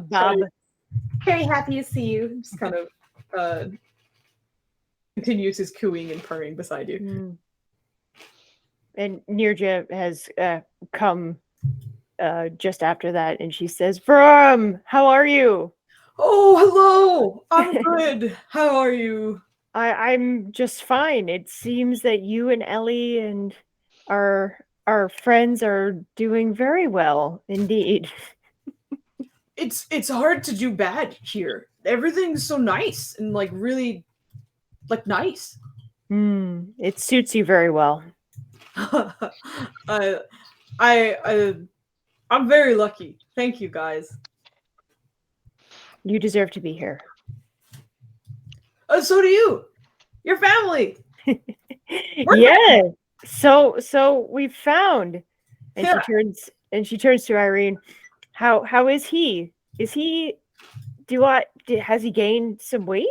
Bob. Very happy to see you. Just kind of continues his cooing and purring beside you. And Nirja has come just after that, and she says, "Vrorum, how are you?" "Oh, hello. I'm good. How are you?" I'm just fine. It seems that you and Ellie and our friends are doing very well indeed. It's hard to do bad here. Everything's so nice and like really like nice. It suits you very well. I'm very lucky. Thank you, guys. You deserve to be here. So do you. Your family. Yeah. So we found, and Yeah. she turns to Irene. How is he? Is he? Has he gained some weight?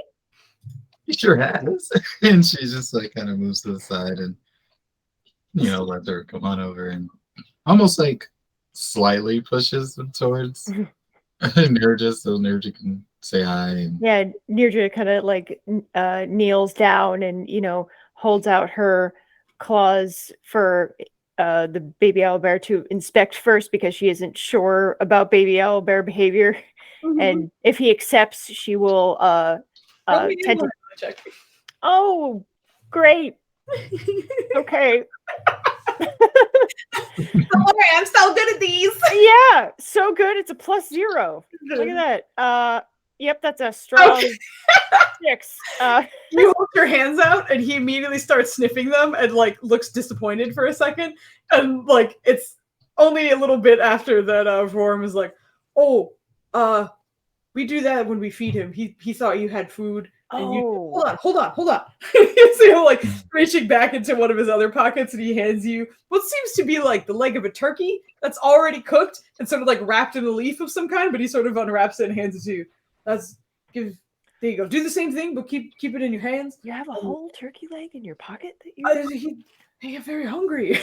He sure has. And she just like kind of moves to the side and lets her come on over and almost like slightly pushes them towards Nirja so Nirja can say hi. And Yeah, Nirja kind of like kneels down and holds out her claws for the baby owlbear to inspect first because she isn't sure about baby owlbear behavior. Mhm. And if he accepts, she will Roll me tend to. in check. Oh, great. Okay. Don't worry, I'm so good at these. Yeah, so good. It's a +0. Look at that. Yep, that's a strong 6. You hold your hands out, and he immediately starts sniffing them, and like looks disappointed for a second, and like it's only a little bit after that. Vorm is like, "Oh, we do that when we feed him. He thought you had food." And you hold on. You see him like reaching back into one of his other pockets, and he hands you what seems to be like the leg of a turkey that's already cooked and sort of like wrapped in a leaf of some kind. But he sort of unwraps it and hands it to you. There you go. Do the same thing, but keep it in your hands. You have a whole turkey leg in your pocket that He get very hungry.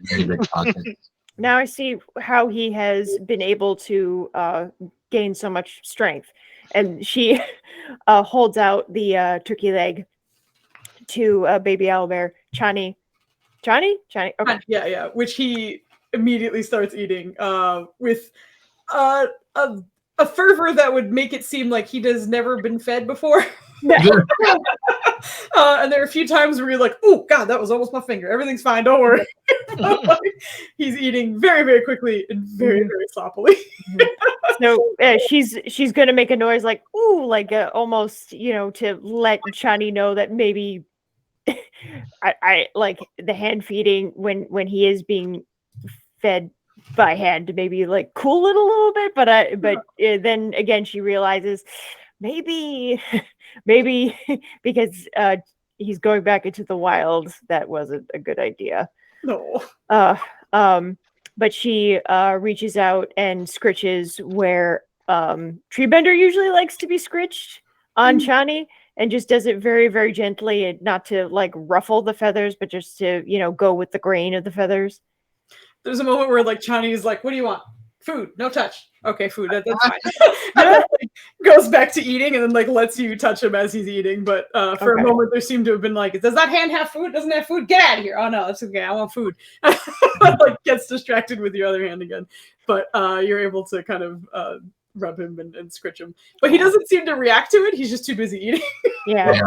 very big pocket. Now I see how he has been able to gain so much strength. And she holds out the turkey leg to baby owlbear. Chani. Okay. Yeah. Which he immediately starts eating with a fervor that would make it seem like he has never been fed before. And there are a few times where you're like, "Oh God, that was almost my finger. Everything's fine. Don't worry." He's eating very, very quickly and very, very sloppily. So she's gonna make a noise like "ooh," like almost to let Chani know that maybe I like the hand feeding when he is being fed by hand to maybe like cool it a little bit, but then again she realizes maybe because he's going back into the wild, that wasn't a good idea. No. But she reaches out and scritches where Treebender usually likes to be scritched on Chani, and just does it very, very gently, and not to like ruffle the feathers, but just to go with the grain of the feathers. There's a moment where like Chani is like, "What do you want? Food, no touch." Okay, food. That's fine. And then, like, goes back to eating, and then like lets you touch him as he's eating. But for a moment, there seemed to have been like, "Does that hand have food? Doesn't it have food? Get out of here!" "Oh no, it's okay. I want food." Like gets distracted with your other hand again. But you're able to kind of rub him and scritch him. But he doesn't seem to react to it. He's just too busy eating. Yeah.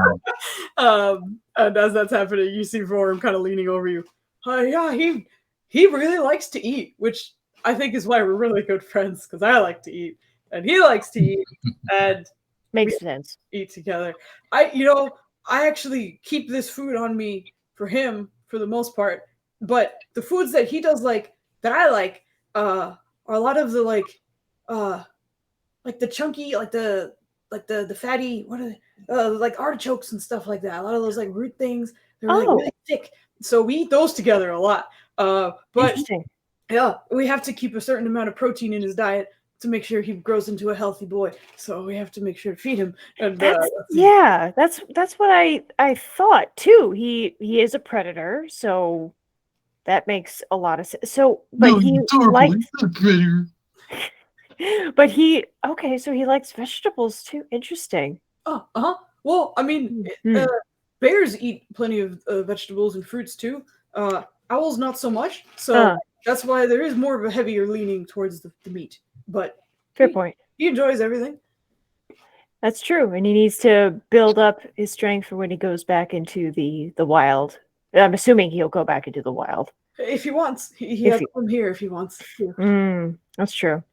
And as that's happening, you see Vorm kind of leaning over you. Yeah, he really likes to eat, which I think is why we're really good friends, because I like to eat and he likes to eat, and makes sense. Eat together. I actually keep this food on me for him for the most part, but the foods that he does like that I like are a lot of the like the chunky, like the fatty, what are they? Like artichokes and stuff like that. A lot of those like root things. They're like really thick. So we eat those together a lot. But Interesting. Yeah, we have to keep a certain amount of protein in his diet to make sure he grows into a healthy boy. So we have to make sure to feed him. And that's what I thought too. He is a predator, so that makes a lot of sense. So, but no, he likes a predator. But so he likes vegetables too. Interesting. Well, I mean, bears eat plenty of vegetables and fruits too. Owls not so much. So that's why there is more of a heavier leaning towards the meat. But fair point. He enjoys everything. That's true, and he needs to build up his strength for when he goes back into the wild. I'm assuming he'll go back into the wild if he wants. He has to come here if he wants to. That's true.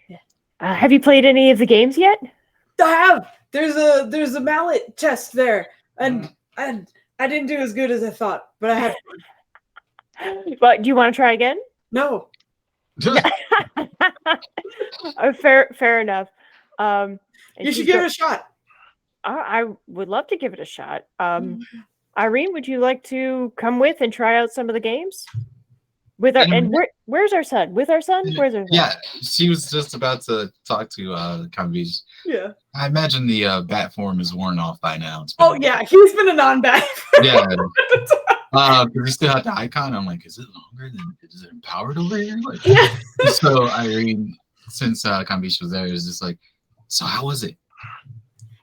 Yeah. Have you played any of the games yet? I have. There's a mallet chest there, and I didn't do as good as I thought, but I had fun. But do you want to try again? No. Fair enough. You should give it a shot. I would love to give it a shot. Irene, would you like to come with and try out some of the games? With our where's our son? With our son? Where's our son? Yeah, she was just about to talk to Kambish. Yeah. I imagine the bat form is worn off by now. Oh yeah, he's been a non-bat. Yeah. But we still have the icon. I'm like, is it longer than is it empowered over here? Like, Yeah. So Irene, since Kambish was there, was just like, so how was it?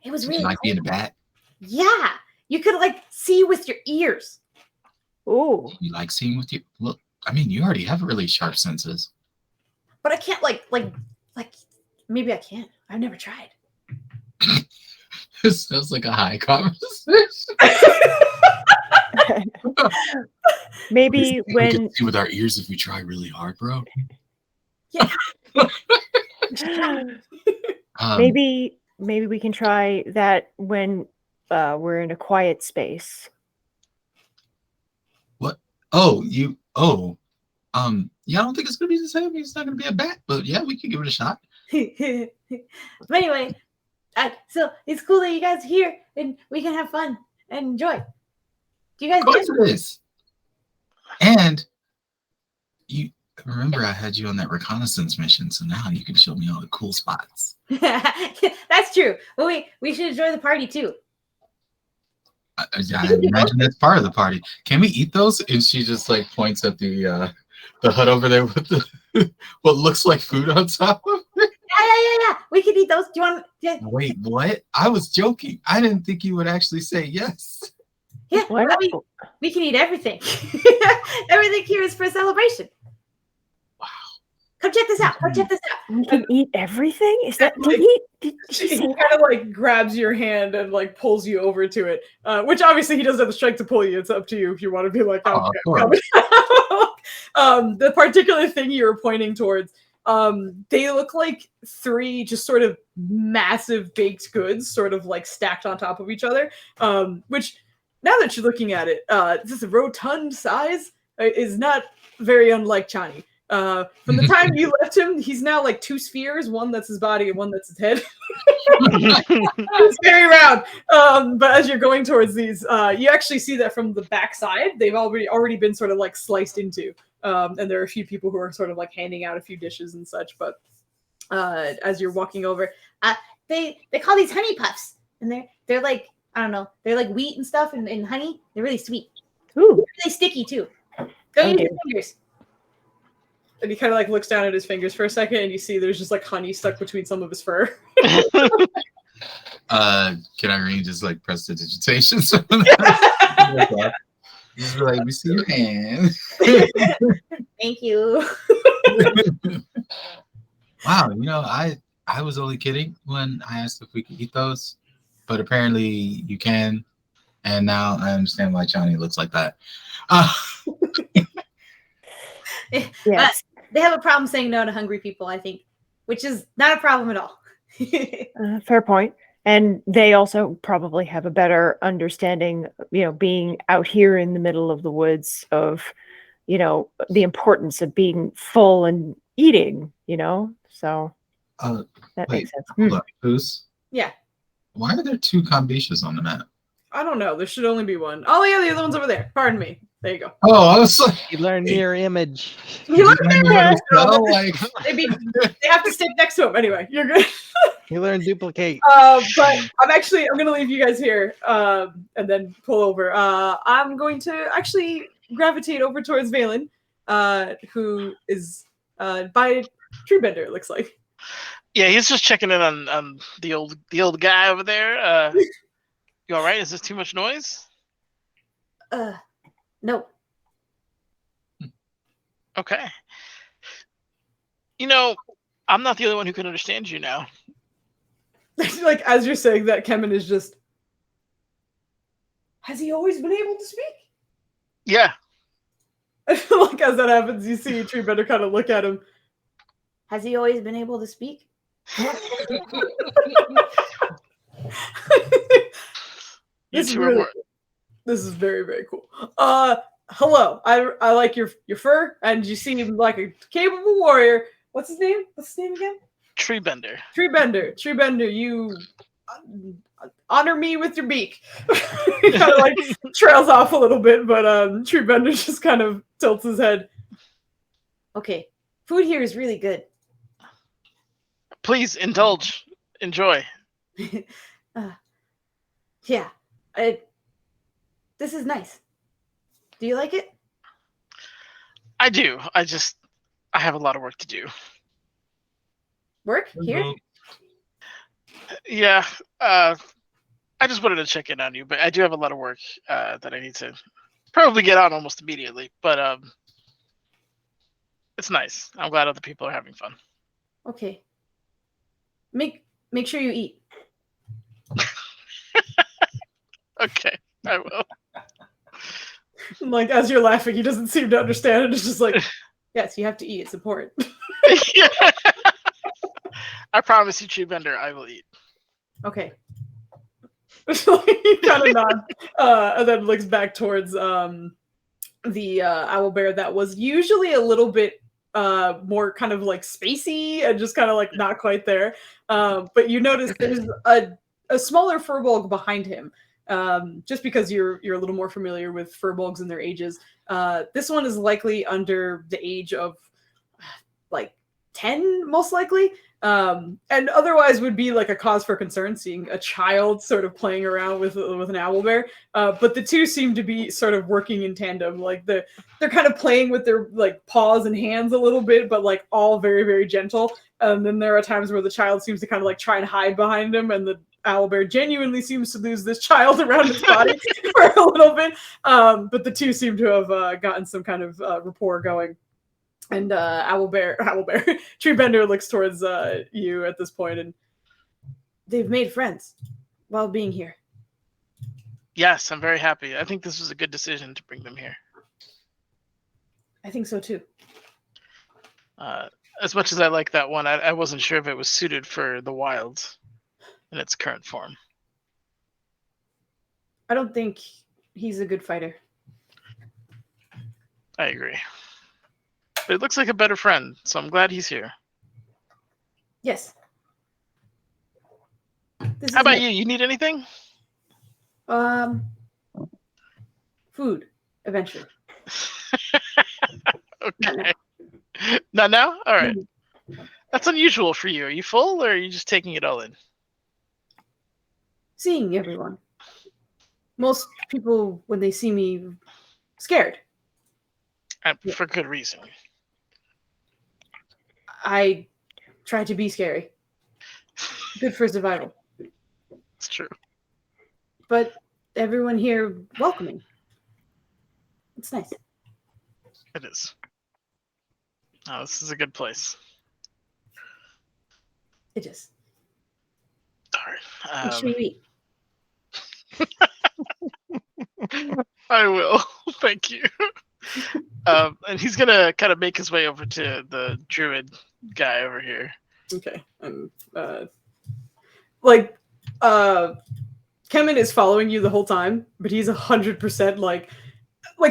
It was Did really you like cool. being a bat? Yeah, you could like see with your ears. Ooh. You like seeing with your look? I mean, you already have really sharp senses. But I can't like maybe I can't. I've never tried. It sounds like a high conversation. Maybe we when can see with our ears if we try really hard, bro. Yeah. maybe we can try that when we're in a quiet space. What? Yeah, I don't think it's gonna be the same. It's not gonna be a bat, but yeah, we can give it a shot. But anyway, so it's cool that you guys are here and we can have fun and enjoy. Do you guys Of course it is. And you remember I had you on that reconnaissance mission, so now you can show me all the cool spots. That's true. But we should enjoy the party too. I imagine that's part of the party. Can we eat those? And she just like points at the hut over there with the what looks like food on top of it. Yeah. We can eat those. Do you want? Yeah. Wait, what? I was joking. I didn't think you would actually say yes. Yeah. What? I mean, we can eat everything. Everything here is for a celebration. Wow. Come check this out. We can eat everything? Is that did she He say kind of like grabs your hand and like pulls you over to it, which obviously he doesn't have the strength to pull you. It's up to you if you want to be like, Oh, okay, the particular thing you were pointing towards, they look like three just sort of massive baked goods, sort of like stacked on top of each other. Which now that you're looking at it, this rotund size is not very unlike Chani. From the time you left him, he's now like two spheres, one that's his body and one that's his head. It's very round. But as you're going towards these, you actually see that from the back side, they've already been sort of like sliced into. And there are a few people who are sort of like handing out a few dishes and such. But as you're walking over, They call these honey puffs, and they're like, I don't know, they're like wheat and stuff and honey. They're really sweet. Ooh. They're really sticky too. Go use your fingers. and he kind of like looks down at his fingers for a second, and you see there's just like honey stuck between some of his fur. Can Irene just like press the digitation? Just be like, we see your hand. Thank you. Wow, I was only kidding when I asked if we could eat those, but apparently you can, and now I understand why Chani looks like that. Yes. They have a problem saying no to hungry people, I think, which is not a problem at all. Fair point. And they also probably have a better understanding, being out here in the middle of the woods of, the importance of being full and eating, so that makes sense. Hold up, Foos. Yeah. Why are there two Kambishas on the map? I don't know. There should only be one. Oh yeah, the other one's over there. Pardon me. There you go. Oh, I was like, You learn mirror image. You look at that. like, They have to stick next to him anyway. You're good. You learn duplicate. But I'm gonna leave you guys here and then pull over. I'm going to actually gravitate over towards Valen, who is by Treebender, it looks like. Yeah, he's just checking in on the old guy over there. You all right? Is this too much noise? No. Okay. I'm not the only one who can understand you now. Like as you're saying that, Kemen is just. Has he always been able to speak? Yeah. Like as that happens, you see Treebender kind of look at him. Has he always been able to speak? This is very, very cool. Hello. I like your fur, and you seem like a capable warrior. What's his name? What's his name again? Treebender. Treebender. You honor me with your beak. He kind of like trails off a little bit, but Treebender just kind of tilts his head. Okay, food here is really good. Please indulge, enjoy. Yeah, this is nice. Do you like it? I do. I have a lot of work to do. Work here? Yeah. I just wanted to check in on you, but I do have a lot of work that I need to probably get on almost immediately. But it's nice. I'm glad other people are having fun. Okay. Make sure you eat. Okay, I will. Like, as you're laughing, he doesn't seem to understand it. It's just like, yes, you have to eat. It's important. Yeah. I promise you, Treebender, I will eat. Okay. He kind of nods, and then looks back towards the owlbear that was usually a little bit more kind of like spacey and just kind of like not quite there. But you notice there's a smaller furbolg behind him. Just because you're a little more familiar with furbolgs and their ages. This one is likely under the age of like 10, most likely. And otherwise would be like a cause for concern seeing a child sort of playing around with an owlbear. But the two seem to be sort of working in tandem. Like they're kind of playing with their like paws and hands a little bit, but like all very, very gentle. And then there are times where the child seems to kind of like try and hide behind him, and the owlbear genuinely seems to lose this child around his body for a little bit. But the two seem to have gotten some kind of rapport going. And owlbear, Treebender looks towards you at this point, and they've made friends while being here. Yes, I'm very happy. I think this was a good decision to bring them here. I think so too. As much as I like that one, I wasn't sure if it was suited for the wild in its current form. I don't think he's a good fighter. I agree. But it looks like a better friend, so I'm glad he's here. Yes. How about you? You need anything? Food, eventually. Okay. Not now? All right. That's unusual for you. Are you full, or are you just taking it all in? Seeing everyone. Most people, when they see me, scared. For good reason. I try to be scary. Good for survival. It's true. But everyone here welcoming. It's nice. It is. Oh, this is a good place. It is. All right. Make sure you eat. I will. Thank you. And he's gonna kind of make his way over to the druid guy over here. Okay. And Kemen is following you the whole time, but he's 100% like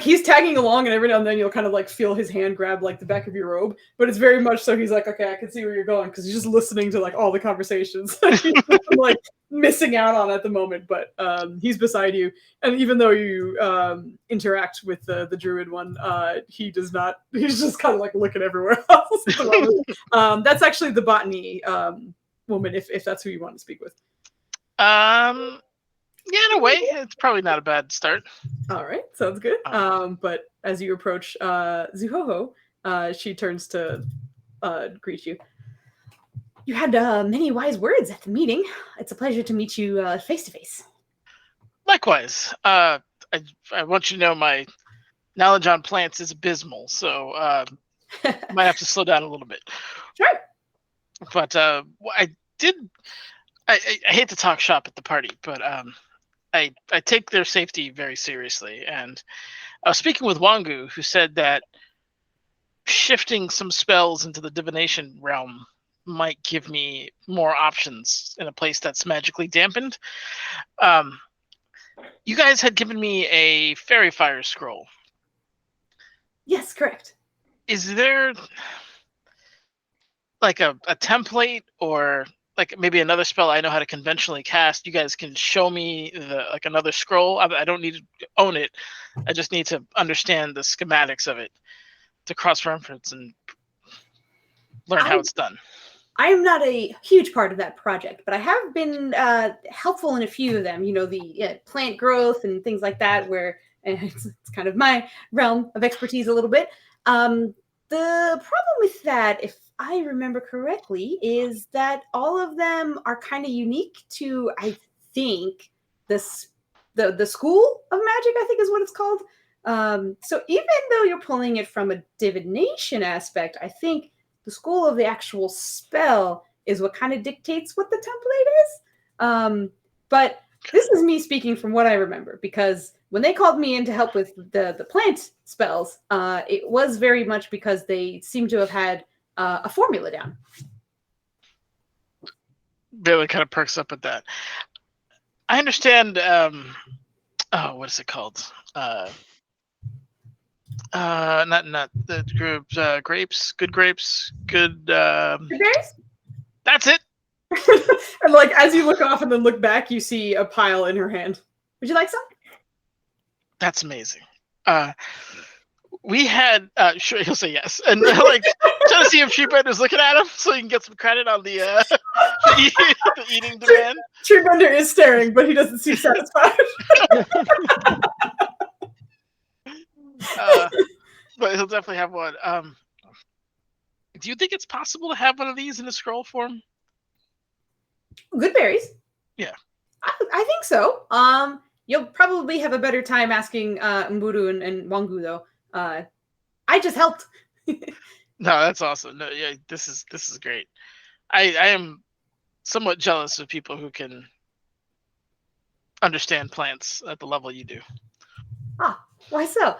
he's tagging along, and every now and then you'll kind of like feel his hand grab like the back of your robe, but it's very much so he's like, okay, I can see where you're going, because he's just listening to like all the conversations he's like missing out on at the moment. But he's beside you, and even though you interact with the druid one, he does not. He's just kind of like looking everywhere else. That's actually the botany woman, if that's who you want to speak with. Yeah, in a way, it's probably not a bad start. All right, sounds good. But as you approach Zuhoho, she turns to greet you. You had many wise words at the meeting. It's a pleasure to meet you face to face. Likewise. I want you to know my knowledge on plants is abysmal, so I might have to slow down a little bit. Sure. But I hate to talk shop at the party, but I take their safety very seriously. And I was speaking with Wangu, who said that shifting some spells into the divination realm might give me more options in a place that's magically dampened. You guys had given me a fairy fire scroll. Yes, correct. Is there like a template or like maybe another spell I know how to conventionally cast, you guys can show me another scroll. I don't need to own it. I just need to understand the schematics of it to cross-reference and learn how it's done. I am not a huge part of that project, but I have been helpful in a few of them. The plant growth and things like that, where it's kind of my realm of expertise a little bit. The problem with that, if I remember correctly, is that all of them are kind of unique to, I think, the school of magic, I think is what it's called. So even though you're pulling it from a divination aspect, I think the school of the actual spell is what kind of dictates what the template is. But this is me speaking from what I remember, because when they called me in to help with the plant spells, it was very much because they seem to have had a formula down. Bailey kind of perks up at that. I understand. What is it called? Not the group. Grapes, good grapes, good. Berries? That's it. And like as you look off and then look back, you see a pile in her hand. Would you like some? That's amazing. We had sure, he'll say yes, and like trying to see if Treebender looking at him so he can get some credit on the eating demand. Treebender is staring, but he doesn't seem satisfied. But he'll definitely have one. Do you think it's possible to have one of these in a scroll form? Good berries. Yeah, I think so. You'll probably have a better time asking Mzuri and Wangu though. I just helped. No, that's awesome. No, yeah, this is great. I am somewhat jealous of people who can understand plants at the level you do. Ah, why so?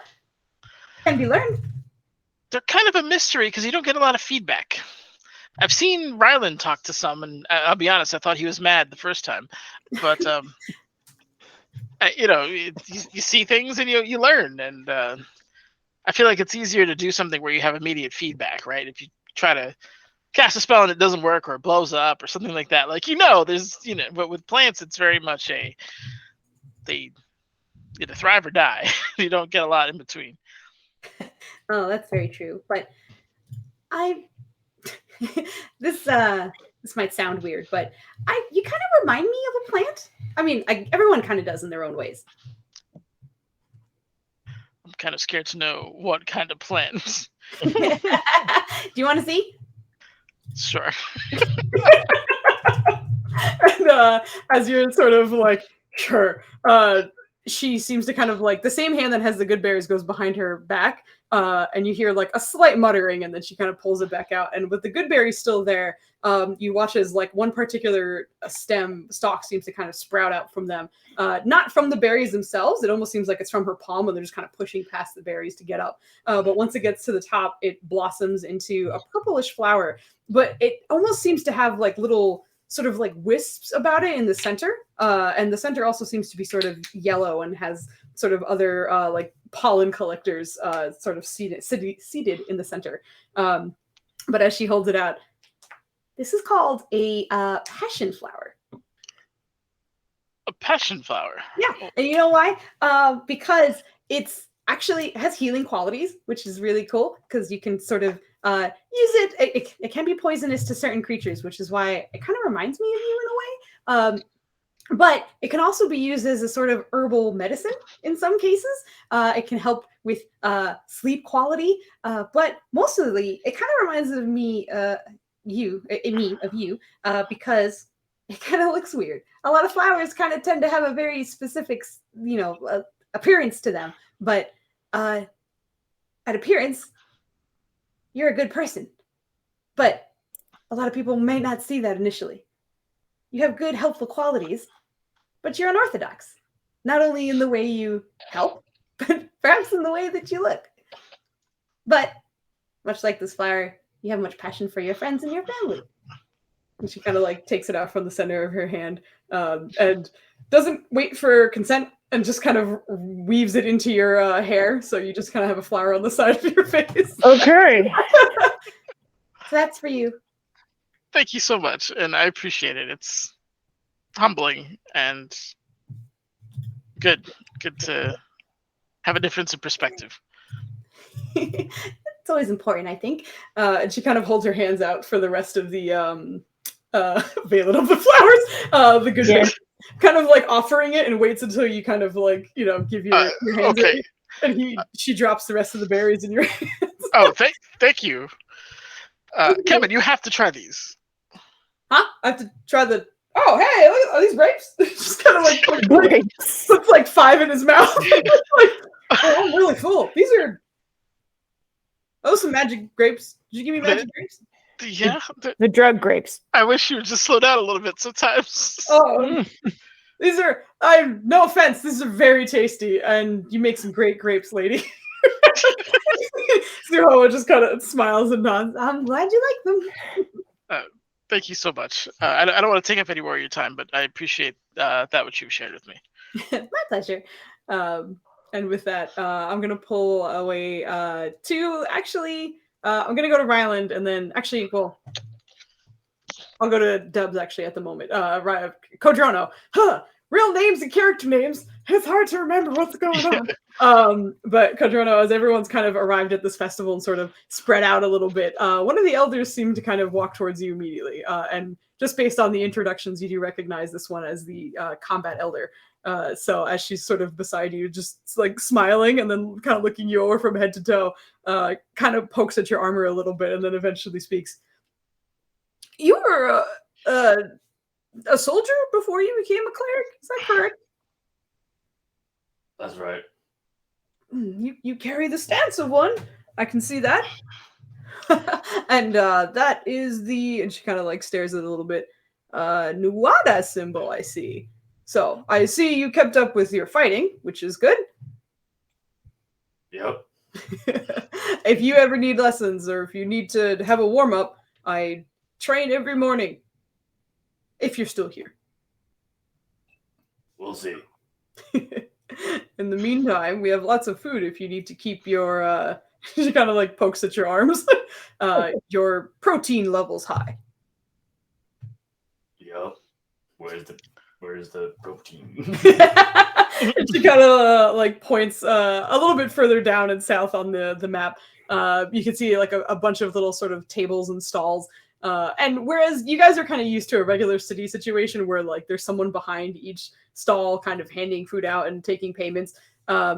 Can be learned. They're kind of a mystery because you don't get a lot of feedback. I've seen Ryland talk to some, and I'll be honest, I thought he was mad the first time. But you see things and you learn, and I feel like it's easier to do something where you have immediate feedback, right? If you try to cast a spell and it doesn't work or it blows up or something like that, there's but with plants it's very much they either thrive or die. You don't get a lot in between. Oh, that's very true. But this might sound weird, but you kind of remind me of a plant. I mean, everyone kind of does in their own ways. I'm kind of scared to know what kind of plant. Do you want to see? Sure. And as you're sort of like, sure, she seems to kind of like the same hand that has the good berries goes behind her back, and you hear like a slight muttering, and then she kind of pulls it back out. And with the good berries still there, you watch as like one particular stalk seems to kind of sprout out from them. Not from the berries themselves. It almost seems like it's from her palm, and they're just kind of pushing past the berries to get up. But once it gets to the top, it blossoms into a purplish flower. But it almost seems to have like little sort of like wisps about it in the center. And the center also seems to be sort of yellow and has sort of other like pollen collectors sort of seated in the center. But as she holds it out, this is called a passion flower. A passion flower. Yeah, and you know why? Because it has healing qualities, which is really cool because you can sort of use it. It can be poisonous to certain creatures, which is why it kind of reminds me of you in a way. But it can also be used as a sort of herbal medicine in some cases. It can help with sleep quality, but mostly it kind of reminds of me, of you, because it kind of looks weird. A lot of flowers kind of tend to have a very specific, appearance to them. But at appearance, you're a good person. But a lot of people may not see that initially. You have good, helpful qualities, but you're unorthodox. Not only in the way you help, but perhaps in the way that you look. But much like this flower, you have much passion for your friends and your family. And she kind of like takes it out from the center of her hand and doesn't wait for consent and just kind of weaves it into your hair. So you just kind of have a flower on the side of your face. Okay. So that's for you. Thank you so much, and I appreciate it. It's humbling and good to have a difference in perspective. It's always important, I think. And she kind of holds her hands out for the rest of the Valen of the flowers, the good Yeah. kind of like offering it and waits until you kind of like, you know, give your hands okay. and she drops the rest of the berries in your hands. Oh, thank you. Kevin, you have to try these. Huh? I have to try the. Oh, hey, look, are these grapes? Just kind of like puts like 5 in his mouth. Like, oh, I'm really full. These are. Oh, some magic grapes. Did you give me magic grapes? Yeah. The drug grapes. I wish you would just slow down a little bit sometimes. Oh, these are. No offense. These are very tasty, and you make some great grapes, lady. Zero just kind of smiles and nods. I'm glad you like them. Thank you so much. I don't want to take up any more of your time, but I appreciate that what you've shared with me. My pleasure. And with that, I'm gonna pull away two. Actually, I'm gonna go to Ryland, and then actually, well, I'll go to Dubs actually at the moment. Codrono. Huh. Real names and character names. It's hard to remember what's going on. But Codrono, as everyone's kind of arrived at this festival and sort of spread out a little bit, one of the elders seemed to kind of walk towards you immediately. And just based on the introductions, you do recognize this one as the combat elder. So as she's sort of beside you, just like smiling and then kind of looking you over from head to toe, kind of pokes at your armor a little bit and then eventually speaks. You were a soldier before you became a cleric? Is that correct? That's right. You carry the stance of one. I can see that. And that is the, and she kind of like stares at it a little bit, Nuada symbol, I see. So I see you kept up with your fighting, which is good. Yep. If you ever need lessons or if you need to have a warm-up, I train every morning. If you're still here. We'll see. In the meantime, we have lots of food if you need to keep your, she kind of like pokes at your arms, your protein levels high. Yep. Where's the protein? She kind of like points a little bit further down and south on the map. You can see like a bunch of little sort of tables and stalls. And whereas you guys are kind of used to a regular city situation where like there's someone behind each stall kind of handing food out and taking payments,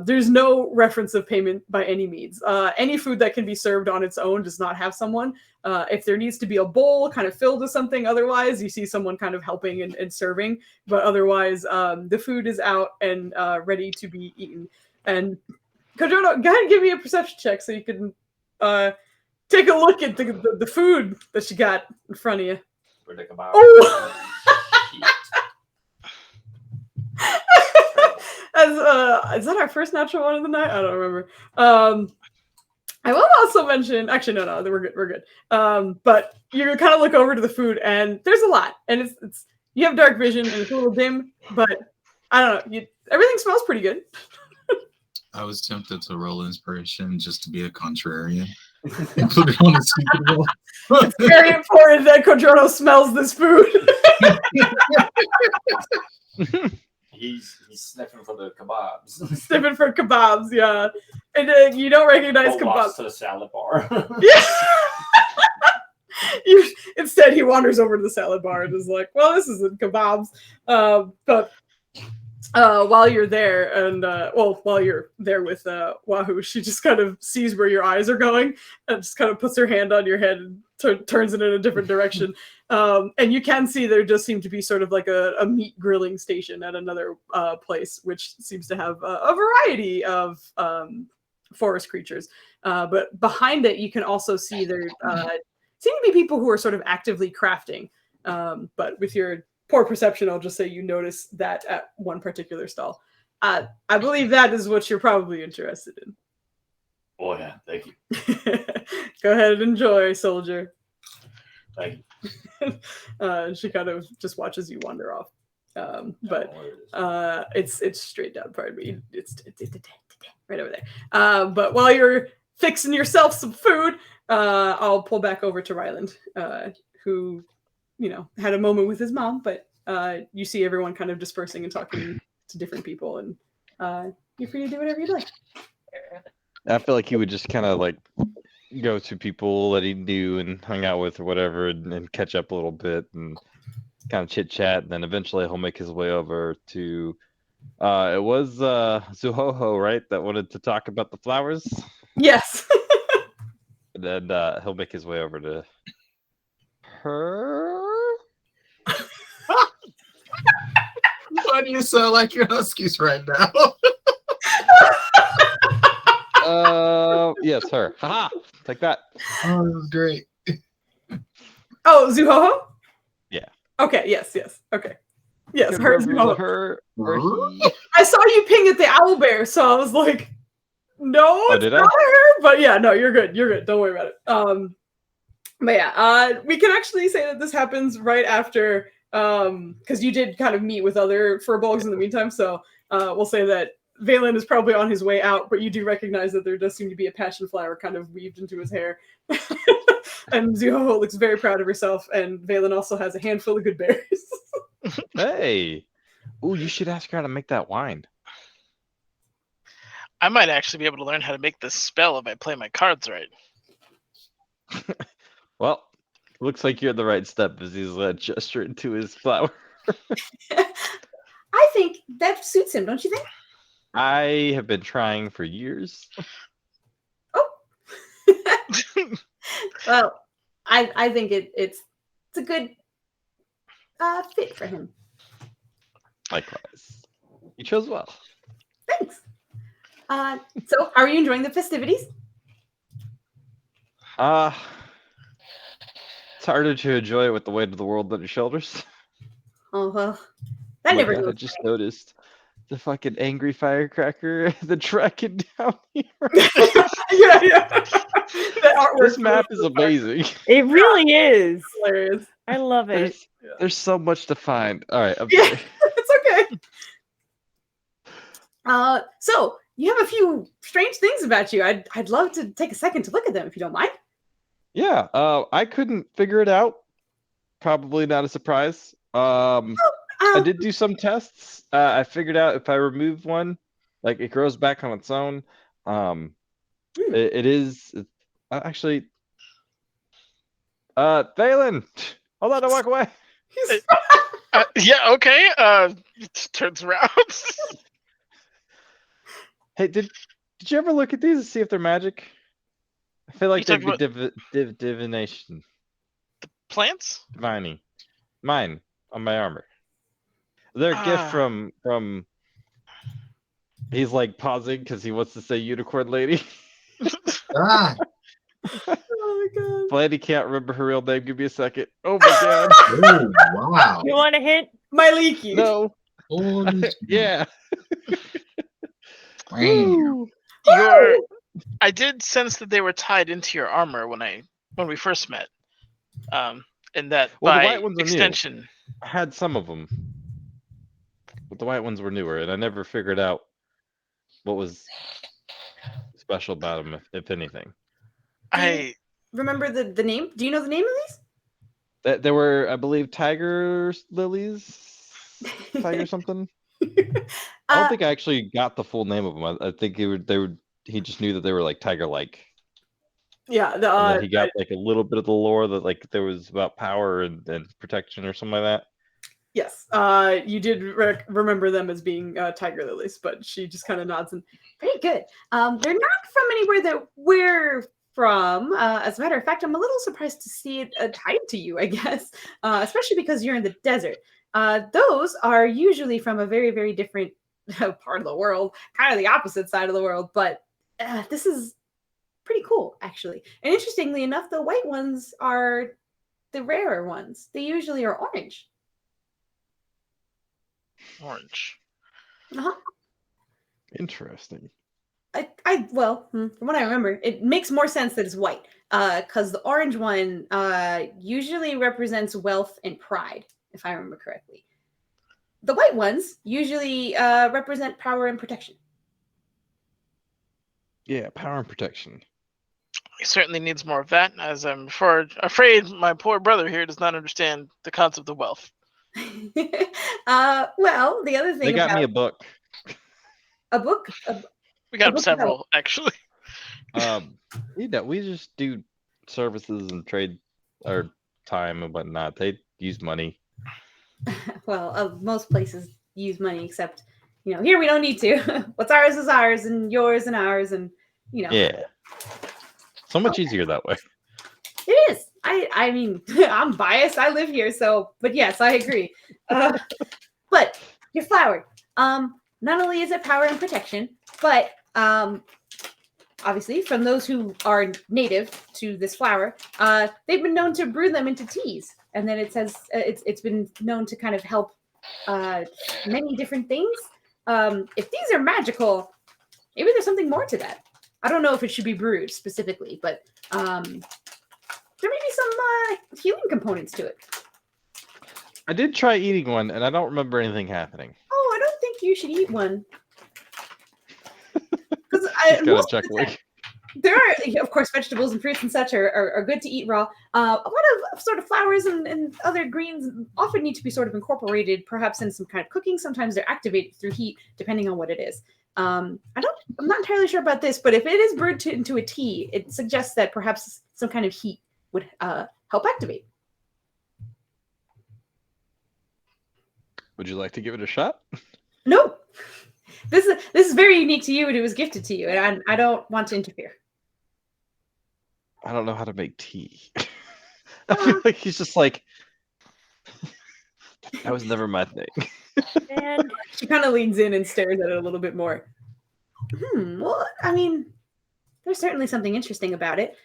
there's no reference of payment by any means. Any food that can be served on its own does not have someone. If there needs to be a bowl kind of filled with something, otherwise you see someone kind of helping and serving, but otherwise the food is out and ready to be eaten. And Codrono, go ahead and give me a perception check so you can take a look at the food that you got in front of you. Oh! Is that our first natural one of the night? I don't remember. I will also mention, actually, no, we're good. But you kind of look over to the food, and there's a lot, and it's you have dark vision, and it's a little dim, but I don't know. Everything smells pretty good. I was tempted to roll inspiration just to be a contrarian. Put it on a secret roll. It's very important that Codrono smells this food. He's sniffing for the kebabs. Sniffing for kebabs, yeah. And you don't recognize kebabs. To the salad bar. Yeah. Instead, he wanders over to the salad bar and is like, "Well, this isn't kebabs." But while you're there, and while you're there with Wahoo, she just kind of sees where your eyes are going and just kind of puts her hand on your head and turns it in a different direction. And you can see there does seem to be sort of like a meat grilling station at another place, which seems to have a variety of forest creatures. But behind it, you can also see there seem to be people who are sort of actively crafting. But with your poor perception, I'll just say you notice that at one particular stall. I believe that is what you're probably interested in. Oh yeah, thank you. Go ahead and enjoy, soldier. Thank you. She kind of just watches you wander off. But it's straight down, pardon me. It's right over there. But while you're fixing yourself some food, I'll pull back over to Ryland, who had a moment with his mom, but you see everyone kind of dispersing and talking to different people, and you're free to do whatever you'd like. I feel like he would just kind of like go to people that he knew and hung out with or whatever, and catch up a little bit and kind of chit chat, and then eventually he'll make his way over to. It was Zuhoho, right, that wanted to talk about the flowers. Yes. And then he'll make his way over to her. Why do you sound like you're huskies right now? Yes, her. Haha, like that. Oh, this is great. Oh, Zuhoho? Yeah. Okay, yes. Okay. Yes, Could her remember Zuhoho. her or he. I saw you ping at the owlbear, so I was like, no, it's did not I? her. But yeah, no, you're good. Don't worry about it. But yeah, we can actually say that this happens right after, because you did kind of meet with other furbolgs in the meantime. So we'll say that Valen is probably on his way out, but you do recognize that there does seem to be a passion flower kind of weaved into his hair. And Zuhoho looks very proud of herself, and Valen also has a handful of good berries. Hey. Ooh, you should ask her how to make that wine. I might actually be able to learn how to make this spell if I play my cards right. Well, looks like you're the right step as he's gesturing to his flower. I think that suits him, don't you think? I have been trying for years. Well, I think it's a good fit for him. Likewise. You chose well. Thanks. So, how are you enjoying the festivities? It's harder to enjoy it with the weight of the world on your shoulders. Oh well, Oh that my never God, I goes. just noticed the fucking angry firecracker, the tracking down here. yeah. The artwork This map is amazing. It really is. hilarious. I love it. There's so much to find. All right, I'm Yeah. sorry. It's okay. So you have a few strange things about you. I'd love to take a second to look at them if you don't mind. Yeah, I couldn't figure it out. Probably not a surprise. I did do some tests. I figured out if I remove one, like it grows back on its own. It is actually. Valen, hold on, don't walk away. Yeah, okay. Turns around. Hey, did you ever look at these and see if they're magic? I feel like You they'd be talking divination, Plants? divining. Mine on my armor. They're a gift from. He's like pausing because he wants to say unicorn lady. Ah, Oh my god. Blandy can't remember her real name. Give me a second. Oh my god. oh, wow. You want a hint? My leaky. No. Holy shit. Yeah. Wow. I did sense that they were tied into your armor when we first met. And that Well, the by white ones are new. extension. I had some of them, but the white ones were newer, and I never figured out what was special about them, if anything. I Remember the name? Do you know the name of There were, I believe, tiger lilies, tiger something. I don't think I actually got the full name of them. I think he just knew that they were like tiger-like. Yeah. And then he got like a little bit of the lore that like there was about power and protection or something like that. Yes. You did remember them as being tiger lilies, but she just kind of nods and Very good. They're not from anywhere that we're from. As a matter of fact, I'm a little surprised to see it tied to you, I guess, especially because you're in the desert. Those are usually from a very, very different part of the world, kind of the opposite side of the world, but this is pretty cool, actually. And interestingly enough, the white ones are the rarer ones. They usually are orange. orange. Uh-huh. Interesting. Well, from what I remember, it makes more sense that it's white, because the orange one usually represents wealth and pride, if I remember correctly. The white ones usually represent power and protection. Yeah, power and protection. He certainly needs more of that, as I'm afraid my poor brother here does not understand the concept of wealth. Well, the other thing They got about me a book. a book. We got A him book several, actually. We just do services and trade our time and whatnot. They use money. Well, most places use money, except here we don't need to. What's ours is ours, and yours and ours, and Yeah. So much easier that way. It is. I mean, I'm biased. I live here, so. But yes, I agree. But your flower. Not only is it power and protection, but obviously, from those who are native to this flower, they've been known to brew them into teas, and then it says it's been known to kind of help many different things. If these are magical, maybe there's something more to that. I don't know if it should be brewed specifically, but there may be some healing components to it. I did try eating one, and I don't remember anything happening. Oh, I don't think you should eat one. Because there are, of course, vegetables and fruits and such are good to eat raw. A lot of sort of flowers and other greens often need to be sort of incorporated, perhaps in some kind of cooking. Sometimes they're activated through heat, depending on what it is. I'm not entirely sure about this, but if it is brewed into a tea, it suggests that perhaps some kind of heat would help activate. Would you like to give it a shot? No. This is very unique to you, and it was gifted to you, and I don't want to interfere. I don't know how to make tea. I feel like he's just like, that was never my thing. And she kind of leans in and stares at it a little bit more. Well, I mean, there's certainly something interesting about it.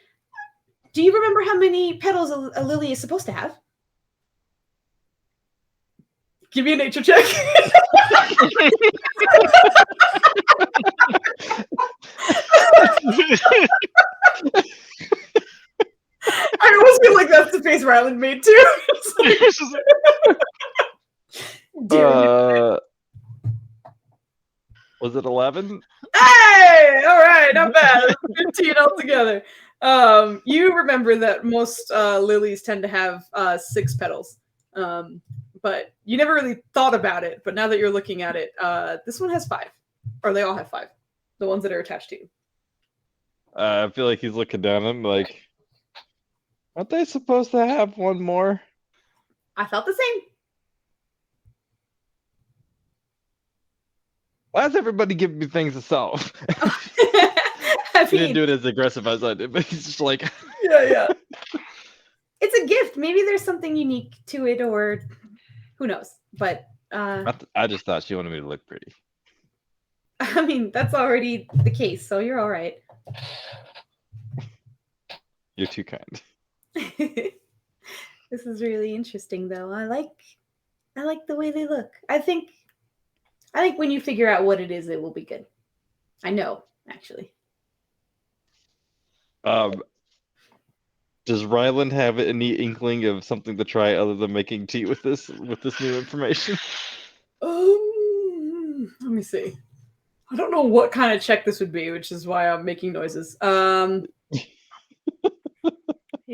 Do you remember how many petals a lily is supposed to have? Give me a nature check. I almost feel like that's the face Ryland made too. Was it 11? Hey, all right, not bad. 15 altogether. You remember that most lilies tend to have 6 petals, but you never really thought about it. But now that you're looking at it, this one has 5, or they all have 5. The ones that are attached to you. I feel like he's looking down at him like, aren't they supposed to have one more? I felt the same. Why is everybody giving me things to solve? He didn't do it as aggressive as I did, but he's just like, yeah. It's a gift. Maybe there's something unique to it, or who knows. But I just thought she wanted me to look pretty. I mean, that's already the case, so you're all right. You're too kind. This is really interesting, though. I like the way they look. I think when you figure out what it is, it will be good. I know, actually. Does Ryland have any inkling of something to try other than making tea with this new information? Let me see. I don't know what kind of check this would be, which is why I'm making noises. You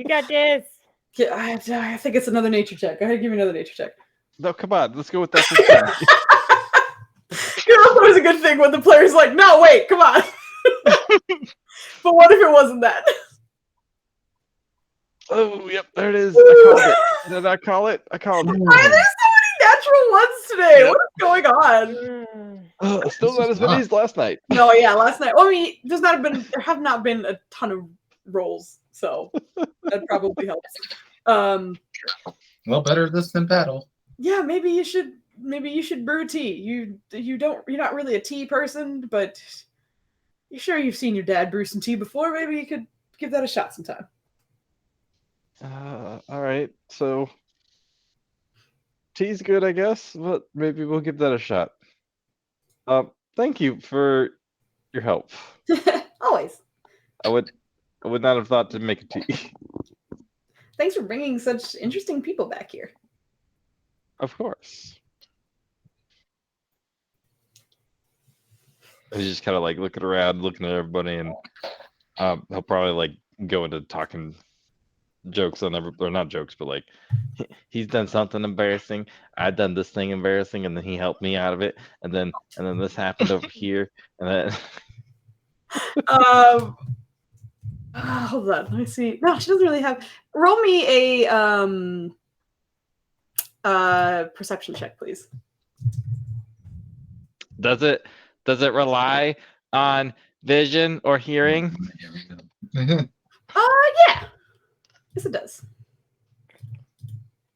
got this. Yeah, I think it's another nature check. Go ahead, give me another nature check. No, come on, let's go with that. It's always a good thing when the player's like, "No, wait, come on." But what if it wasn't that? Oh, yep, there it is. I called it. Did I call it? I called it. Why are there so many natural ones today? Yep. What is going on? Still not as many as last night. No, yeah, last night. Well, I mean, there have not been a ton of rolls, so that probably helps. Well, better this than battle. Yeah, maybe you should brew tea. You're not really a tea person, but you sure you've seen your dad brew some tea before? Maybe you could give that a shot sometime. All right, so tea's good, I guess, but maybe we'll give that a shot. Thank you for your help. Always. I would not have thought to make a tea. Thanks for bringing such interesting people back here. Of course. And he's just kind of like looking around, looking at everybody, and he'll probably like go into talking jokes on or not jokes, but like he's done something embarrassing. I've done this thing embarrassing, and then he helped me out of it, and then this happened over here, and then. Hold on. Let me see. No, she doesn't really have. Roll me a perception check, please. Does it rely on vision or hearing? Yeah. Yes, it does.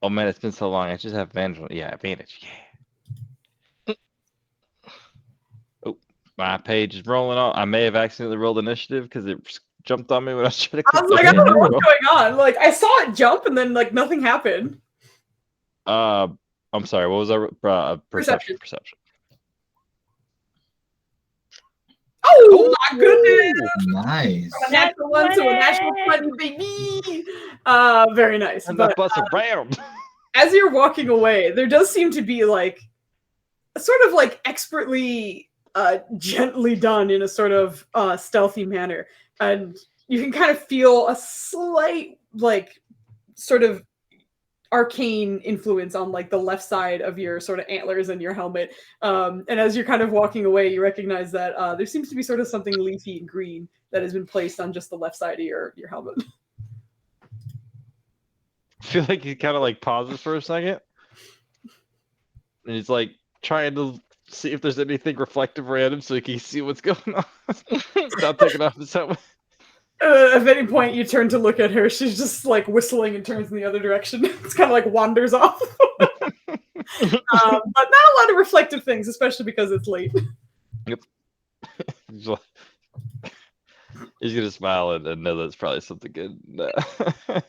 Oh man, it's been so long. I just have advantage. Yeah, advantage. Yeah. Oh, my page is rolling off. I may have accidentally rolled initiative because it jumped on me when I was trying to. I was like, I don't know what's going on. Like, I saw it jump and then like nothing happened. I'm sorry. What was our perception? Oh my goodness! Nice. From a natural 1 to a natural 20, baby. Very nice. And But, that bus around. as you're walking away, there does seem to be like a sort of like expertly gently done in a sort of stealthy manner. And you can kind of feel a slight like sort of arcane influence on like the left side of your sort of antlers and your helmet. And as you're kind of walking away, you recognize that there seems to be sort of something leafy and green that has been placed on just the left side of your helmet. I feel like he kind of like pauses for a second, and he's like trying to see if there's anything reflective around him so he can see what's going on. Without taking off his helmet. At any point you turn to look at her, she's just like whistling and turns in the other direction. It's kind of like wanders off. But not a lot of reflective things, especially because it's late. Yep. He's gonna smile and know that's probably something good. All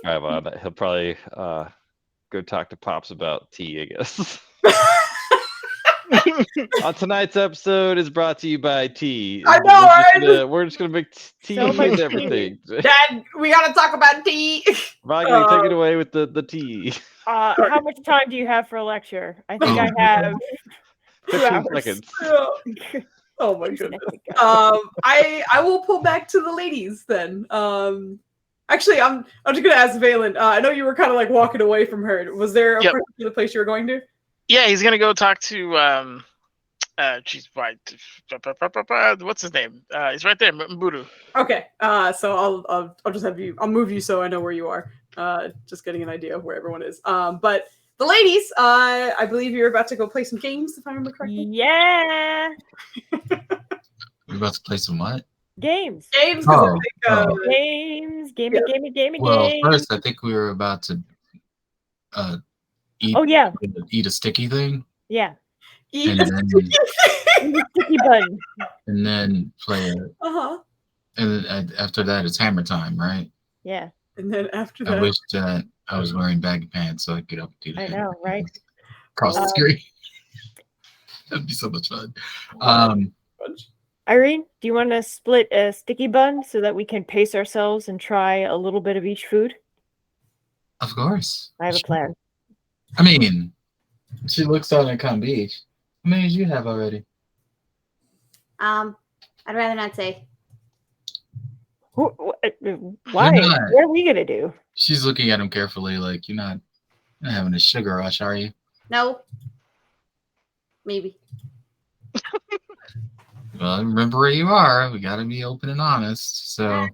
right, well, he'll probably go talk to Pops about tea, I guess. Tonight's episode is brought to you by tea. I know, we're just gonna make tea So much and tea. everything. Dad, we gotta talk about tea. Vagly, take it away with the tea. How much time do you have for a lecture? I think I have 2 15 hours. seconds. Oh my goodness. I will pull back to the ladies then. Actually, I'm just gonna ask Valen. I know you were kind of like walking away from her. Was there a particular place you were going to? Yeah, he's gonna go talk to geez, what's his name? He's right there, Mzuri. Okay. So I'll just have you. I'll move you so I know where you are. Just getting an idea of where everyone is. But the ladies, I believe you're about to go play some games, if I remember correctly. Yeah. We're about to play some what? Games. Games. Games. Gaming. Well, first I think we were about to eat a sticky thing. Yeah. Eat and a then, sticky bun. And then play it. And then after that, it's hammer time, right? Yeah. And then after that, I wish that I was wearing baggy pants so I could get up and do that. I know, right? Across the screen. That'd be so much fun. Irene, do you want to split a sticky bun so that we can pace ourselves and try a little bit of each food? Of course. I have a plan. I mean, she looks on Icon Beach. How many did you have already? I'd rather not say. Why? Why not? What are we gonna do? She's looking at him carefully, like you're not having a sugar rush, are you? No. Maybe. Well, remember where you are. We gotta be open and honest. So.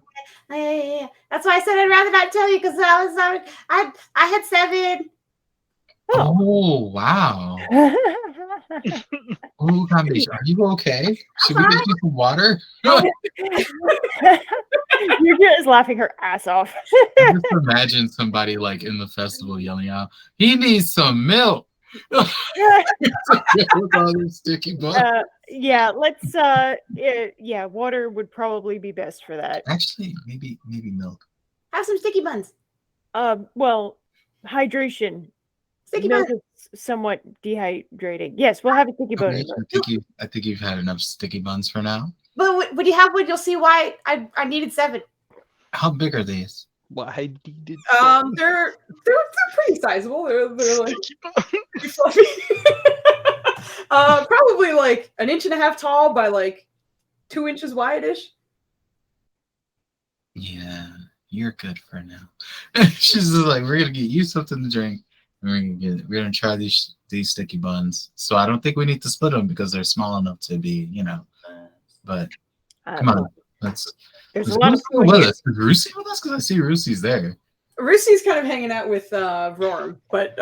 Yeah. That's why I said I'd rather not tell you because I had 7. Oh wow. Oh, Beach, are you okay? Should we get you some water? You're just laughing her ass off. Just imagine somebody like in the festival yelling out, "He needs some milk." With all this sticky butt. Yeah, let's water would probably be best for that. Actually, maybe milk. Have some sticky buns. Well, hydration. Sticky milk buns. is somewhat dehydrating. Yes, we'll have a sticky bun. Okay, I think you've had enough sticky buns for now. But when you have one, you'll see why I needed 7. How big are these? Why needed? They're pretty sizable. They're like pretty fluffy. Probably like 1.5 inches tall by like 2 inches wide-ish. Yeah, you're good for now. She's just like, we're gonna get you something to drink. And we're gonna try these sticky buns. So I don't think we need to split them because they're small enough to be, But come on, there's a lot of food with us. Is Rusi with us? Because I see Rusi's there. Rusi's kind of hanging out with Rorm, but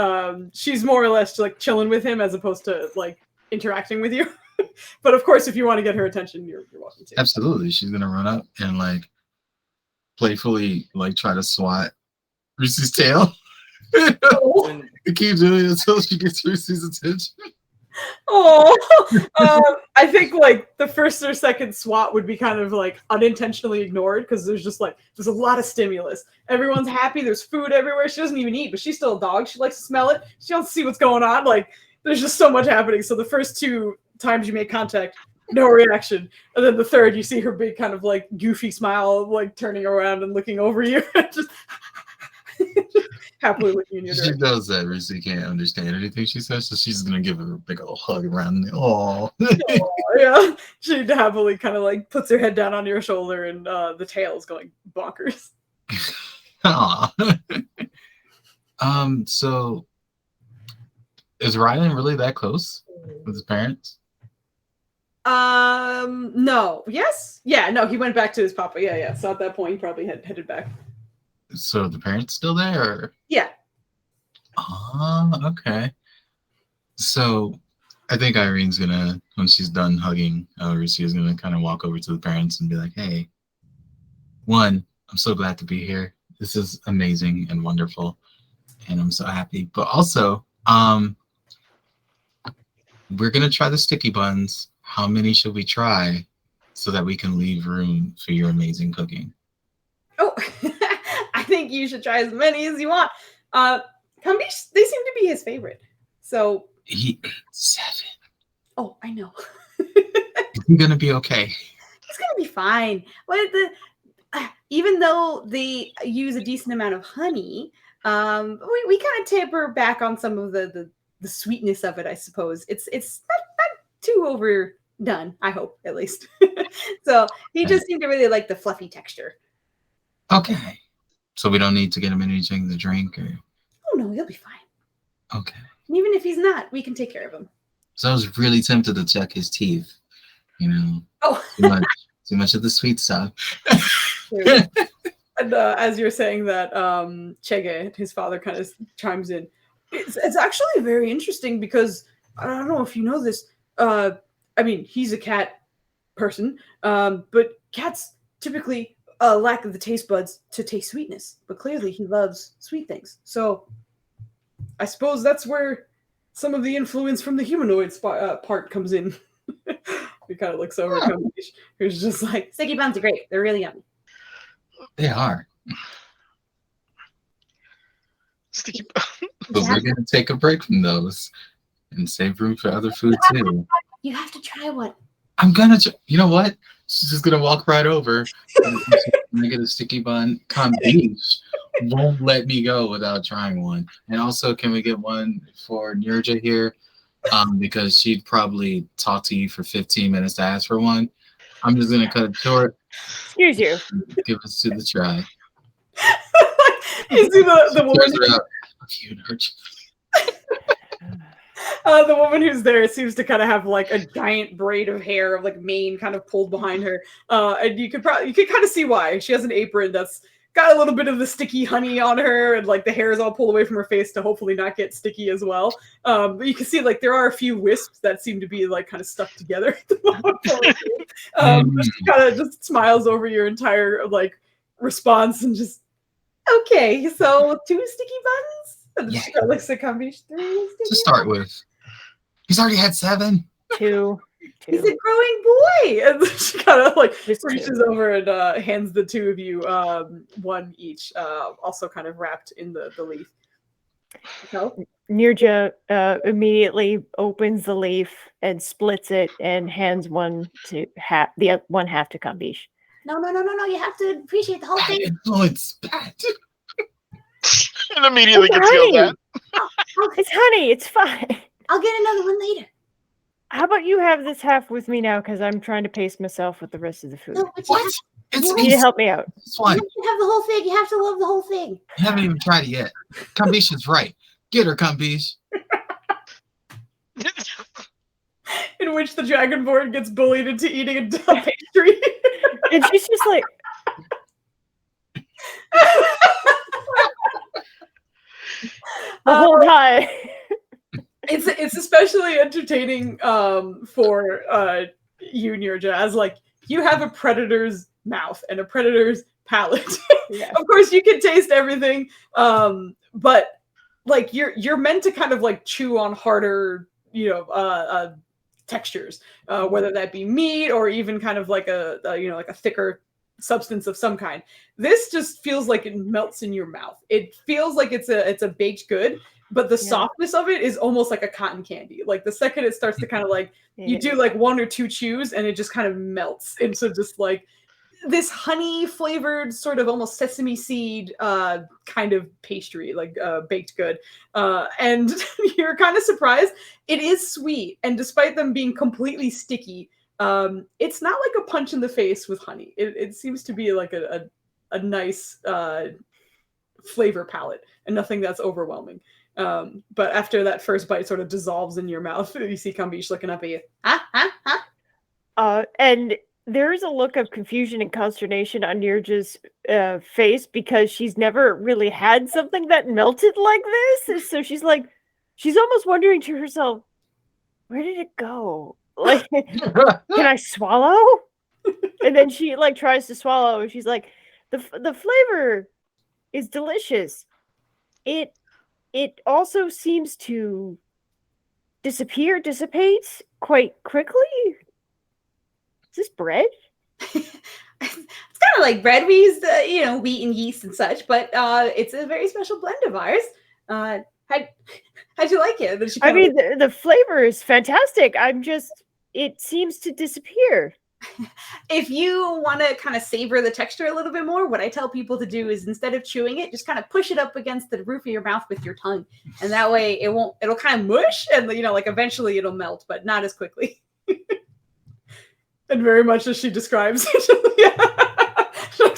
she's more or less like chilling with him as opposed to like interacting with you. But of course, if you want to get her attention, you're welcome to. Absolutely, she's gonna run up and like playfully like try to swat Rusi's tail. Keep doing it until she gets Rusi's attention. Oh, I think like the first or second swat would be kind of like unintentionally ignored because there's a lot of stimulus. Everyone's happy. There's food everywhere. She doesn't even eat, but she's still a dog. She likes to smell it. She wants to see what's going on. Like there's just so much happening. So the first 2 times you make contact, no reaction, and then the third you see her big kind of like goofy smile, like turning around and looking over you, just happily looking in your direction. She knows that Rusi can't understand anything she says, so she's gonna give her a big old hug around the yeah. She happily kind of like puts her head down on your shoulder, and the tail is going bonkers. So is Rylan really that close with his parents? No. Yes? Yeah, no, he went back to his papa. Yeah. So at that point, he probably headed back. So the parents still there? Or? Yeah. Okay. So I think Irene's gonna, when she's done hugging, Rusi is gonna kind of walk over to the parents and be like, hey, one, I'm so glad to be here. This is amazing and wonderful. And I'm so happy. But also, we're gonna try the sticky buns. How many should we try so that we can leave room for your amazing cooking? Oh, I think you should try as many as you want. Kambish, they seem to be his favorite. So he 7. Oh, I know. He's gonna be okay. He's gonna be fine. Even though they use a decent amount of honey, we kind of taper back on some of the sweetness of it, I suppose. It's not too overdone, I hope, at least. So he just seemed to really like the fluffy texture. Okay. So we don't need to get him anything to drink? Or... Oh, no, he'll be fine. Okay. And even if he's not, we can take care of him. So I was really tempted to check his teeth. Oh. Too much of the sweet stuff. And as you're saying that, Chege, his father, kind of chimes in. It's actually very interesting because I don't know if you know this. I mean, he's a cat person, but cats typically lack the taste buds to taste sweetness. But clearly, he loves sweet things. So I suppose that's where some of the influence from the humanoid part comes in. He kind of looks over at Kambish, who's just like, sticky buns are great. They're really yummy. They are. Sticky But we're going to take a break from those and save room for other food too. You have to try one. I'm going to, you know what? She's just going to walk right over and get a sticky bun. Kambish won't let me go without trying one. And also, can we get one for Nirja here? Because she'd probably talk to you for 15 minutes to ask for one. I'm just going to cut it short. Excuse you. Give us to the try. You see the woman. The woman who's there seems to kind of have like a giant braid of hair of like mane kind of pulled behind her, and you could kind of see why. She has an apron that's got a little bit of the sticky honey on her, and like the hair is all pulled away from her face to hopefully not get sticky as well. But you can see like there are a few wisps that seem to be like kind of stuck together at the moment. She kind of just smiles over your entire like response and just, okay, so 2 sticky buns? And she kind of looks at Kambish, 3 sticky to start with. He's already had 7. 2. He's a growing boy. And she kind of like reaches over and hands the 2 of you 1 each, also kind of wrapped in the leaf. So Nirja immediately opens the leaf and splits it and hands one to one half to Kambish. No. You have to appreciate the whole thing. Oh, it's bad. And immediately gets yelled at. It's honey. It's fine. I'll get another one later. How about you have this half with me now? Because I'm trying to pace myself with the rest of the food. No, but What? You need to help me out. It's fine. You have to have the whole thing. You have to love the whole thing. You haven't even tried it yet. Kambish is right. Get her, Kambish. In which the Dragonborn gets bullied into eating a pastry. And she's just like, the whole time. It's especially entertaining for you, Nirja, as like you have a predator's mouth and a predator's palate. Yeah. Of course, you can taste everything, but like you're meant to kind of like chew on harder, textures, whether that be meat or even kind of like a thicker substance of some kind. This just feels like it melts in your mouth. It feels like it's a baked good, but the softness of it is almost like a cotton candy. Like the second it starts to kind of like you do like one or two chews and it just kind of melts into just like this honey flavored sort of almost sesame seed kind of pastry, like baked good. And you're kind of surprised. It is sweet. And despite them being completely sticky, it's not like a punch in the face with honey. It seems to be like a nice flavor palette and nothing that's overwhelming. But after that first bite sort of dissolves in your mouth, you see Kambish looking up at you. And there's a look of confusion and consternation on Nirja's face because she's never really had something that melted like this. So she's almost wondering to herself, where did it go? Like, can I swallow? And then she like tries to swallow and she's like, the flavor is delicious. It also seems to dissipate quite quickly. Is this bread? It's kind of like bread. We use wheat and yeast and such, but it's a very special blend of ours. How'd you like it? I mean, the flavor is fantastic. It seems to disappear. If you want to kind of savor the texture a little bit more, what I tell people to do is instead of chewing it, just kind of push it up against the roof of your mouth with your tongue. And that way it'll kind of mush and, like eventually it'll melt, but not as quickly. And very much as she describes. She's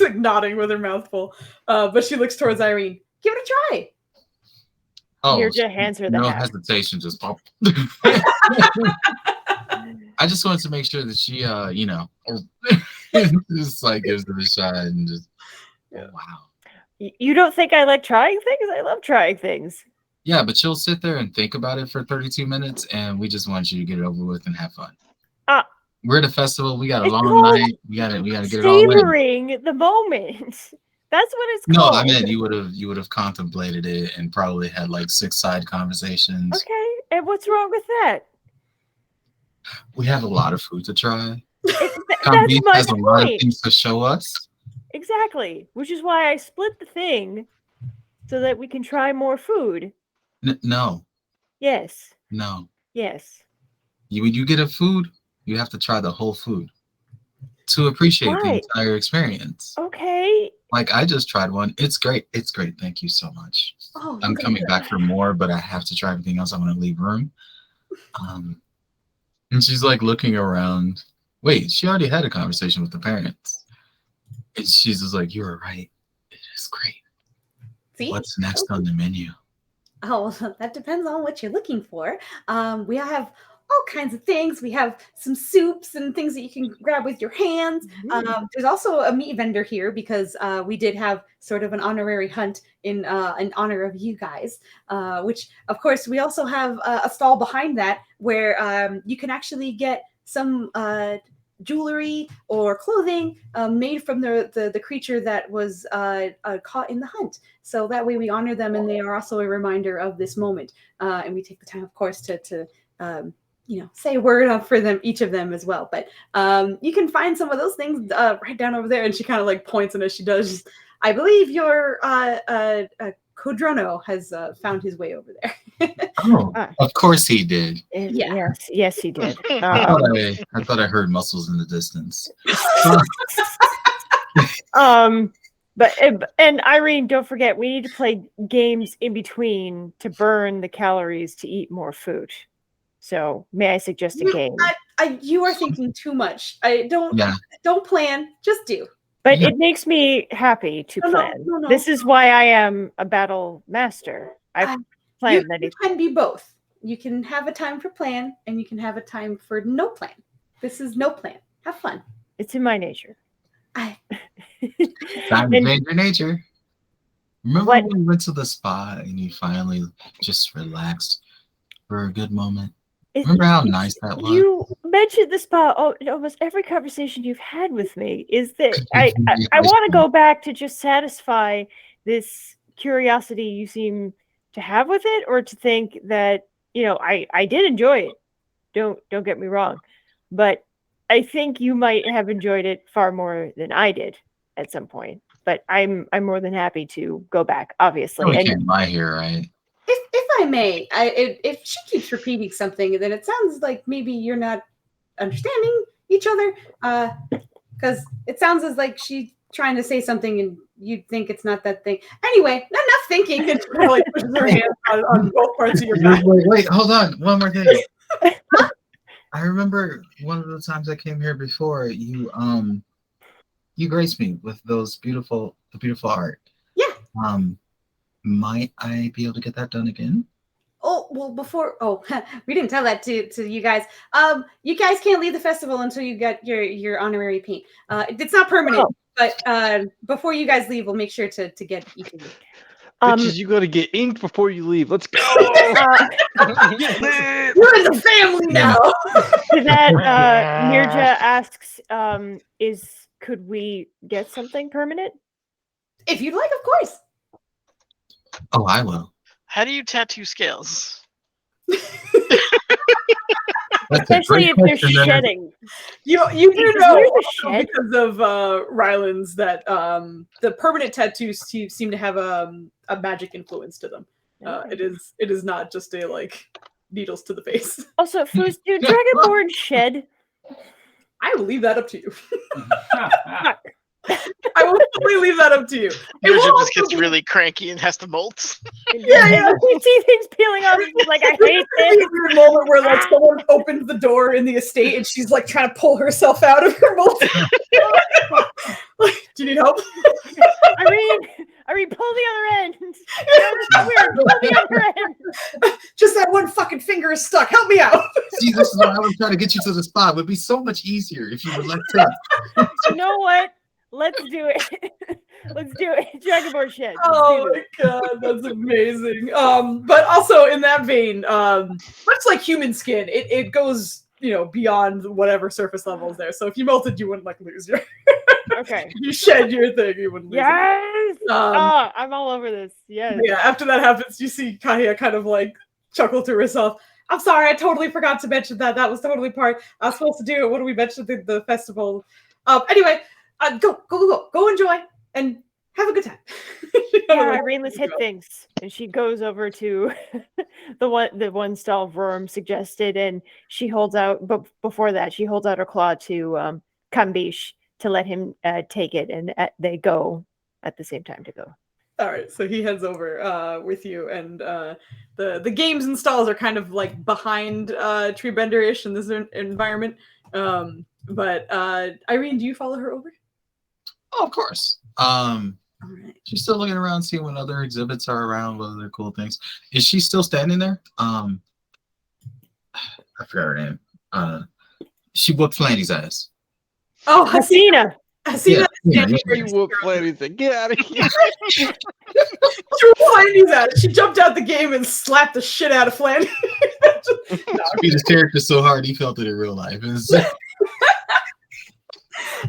like nodding with her mouth full. But she looks towards Irene. Give it a try. Oh, Nirja hands her the no hat. hesitation, just pop. I just wanted to make sure that she, just like gives it a shot and just, wow. You don't think I like trying things? I love trying things. Yeah, but she'll sit there and think about it for 32 minutes, and we just want you to get it over with and have fun. We're at a festival. We got a long night. We gotta get it all in. Savoring the moment. That's what it's called. No, I meant you would have contemplated it and probably had like 6 side conversations. Okay, and what's wrong with that? We have a lot of food to try. That's my has a lot of point. things to show us. Exactly, which is why I split the thing so that we can try more food. No. Yes. No. Yes. When you get a food, you have to try the whole food to appreciate the entire experience. Okay. Like I just tried one. It's great. It's great. Thank you so much. Oh, I'm coming back for more, but I have to try everything else. I'm going to leave room. And she's like looking around. Wait, she already had a conversation with the parents. And she's just like, you were right. It is great. See? What's next on the menu? Oh, that depends on what you're looking for. We have all kinds of things. We have some soups and things that you can grab with your hands. There's also a meat vendor here because we did have sort of an honorary hunt in honor of you guys, which of course we also have a stall behind that where you can actually get some jewelry or clothing made from the creature that was caught in the hunt. So that way we honor them and they are also a reminder of this moment. And we take the time, of course, to say a word for them, each of them as well. But you can find some of those things right down over there. And she kind of like points, and as she does, I believe your Codrono has found his way over there. Oh, of course he did. Yes, he did. I thought I heard muscles in the distance. And Irene, don't forget, we need to play games in between to burn the calories to eat more food. So may I suggest a game? You are thinking too much. Don't plan, just do. But it makes me happy to plan. No. This is why I am a battle master. I plan that you can be both. You can have a time for plan, and you can have a time for no plan. This is no plan. Have fun. It's in my nature. Time to change your nature. Remember when we went to the spa and you finally just relaxed for a good moment? Remember how nice that was? You mentioned the spa. Oh, almost every conversation you've had with me is that I want to go back to just satisfy this curiosity you seem to have with it, or to think that I did enjoy it. Don't get me wrong, but I think you might have enjoyed it far more than I did at some point. But I'm more than happy to go back, obviously. We can't lie here, right? If I may, if she keeps repeating something, then it sounds like maybe you're not understanding each other. Because it sounds as like she's trying to say something and you think it's not that thing. Anyway, not enough thinking. And she kind of like pushes her hand on both parts of your back. Wait, hold on. One more thing. I remember one of the times I came here before, you graced me with the beautiful art. Yeah. Might I be able to get that done again? Oh, well, we didn't tell that to you guys. You guys can't leave the festival until you get your honorary paint. It's not permanent, but before you guys leave, we'll make sure to get each of you. Bitches, you gotta get inked before you leave. Let's go. We're in the family now. To that, Mirja asks, could we get something permanent? If you'd like, of course. Oh, I will. How do you tattoo scales? Especially if they're shedding. You do know because of Rylands that the permanent tattoos seem to have a magic influence to them. It is not just a like needles to the face. Also, Foos, do Dragonborn shed? I will leave that up to you. I will totally leave that up to you. Mirja just gets really cranky and has to molt. Yeah. You see things peeling off. Like, I hate this. A weird moment where like someone opens the door in the estate and she's like trying to pull herself out of her molt. Like, do you need help? I mean, pull the other end. Weird. Pull the other end. Just that one fucking finger is stuck. Help me out. See, this is why I was trying to get you to the spot. It would be so much easier if you would let them. You know what? Let's do it. Let's do it. Dragonborn shed. Oh my god, that's amazing. But also in that vein, much like human skin, it goes, beyond whatever surface level is there. So if you melted, you wouldn't like lose your okay. If you shed your thing, you wouldn't lose yes! it. I'm all over this. Yes. Yeah, after that happens, you see Kaya kind of like chuckle to herself. I'm sorry, I totally forgot to mention that. That was totally part I was supposed to do. What do we mention at the festival? Anyway. Go enjoy and have a good time. Yeah, Rainless hit things, and she goes over to the one stall Worm suggested, and she holds out. But before that, she holds out her claw to Kambish to let him take it, and they go at the same time to go. All right, so he heads over with you, and the games and stalls are kind of like behind Treebender-ish in this environment. But Irene, do you follow her over? Oh, of course. Right. She's still looking around, seeing what other exhibits are around, what other cool things. Is she still standing there? I forgot her name. She whooped Flanny's ass. Oh, Hasina. Hasina. You whooped Flanny's ass. Get out of here. She whooped Flanny's ass. She jumped out the game and slapped the shit out of Flanny. She beat his character so hard he felt it in real life.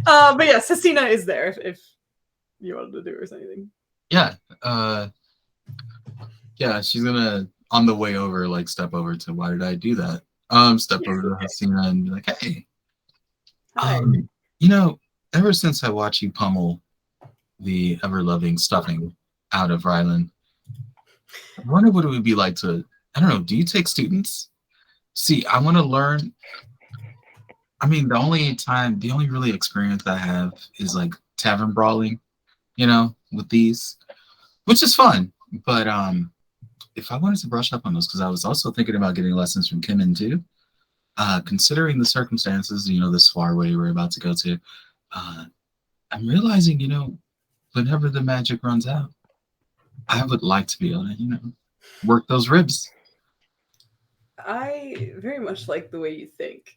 But yes, Hasina is there if you wanted to do or anything. Yeah. Yeah, she's gonna on the way over, like step over to why did I do that? Step over to Hasina and be like, hey. Ever since I watched you pummel the ever-loving stuffing out of Ryland, I wonder what it would be like to, I don't know, do you take students? See, I want to learn. I mean, the only really experience I have is like tavern brawling, with these, which is fun. But if I wanted to brush up on those, because I was also thinking about getting lessons from Kimmin too, considering the circumstances, this far away we're about to go to, I'm realizing, whenever the magic runs out, I would like to be able to, work those ribs. I very much like the way you think.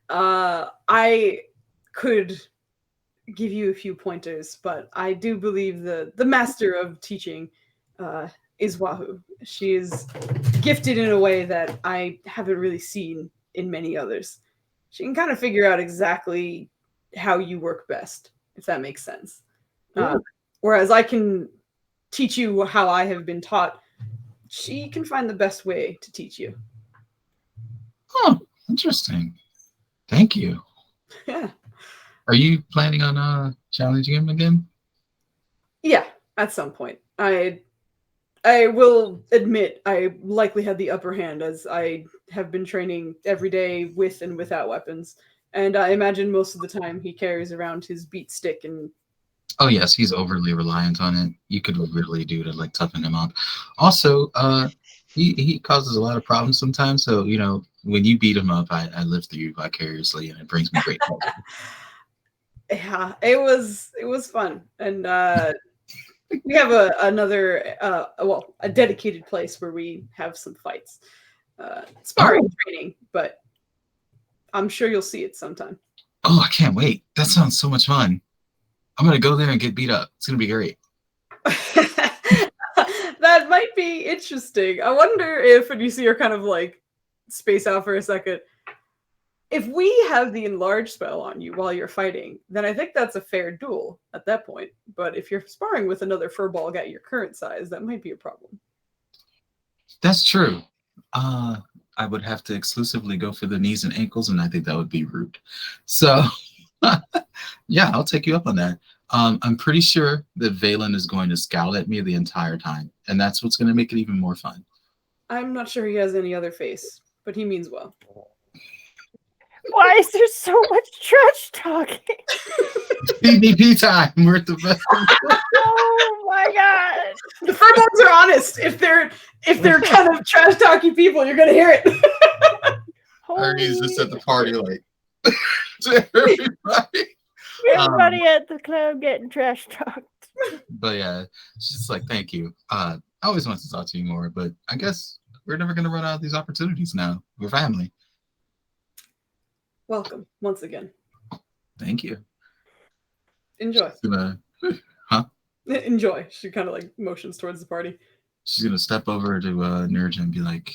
I could give you a few pointers, but I do believe the master of teaching is Wahoo. She is gifted in a way that I haven't really seen in many others. She can kind of figure out exactly how you work best, if that makes sense. Whereas I can teach you how I have been taught, she can find the best way to teach you. Oh, interesting. Thank you. Yeah. Are you planning on challenging him again? Yeah, at some point. I will admit I likely had the upper hand, as I have been training every day with and without weapons. And I imagine most of the time he carries around his beat stick and... Oh yes, he's overly reliant on it. You could really do to like toughen him up. Also, he causes a lot of problems sometimes. So when you beat him up, I live through you vicariously, and it brings me great pleasure. Yeah, it was fun, and we have a dedicated place where we have some fights, sparring training, but I'm sure you'll see it sometime. Oh, I can't wait! That sounds so much fun. I'm gonna go there and get beat up. It's gonna be great. That might be interesting. I wonder if, and you see her kind of like space out for a second, if we have the enlarge spell on you while you're fighting, then I think that's a fair duel at that point. But if you're sparring with another furball at your current size, that might be a problem. That's true. I would have to exclusively go for the knees and ankles, and I think that would be rude. So, yeah, I'll take you up on that. I'm pretty sure that Valen is going to scowl at me the entire time, and that's what's going to make it even more fun. I'm not sure he has any other face, but he means well. Why is there so much trash talking? PvP time. We're at the best. Oh my god! The furballs are honest. If they're kind of trash talking people, you're gonna hear it. Ernie's just at the party like to everybody. Everybody at the club getting trash talked. But yeah, she's like, thank you. I always want to talk to you more, but I guess we're never gonna run out of these opportunities now. We're family. Welcome once again. Thank you. Enjoy. Enjoy. She kind of like motions towards the party. She's gonna step over to Nurja and be like,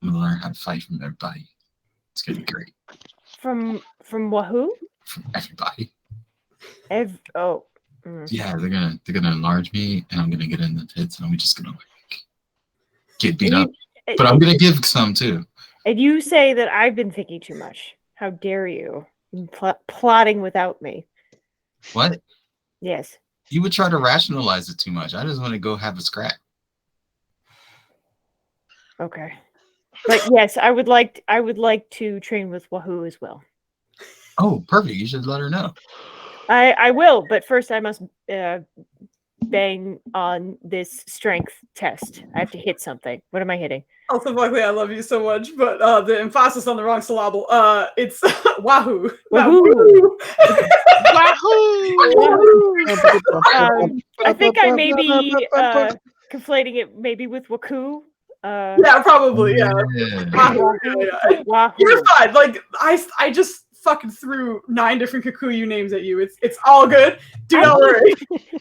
I'm gonna learn how to fight from everybody. It's gonna be great. From Wahoo? From everybody. Yeah, they're gonna enlarge me, and I'm gonna get in the pits, and I'm just gonna like get beat up. But I'm gonna give some too. And you say that I've been thinking too much. How dare you? Plotting without me. What? Yes. You would try to rationalize it too much. I just want to go have a scrap. Okay. But yes, I would like to train with Wahoo as well. Oh, perfect. You should let her know. I will, but first I must bang on this strength test. I have to hit something. What am I hitting? Also, luckily, I love you so much, but the emphasis on the wrong syllable. It's Wahoo. Wahoo. Wahoo! I think I may be conflating it maybe with Waku. Yeah, probably. Yeah. Wahoo. Wahoo. You're fine. Like I just fucking threw 9 different Kikuyu names at you. It's all good. Do not worry.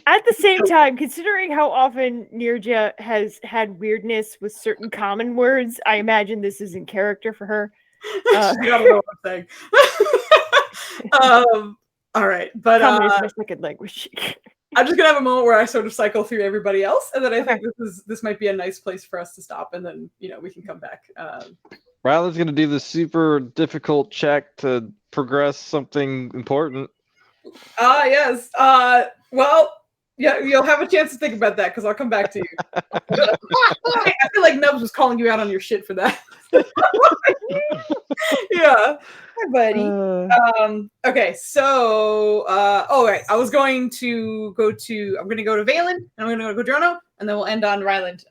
At the same time, considering how often Nirja has had weirdness with certain common words, I imagine this is in character for her. I don't know what I'm saying. All right, but common is my second language. I'm just gonna have a moment where I sort of cycle through everybody else, and then I think this might be a nice place for us to stop, and then we can come back. Ryland's gonna do the super difficult check to progress something important. Yes. Well, yeah, you'll have a chance to think about that because I'll come back to you. I feel like Nubs was calling you out on your shit for that. Yeah. Hi, buddy. Okay, so all right. I was going to go to Valen, and I'm gonna go to Godrono, and then we'll end on Ryland.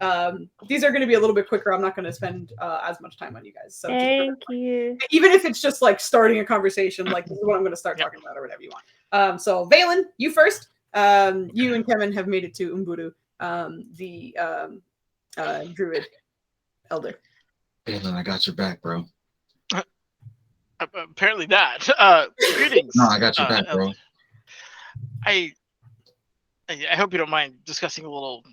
These are gonna be a little bit quicker. I'm not gonna spend as much time on you guys. So thank you. Even if it's just like starting a conversation, like this is what I'm gonna start talking about or whatever you want. So Valen, you first. You and Kevin have made it to Umburu, the druid elder. Valen, I got your back, bro. Apparently not. Greetings. No, I got your back, bro. I hope you don't mind discussing a little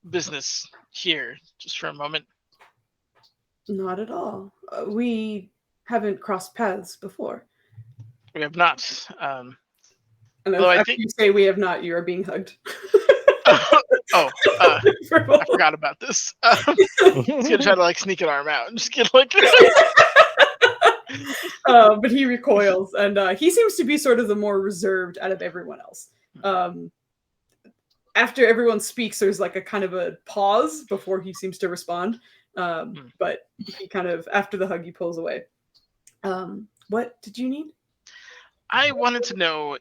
business here just for a moment. Not at all. We haven't crossed paths before. We have not. And though I after think you say we have not, you are being hugged. I forgot about this. He's gonna try to like sneak an arm out and just get like. But he recoils, and he seems to be sort of the more reserved out of everyone else. After everyone speaks, there's like a kind of a pause before he seems to respond. But he kind of, after the hug, he pulls away. What did you need? I wanted to know.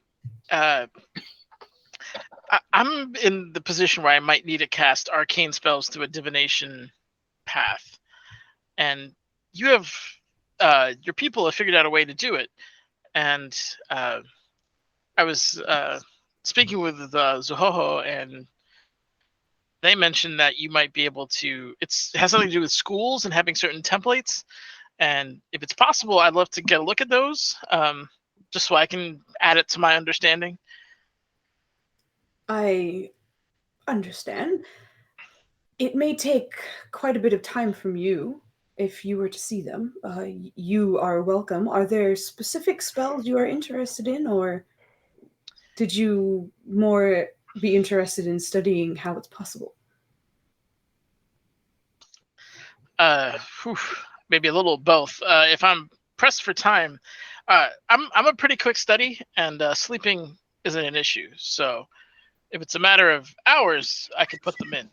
I'm in the position where I might need to cast arcane spells through a divination path, and you have your people have figured out a way to do it. And I was speaking with Zohoho, and they mentioned that you might be able to. It has something to do with schools and having certain templates. And if it's possible, I'd love to get a look at those, just so I can add it to my understanding. I understand. It may take quite a bit of time from you if you were to see them. You are welcome. Are there specific spells you are interested in, or did you more be interested in studying how it's possible? Maybe a little of both. If I'm pressed for time, I'm a pretty quick study, and sleeping isn't an issue. So if it's a matter of hours, I could put them in.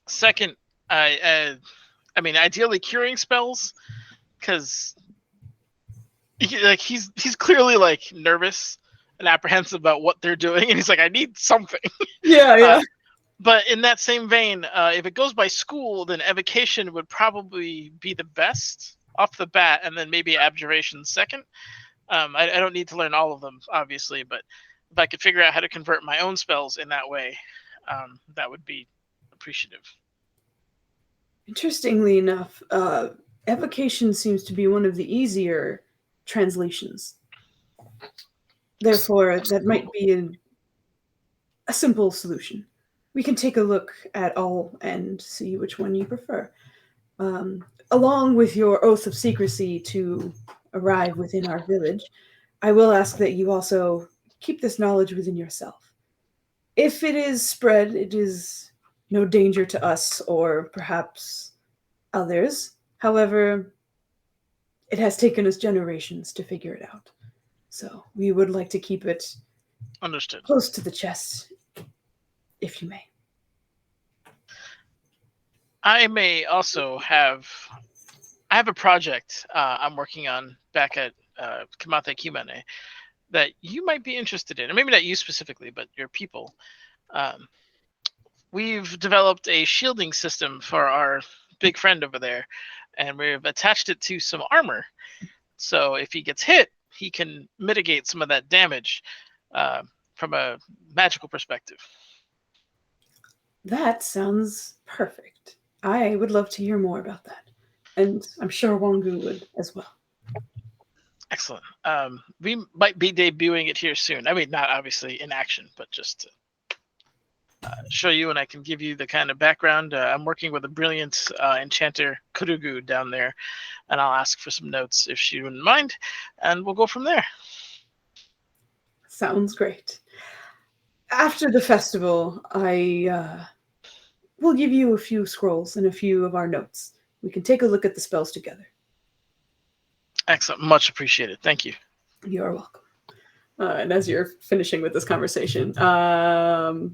Second, I mean, ideally curing spells, because he's clearly like nervous and apprehensive about what they're doing, and he's like, I need something. Yeah. But in that same vein, if it goes by school, then evocation would probably be the best off the bat, and then maybe abjuration second. I don't need to learn all of them, obviously, but if I could figure out how to convert my own spells in that way, that would be appreciative. Interestingly enough, evocation seems to be one of the easier translations. Therefore, that might be a simple solution. We can take a look at all and see which one you prefer. Along with your oath of secrecy to arrive within our village, I will ask that you also keep this knowledge within yourself. If it is spread, it is no danger to us or perhaps others. However, it has taken us generations to figure it out. So we would like to keep it understood, close to the chest, if you may. I may also have a project I'm working on back at Kamate Kimane that you might be interested in, or maybe not you specifically, but your people. We've developed a shielding system for our big friend over there, and we've attached it to some armor. So if he gets hit, he can mitigate some of that damage from a magical perspective. That sounds perfect. I would love to hear more about that. And I'm sure Wangu would as well. Excellent. We might be debuting it here soon. I mean, not obviously in action, but just to show you, and I can give you the kind of background. I'm working with a brilliant enchanter, Kurugu, down there, and I'll ask for some notes if she wouldn't mind, and we'll go from there. Sounds great. After the festival, I will give you a few scrolls and a few of our notes. We can take a look at the spells together. Excellent. Much appreciated. Thank you. You are welcome. And as you're finishing with this conversation, oh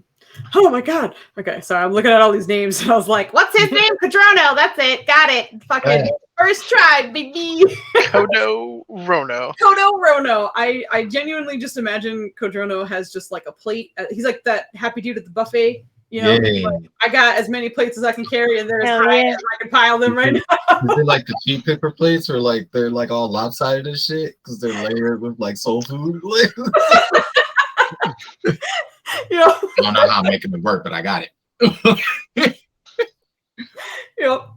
my god. Okay, sorry, I'm looking at all these names and I was like, what's his name? Cadrono, that's it. Got it. Fucking first try, baby. Kodo Rono. Kodo Rono. I genuinely just imagine Kodrono has just like a plate. He's like that happy dude at the buffet You know, Yay. like, I got as many plates as I can carry, and they're as Hell high yeah. as I can pile them right now. Is it like the cheap paper plates, or like they're like all lopsided and shit because they're layered with like soul food? You know, I don't know how I'm making it work, but I got it. Yep.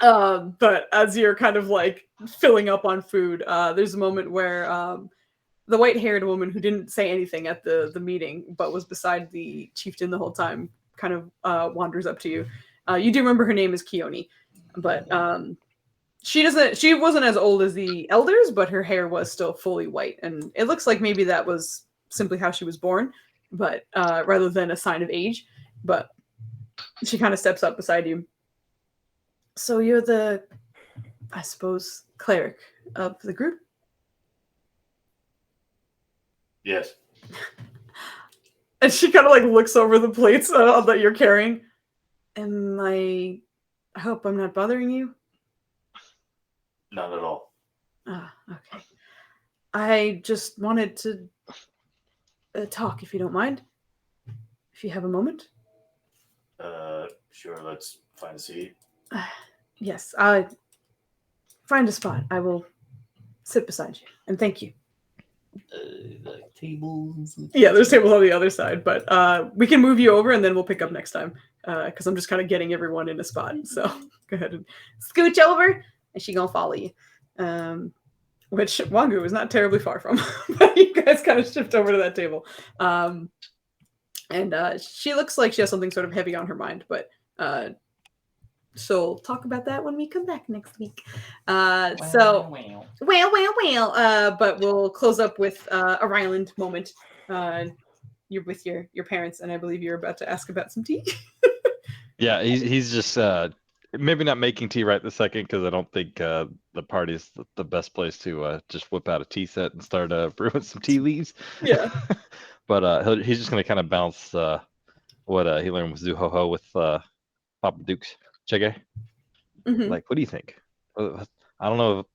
But as you're kind of like filling up on food, there's a moment where the white-haired woman who didn't say anything at the meeting but was beside the chieftain the whole time kind of wanders up to you. You do remember her name is Keone, but she wasn't as old as the elders, but her hair was still fully white, and it looks like maybe that was simply how she was born, but rather than a sign of age. But she kind of steps up beside you. So you're the, I suppose, cleric of the group? Yes. And she kind of like looks over the plates that you're carrying. I hope I'm not bothering you? Not at all. Ah, okay. I just wanted to talk, if you don't mind. If you have a moment. Sure, let's find a seat. Yes, I find a spot. I will sit beside you. And thank you. Like tables. Yeah, there's tables on the other side, but we can move you over and then we'll pick up next time. Because I'm just kind of getting everyone in a spot. So go ahead and scooch over, and she gonna follow you. Which Wangu is not terribly far from. But you guys kind of shift over to that table. And she looks like she has something sort of heavy on her mind, but she'll talk about that when we come back next week. But we'll close up with a Ryland moment. You're with your parents, and I believe you're about to ask about some tea. Yeah, he's just maybe not making tea right this second, because I don't think the party's the best place to just whip out a tea set and start brewing some tea leaves. Yeah. But he's just gonna kind of bounce what he learned with Zuhoho with Papa Duke's Chege. Mhm. Like, what do you think? I don't know.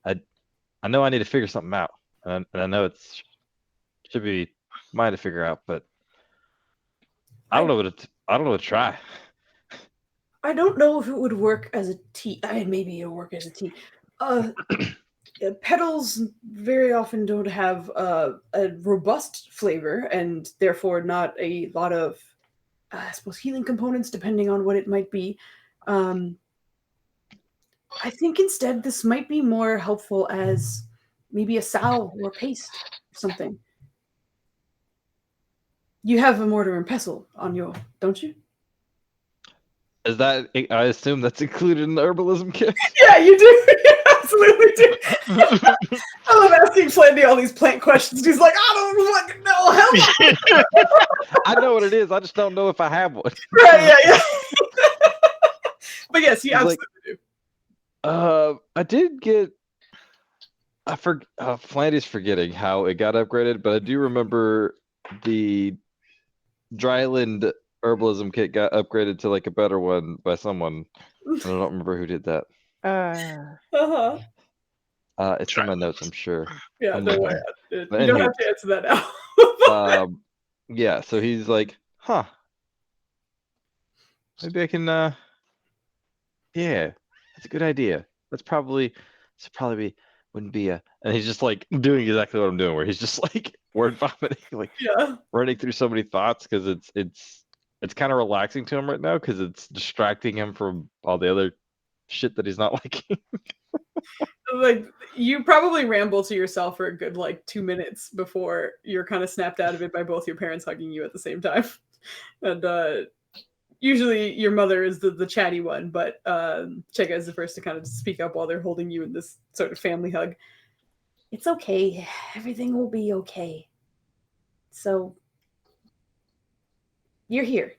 I know I need to figure something out, and I know should be mine to figure out, but I don't know what to try. I don't know if it would work as a tea. Maybe it'll work as a tea. Petals very often don't have a robust flavor, and therefore not a lot of, I suppose, healing components, depending on what it might be. I think instead this might be more helpful as maybe a salve or paste or something. You have a mortar and pestle on your, don't you? Is that? I assume that's included in the herbalism kit. Yeah, you do. You absolutely do. I love asking Flandy all these plant questions. He's like, I don't fucking know. Help me. I know what it is. I just don't know if I have one. Right, yeah. But yes, you absolutely do. I did get. Flandy's forgetting how it got upgraded, but I do remember the Dryland herbalism kit got upgraded to like a better one by someone. I don't remember who did that. Uh-huh. It's in my notes, I'm sure. Yeah, no way. You But don't anywho, have to answer that now. Yeah, so he's like, huh. Maybe I can yeah, that's a good idea. Should probably be wouldn't be a, and he's just like doing exactly what I'm doing, where he's just like word vomiting, like running through so many thoughts, because it's kind of relaxing to him right now, because it's distracting him from all the other shit that he's not liking. Like, you probably ramble to yourself for a good like 2 minutes before you're kind of snapped out of it by both your parents hugging you at the same time. And usually your mother is the chatty one, but Chega is the first to kind of speak up while they're holding you in this sort of family hug. It's okay. Everything will be okay. So you're here.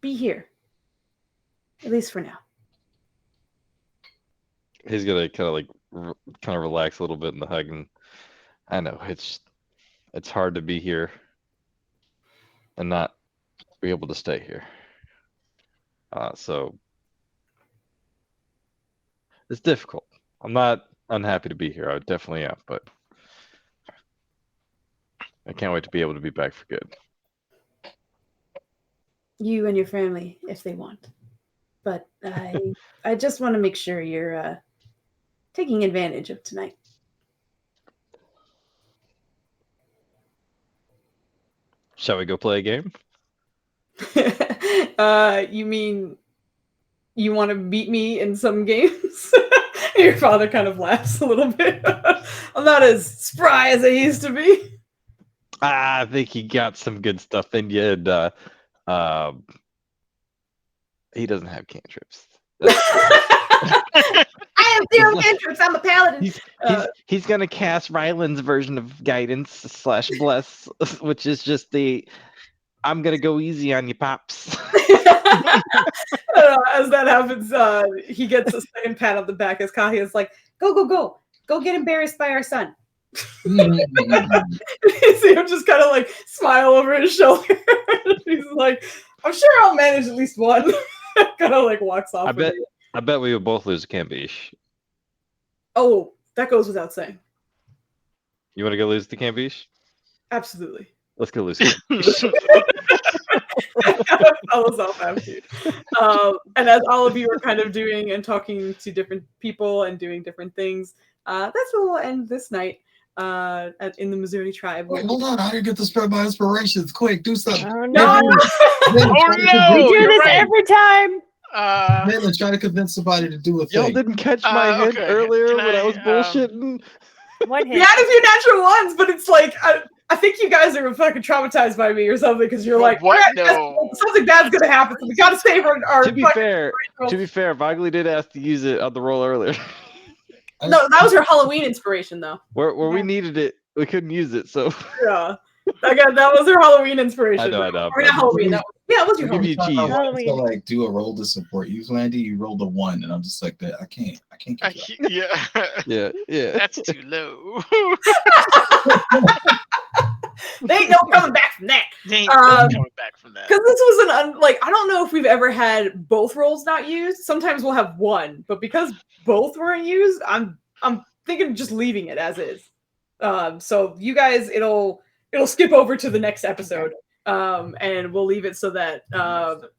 Be here. At least for now. He's gonna kind of like kind of relax a little bit in the hug, and I know it's hard to be here and not be able to stay here. So it's difficult. I'm not unhappy to be here. I definitely am, but I can't wait to be able to be back for good. you and your family if they want. But I just want to make sure you're taking advantage of tonight. Shall we go play a game? You mean you want to beat me in some games? Your father kind of laughs a little bit. I'm not as spry as I used to be. I think he got some good stuff in you, and he doesn't have cantrips. I have 0 cantrips. I'm a paladin. He's gonna cast Ryland's version of guidance / bless, which is just the I'm gonna go easy on you, pops. As that happens, he gets a second pat on the back as Kahi is like, go get embarrassed by our son. You see him just kind of like smile over his shoulder. He's like, I'm sure I'll manage at least one. Kind of like walks off. I bet we would both lose a Cambiche. Oh, that goes without saying. You want to go lose the Cambiche? Absolutely. Let's go lose the Cambiche. Follows off after you. And as all of you are kind of doing and talking to different people and doing different things, that's where we'll end this night in the Mzuri tribe. Wait, hold on. I didn't get to spread my inspirations. Quick, do something. Oh no! Oh no! We do You're this right. every time. Maitland, try to convince somebody to do a thing. Y'all didn't catch my head okay. earlier Can when I was I, bullshitting. One We hit. had a few natural ones, but it's like I think you guys are fucking traumatized by me or something because you're like, What? "Yeah, No. something bad's gonna happen. So we gotta save our To be fucking fair, rolls." Vogley did ask to use it on the roll earlier. No, that was her Halloween inspiration though. where we Yeah. needed it, we couldn't use it, so Yeah. Again, that was her Halloween inspiration. I know. Or not Halloween. That was, yeah, it was your Give Halloween. you cheese. Halloween. So like do a roll to support you, Landy. You rolled a 1, and I'm just like that. I can't get that. Yeah. Yeah. That's too low. They ain't no coming back from that. They ain't no coming back from that. Because this was I don't know if we've ever had both rolls not used. Sometimes we'll have one, but because both weren't used, I'm thinking just leaving it as is. So you guys, it'll skip over to the next episode. And we'll leave it so that the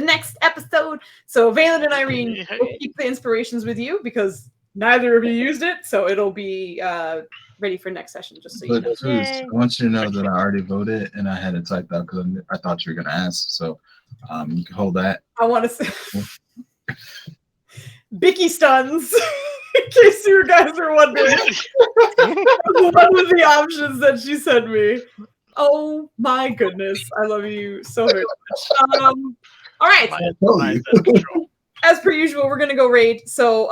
next episode. So Valen and Irene will keep the inspirations with you because neither of you used it, so it'll be ready for next session. Just so you But know. Cruz, I want you to know that I already voted, and I had it typed out because I thought you were gonna ask. So you can hold that. I want to say Bicky stuns. In case you guys are wondering, one of the options that she sent me. Oh my goodness, I love you so very much. All right. As per usual, we're gonna go raid. So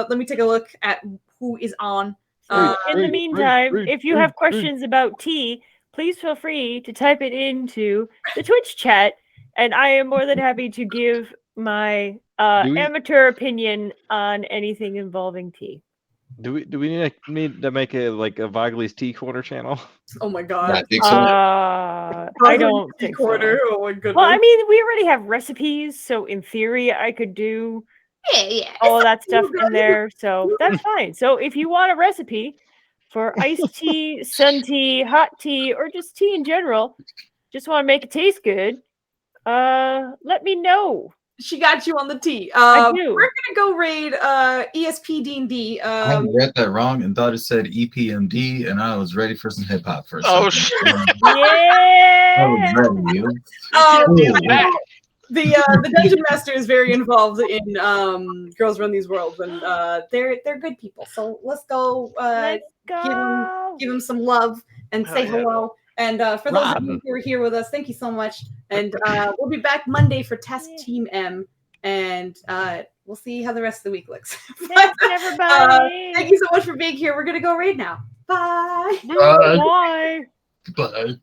let me take a look at who is on. In the meantime, if you have questions about tea, please feel free to type it into the Twitch chat, and I am more than happy to give my amateur opinion on anything involving tea. Do we need to make a Vogley's Tea Corner channel? Oh my god. I think so. I don't think so. Oh my goodness. Well, I mean, we already have recipes, so in theory, I could do all of that stuff in there, so that's fine. So if you want a recipe for iced tea, sun tea, hot tea, or just tea in general, just want to make it taste good, let me know. She got you on the tea. I do. We're gonna go raid ESP D&D. I read that wrong and thought it said EPMD, and I was ready for some hip hop for a second. Oh shit! I was ready, you. The dungeon master is very involved in Girls Run These Worlds, and they're good people. So let's go. Let's go. Give them some love and say hello. And for those of you who are here with us, thank you so much. And we'll be back Monday for Task Team M, and we'll see how the rest of the week looks. Thanks, everybody. Thank you so much for being here. We're gonna go raid now. Bye. Bye. Bye.